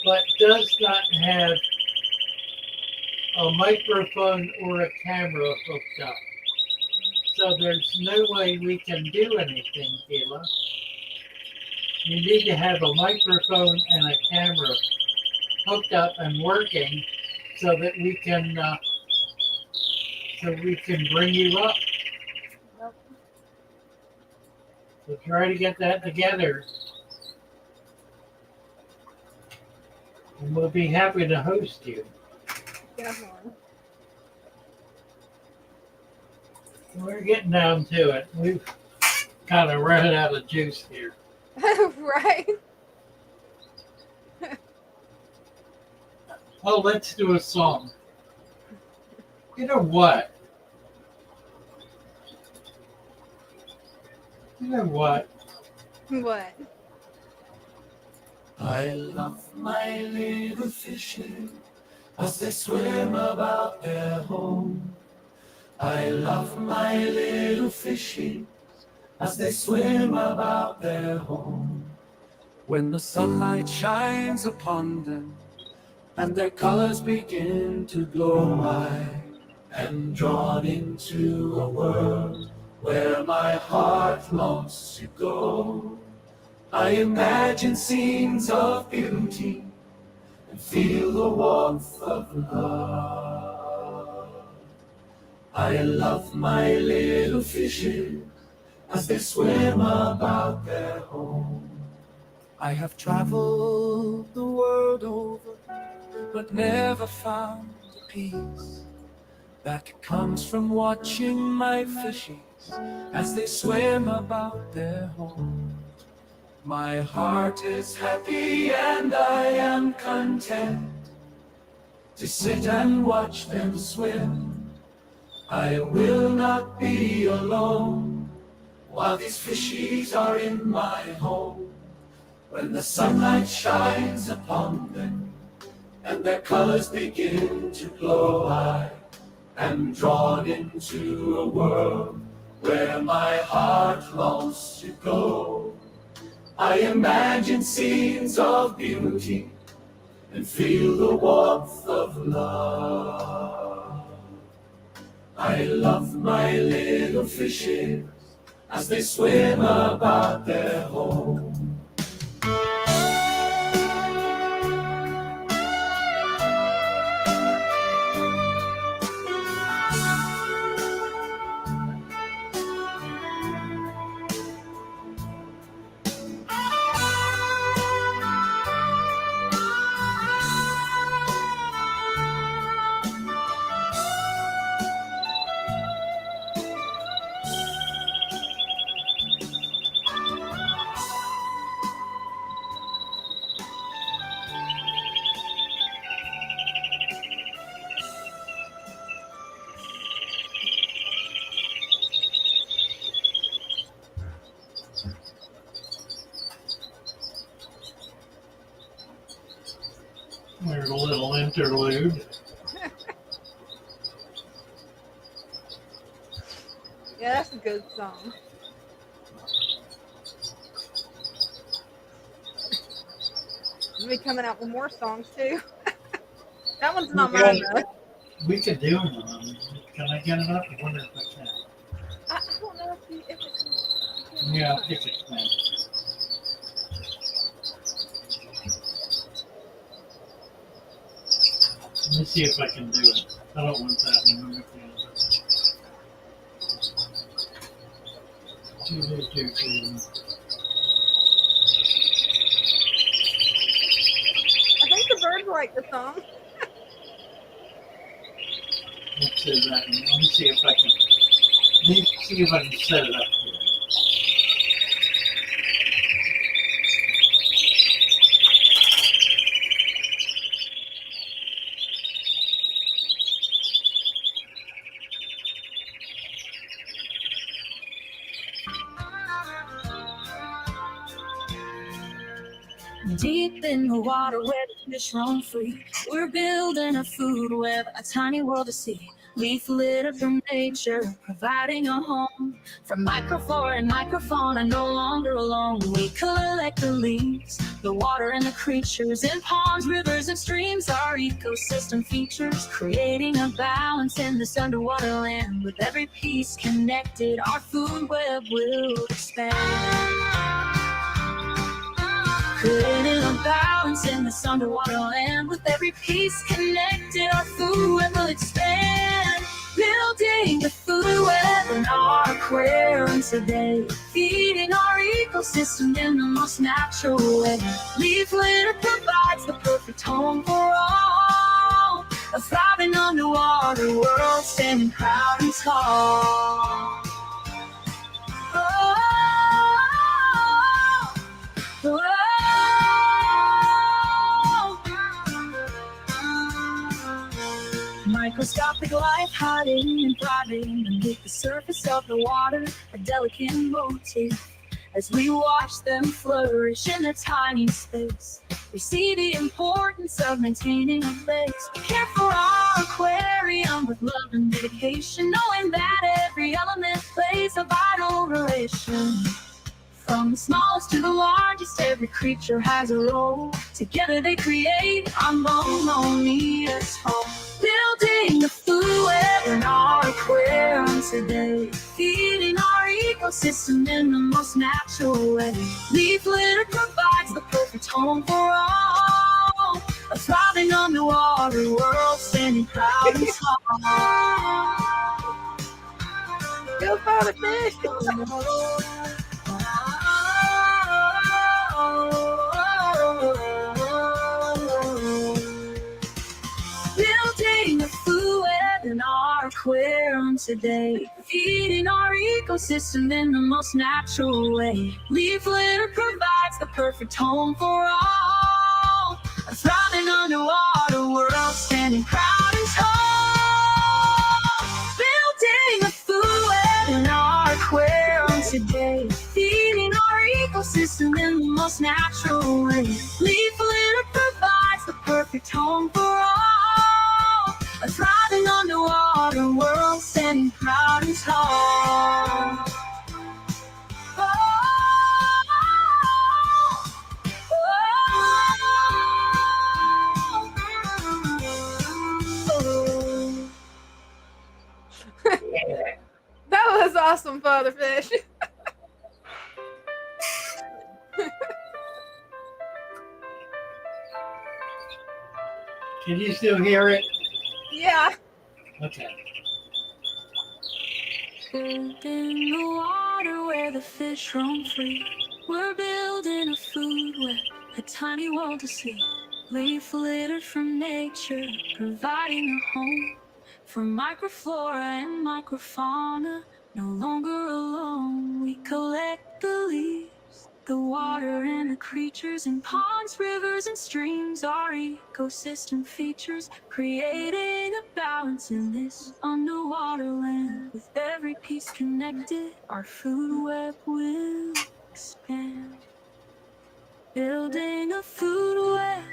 but does not have a microphone or a camera hooked up. So there's no way we can do anything, Keela. You need to have a microphone and a camera hooked up and working so that we can bring you up. So try to get that together. And we'll be happy to host you. Definitely. We're getting down to it. We've kind of run out of juice here. Right. Oh, let's do a song. You know what? What? I love my little fishes as they swim about their home. I love my little fishes as they swim about their home. When the sunlight shines upon them and their colors begin to glow, I am drawn into a world where my heart longs to go. I imagine scenes of beauty and feel the warmth of love. I love my little fishes as they swim about their home. I have traveled the world over, but never found the peace that comes from watching my fishes as they swim about their home. My heart is happy and I am content to sit and watch them swim. I will not be alone while these fishies are in my home. When the sunlight shines upon them and their colors begin to glow, I am drawn into a world where my heart longs to go. I imagine scenes of beauty and feel the warmth of love. I love my little fishes as they swim about their home. There's a little interlude. Yeah, that's a good song. We'll be coming out with more songs too. That one's not mine though. We could do them. Can I get it up? I wonder if I can. I don't know if it can. Yeah, I think it can. Let me see if I can do it. I don't want that one. I think the birds like the song. Let's see that one. Let me see if I can. Let me see if I can set it up here. Deep in the water where the fish roam free, we're building a food web, a tiny world to see. Leaf litter from nature, providing a home. From microflora and microfauna, no longer alone. We collect the leaves, the water and the creatures in ponds, rivers and streams. Our ecosystem features, creating a balance in this underwater land. With every piece connected, our food web will expand. Creating a balance in this underwater land. With every piece connected, our food web will expand. Building the food web in our aquarium today. Feeding our ecosystem in the most natural way. Leaf litter provides the perfect home for all. A thriving underwater world standing proud and tall. Oh, oh, oh. Microscopic life hiding and thriving beneath the surface of the water, a delicate motif. As we watch them flourish in a tiny space, we see the importance of maintaining a place. We care for our aquarium with love and dedication, knowing that every element plays a vital relation. From the smallest to the largest, every creature has a role. Together they create our harmonious home. Building the food web in our aquarium today. Feeding our ecosystem in the most natural way. Leaf litter provides the perfect home for all. A thriving underwater world standing proud and tall. Go Father Fish. Building a food web in our aquarium today, feeding our ecosystem in the most natural way. Leaf litter provides the perfect home for all, a thriving underwater world standing proud and tall. Building a food web in our aquarium today, feeding our ecosystem in the most natural way. Leaf litter provides the perfect home for all, a thriving underwater world standing proud and tall. That was awesome, Father Fish. Can you still hear it? Yeah. Okay. In the water where the fish roam free, we're building a food web, a tiny world to see. Leaf litter from nature, providing a home for microflora and microfauna. No longer alone, we collect the leaves, the water and the creatures in ponds, rivers, and streams. Our ecosystem features, creating a balance in this underwater land. With every piece connected, our food web will expand. Building a food web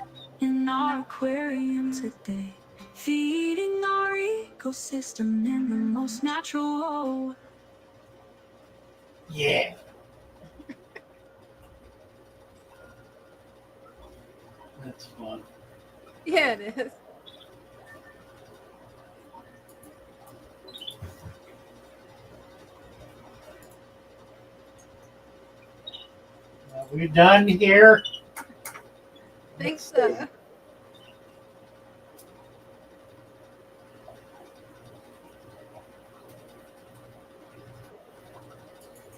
in our aquarium today, feeding our ecosystem in the most natural way. Yeah. That's fun. Yeah, it is. Are we done here? Think so.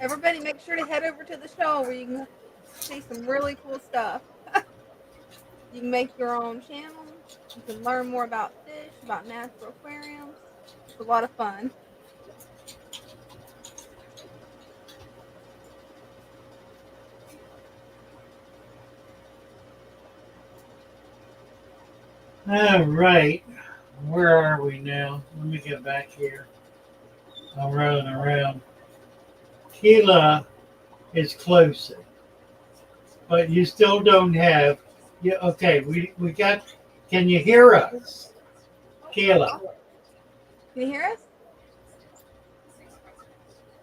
Everybody make sure to head over to the show where you can see some really cool stuff. You can make your own channel. You can learn more about fish, about natural aquariums. It's a lot of fun. All right. Where are we now? Let me get back here. I'm running around. Keela is closer, but you still don't have. Yeah, okay, we got. Can you hear us, Keela? Can you hear us?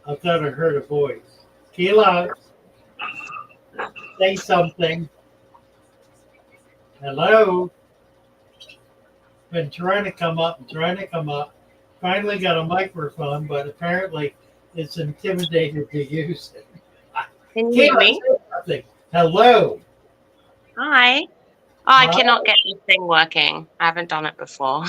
I thought I heard a voice. Keela, say something. Hello. Been trying to come up and trying to come up. Finally got a microphone, but apparently it's intimidated to use it. Can you hear me? Something. Hello. Hi. Oh, I cannot get this thing working. I haven't done it before.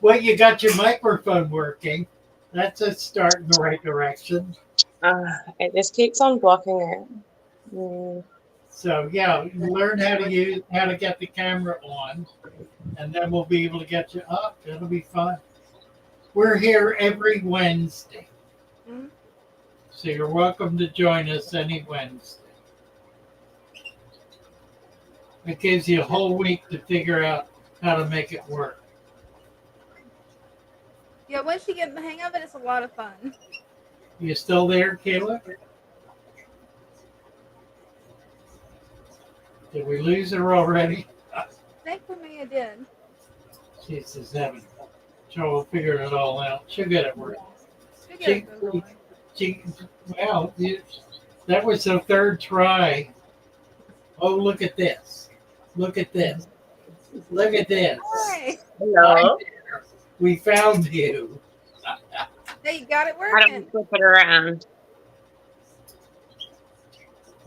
Well, you got your microphone working. That's a start in the right direction. It just keeps on blocking it. Mm. So yeah, learn how to get the camera on, and then we'll be able to get you up. It'll be fun. We're here every Wednesday, so you're welcome to join us any Wednesday. It gives you a whole week to figure out how to make it work. Yeah, once you get in the hang of it, it's a lot of fun. You still there, Kayla? Did we lose her already? I think we may have did. She's having trouble figuring it all out. She'll get it working. Well, that was the third try. Oh, look at this. Look at this. Look at this. Hi. Hello. We found you. Hey, you got it How do we working. flip it around?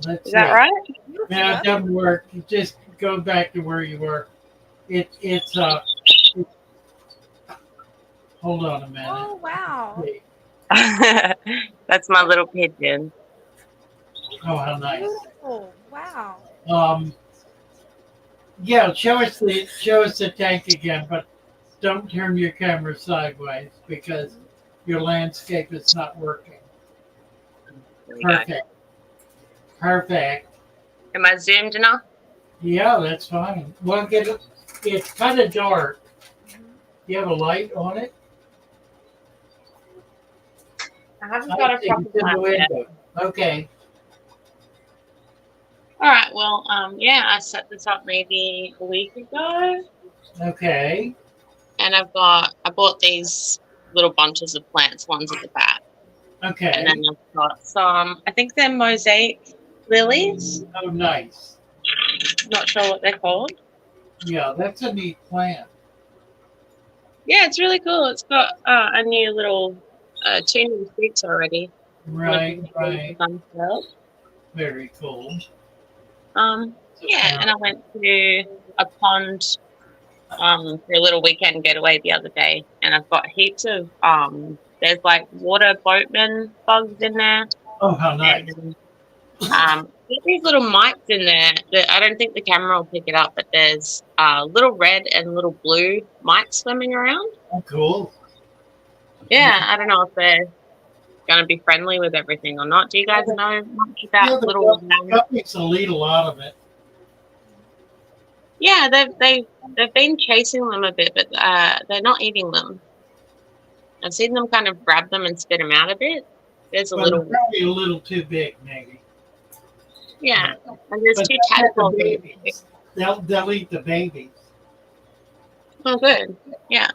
Let's Is that see. right? No, it doesn't work. You just go back to where you were. Hold on a minute. Oh, wow. That's my little pigeon. Oh, how nice. Oh, wow. Yeah, show us the tank again, but don't turn your camera sideways because your landscape is not working. Perfect. Perfect. Am I zoomed enough? Yeah, that's fine. Well, it's kind of dark. You have a light on it? I haven't got a see, proper it's in the plan yet. window. Okay. All right. Well, yeah, I set this up maybe a week ago, Okay. and I bought these little bunches of plants, ones at the back, Okay. and then I've got some. I think they're mosaic lilies. Oh, nice. Not sure what they're called. Yeah, that's a neat plant. Yeah, it's really cool. It's got a new little 2 new shoots already. Right, right. Unfurled. Very cool. Yeah, and I went to a pond for a little weekend getaway the other day, and I've got heaps of there's like water boatman bugs in there. Oh, how nice. And, there's these little mites in there that I don't think the camera will pick it up, but there's little red and little blue mites swimming around. Oh, cool. Yeah, I don't know if they're going to be friendly with everything or not. Do you guys know much about little Guppies will eat a lot of it. Yeah, they've been chasing them a bit, but they're not eating them. I've seen them kind of grab them and spit them out a bit. There's a But little, they're probably a little too big, maybe. yeah, and there's But 2 they'll eat tadpoles. the babies. They'll eat the babies. Oh, good. Yeah.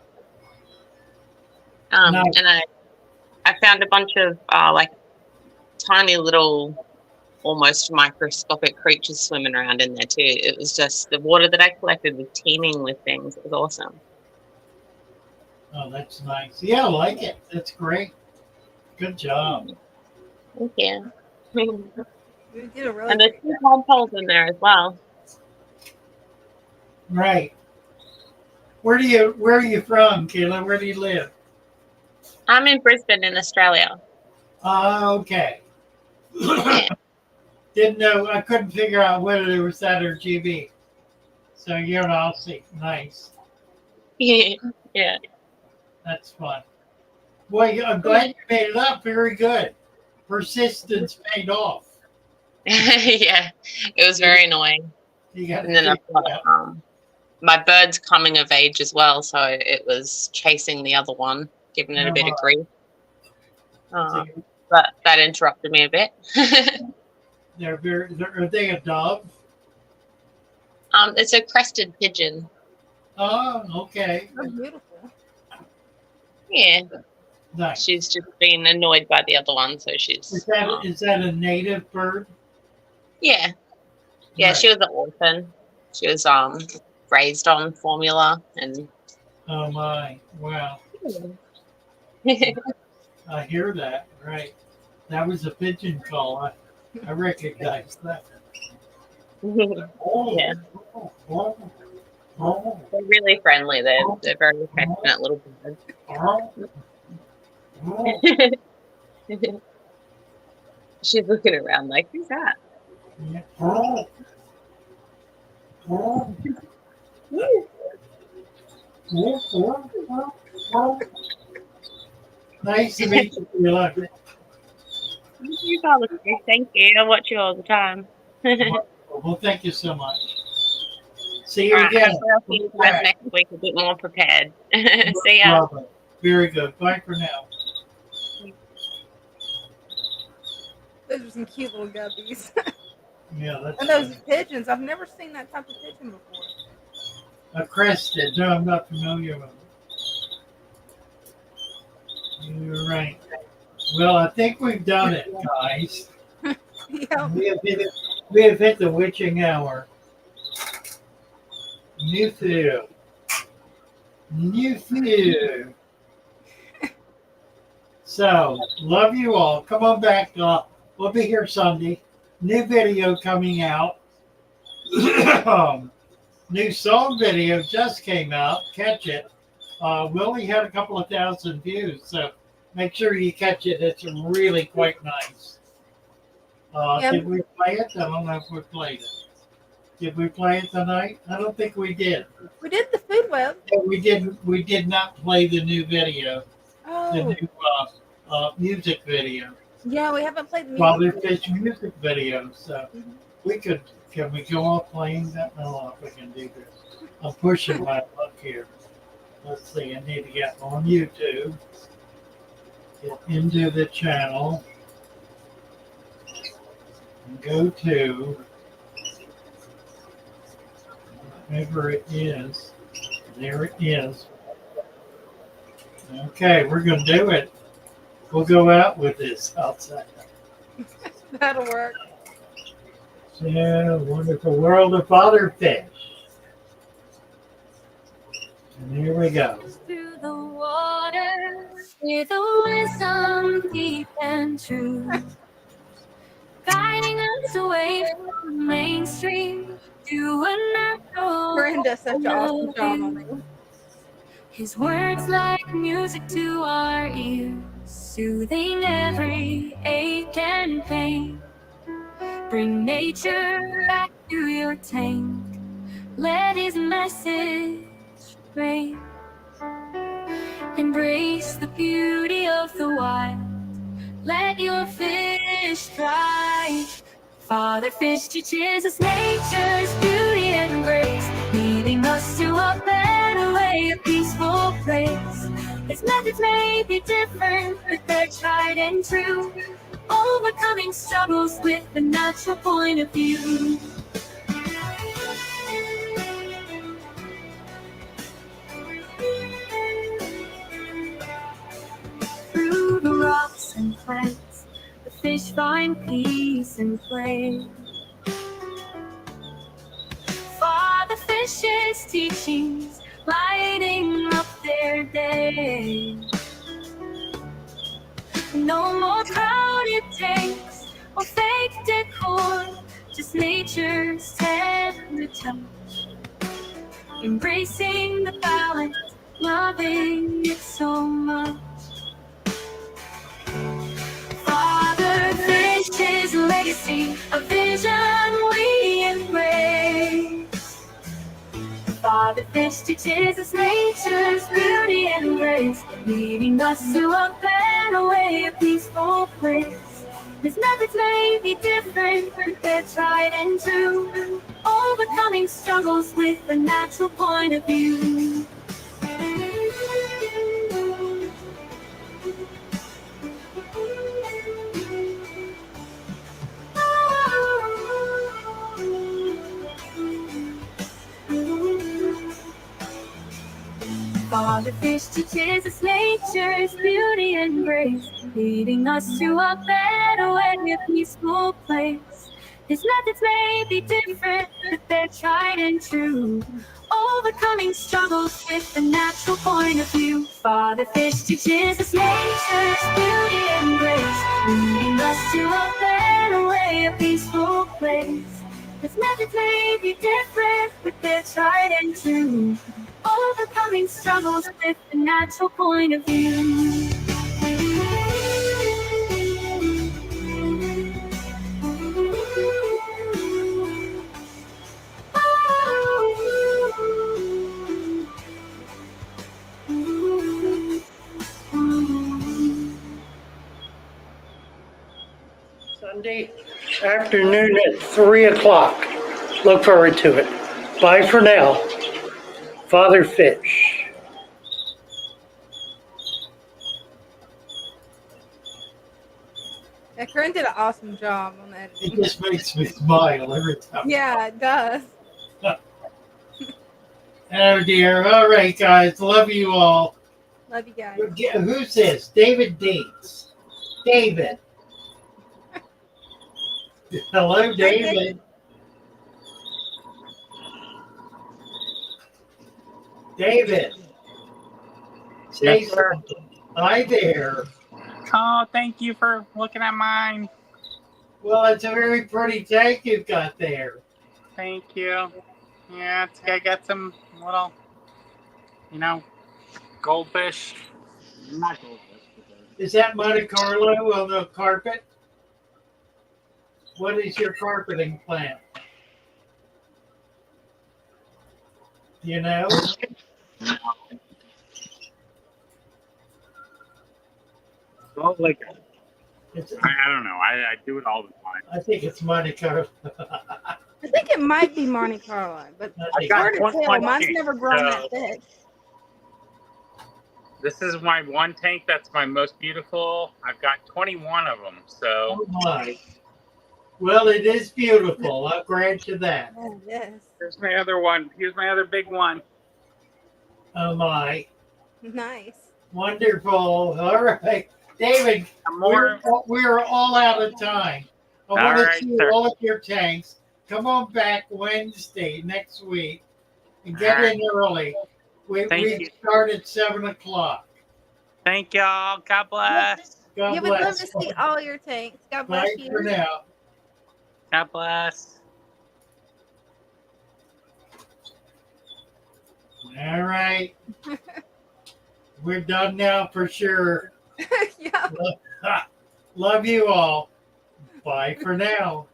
And I found a bunch of like tiny little, almost microscopic creatures swimming around in there too. It was just the water that I collected was teeming with things. It was awesome. Oh, that's nice. Yeah, I like it. That's great. Good job. Thank you. You did a really And there's 2 tadpoles in there as well. Right. Where are you from, Kayla? Where do you live? I'm in Brisbane in Australia. Okay. Didn't know. I couldn't figure out whether it was that or GB. So you're an Aussie. Nice. Yeah. That's fun. Boy, I'm glad you made it up. Very good. Persistence paid off. Yeah, it was very annoying. And then I've got my bird's coming of age as well, so it was chasing the other one, giving it a bit of grief. But that interrupted me a bit. Are they a dove? It's a crested pigeon. Oh, okay. So beautiful. Yeah. Nice. She's just been annoyed by the other one, so she's. Is that a native bird? Yeah. Yeah, Right. she was an orphan. She was raised on formula and. Oh my! Wow. I hear that. Right. That was a pigeon call. I recognize that. Yeah. They're really friendly. They're very affectionate little birds. She's looking around like, who's that? Nice to meet you. You Father Fish. Thank you. I watch you all the time. Well, thank you so much. See you All right, again. hopefully I'll see you guys next week a bit more prepared. See ya. Lovely. Very good. Bye for now. Those are some cute little guppies. Yeah, that's And those pigeons. I've never seen that type of pigeon before. a crested. No, I'm not familiar with it. You're right. Well, I think we've done it, guys. Yeah. We have hit the witching hour. New food. So, love you all. Come on back. We'll be here Sunday. New video coming out. New song video just came out. Catch it. We only had a couple of thousand views, so Make sure you catch it. It's really quite nice. Yeah. Did we play it? I don't know if we played it. Did we play it tonight? I don't think we did. We did the food web. We did. We did not play the new video, the Oh. new music video. Yeah, we haven't played the music. Father Fish music video. So we could. Can we go off playing that? I don't know if we can do this. I'm pushing my luck here. Let's see. I need to get on YouTube. Get into the channel. And go to whatever it is. There it is. Okay, we're going to do it. We'll go out with this outside. That'll work. Yeah, wonderful world of father fish. And here we go. Through the water, with a wisdom deep and true, guiding us away from the mainstream to a natural. Brenda, such an awesome job on it. His words like music to our ears, soothing every ache and pain. Bring nature back to your tank. Let his message reign. Embrace the beauty of the wild. Let your fish thrive. Father Fish teaches us nature's beauty and grace, leading us to a better way, a peaceful place. His methods may be different, but they're tried and true, overcoming struggles with a natural point of view. Through the rocks and plants, the fish find peace and play. Father Fish's teachings lighting up their day. No more crowded tanks or fake decor, just nature's tender touch. Embracing the balance, loving it so much. Father Fish's legacy, a vision we embrace. Father Fish teaches us nature's beauty and grace, leading us to a better way, a peaceful place. His methods may be different, but they're tried and true, overcoming struggles with a natural point of view. Father Fish teaches us nature's beauty and grace, leading us to a better way, a peaceful place. His methods may be different, but they're tried and true, overcoming struggles with a natural point of view. Father Fish teaches us nature's beauty and grace, leading us to a better way, a peaceful place. His methods may be different, but they're tried and true, overcoming struggles with a natural point of view. Sunday afternoon at 3 o'clock. Look forward to it. Bye for now. Father Fish. Yeah, Corinne did an awesome job on that. It just makes me smile every time. Yeah, it does. Oh dear. All right, guys. Love you all. Love you guys. Who's this? David Deeds. David. Hello, David. David. Say Yes, sir. something. Hi there. Oh, thank you for looking at mine. Well, it's a very pretty tank you've got there. Thank you. Yeah, I got some little, goldfish. Not goldfish, but Is that Monte Carlo on the carpet? What is your carpeting plan? Do you know? Well, like, It's, I don't know. I do it all the time. I think it's Monte Carlo. I think it might be Monte Carlo, but I've it's got hard to 21 tell. Mine's tanks, never grown that so thick. this is my one tank that's my most beautiful. I've got 21 of them. So Oh my. Well, it is beautiful. I'll grant you that. Oh, yes. here's my other one. Here's my other big one. Oh my. Nice. Wonderful. All right. David, we're all out of time. I All want to right, see sir. all of your tanks. Come on back Wednesday next week and All get right. in early. We Thank you. start at 7 o'clock. Thank y'all. God bless. God You would love bless. to see all your tanks. God bless Bye you. for now. God bless. All right. We're done now for sure. Yeah. Love you all. Bye for now.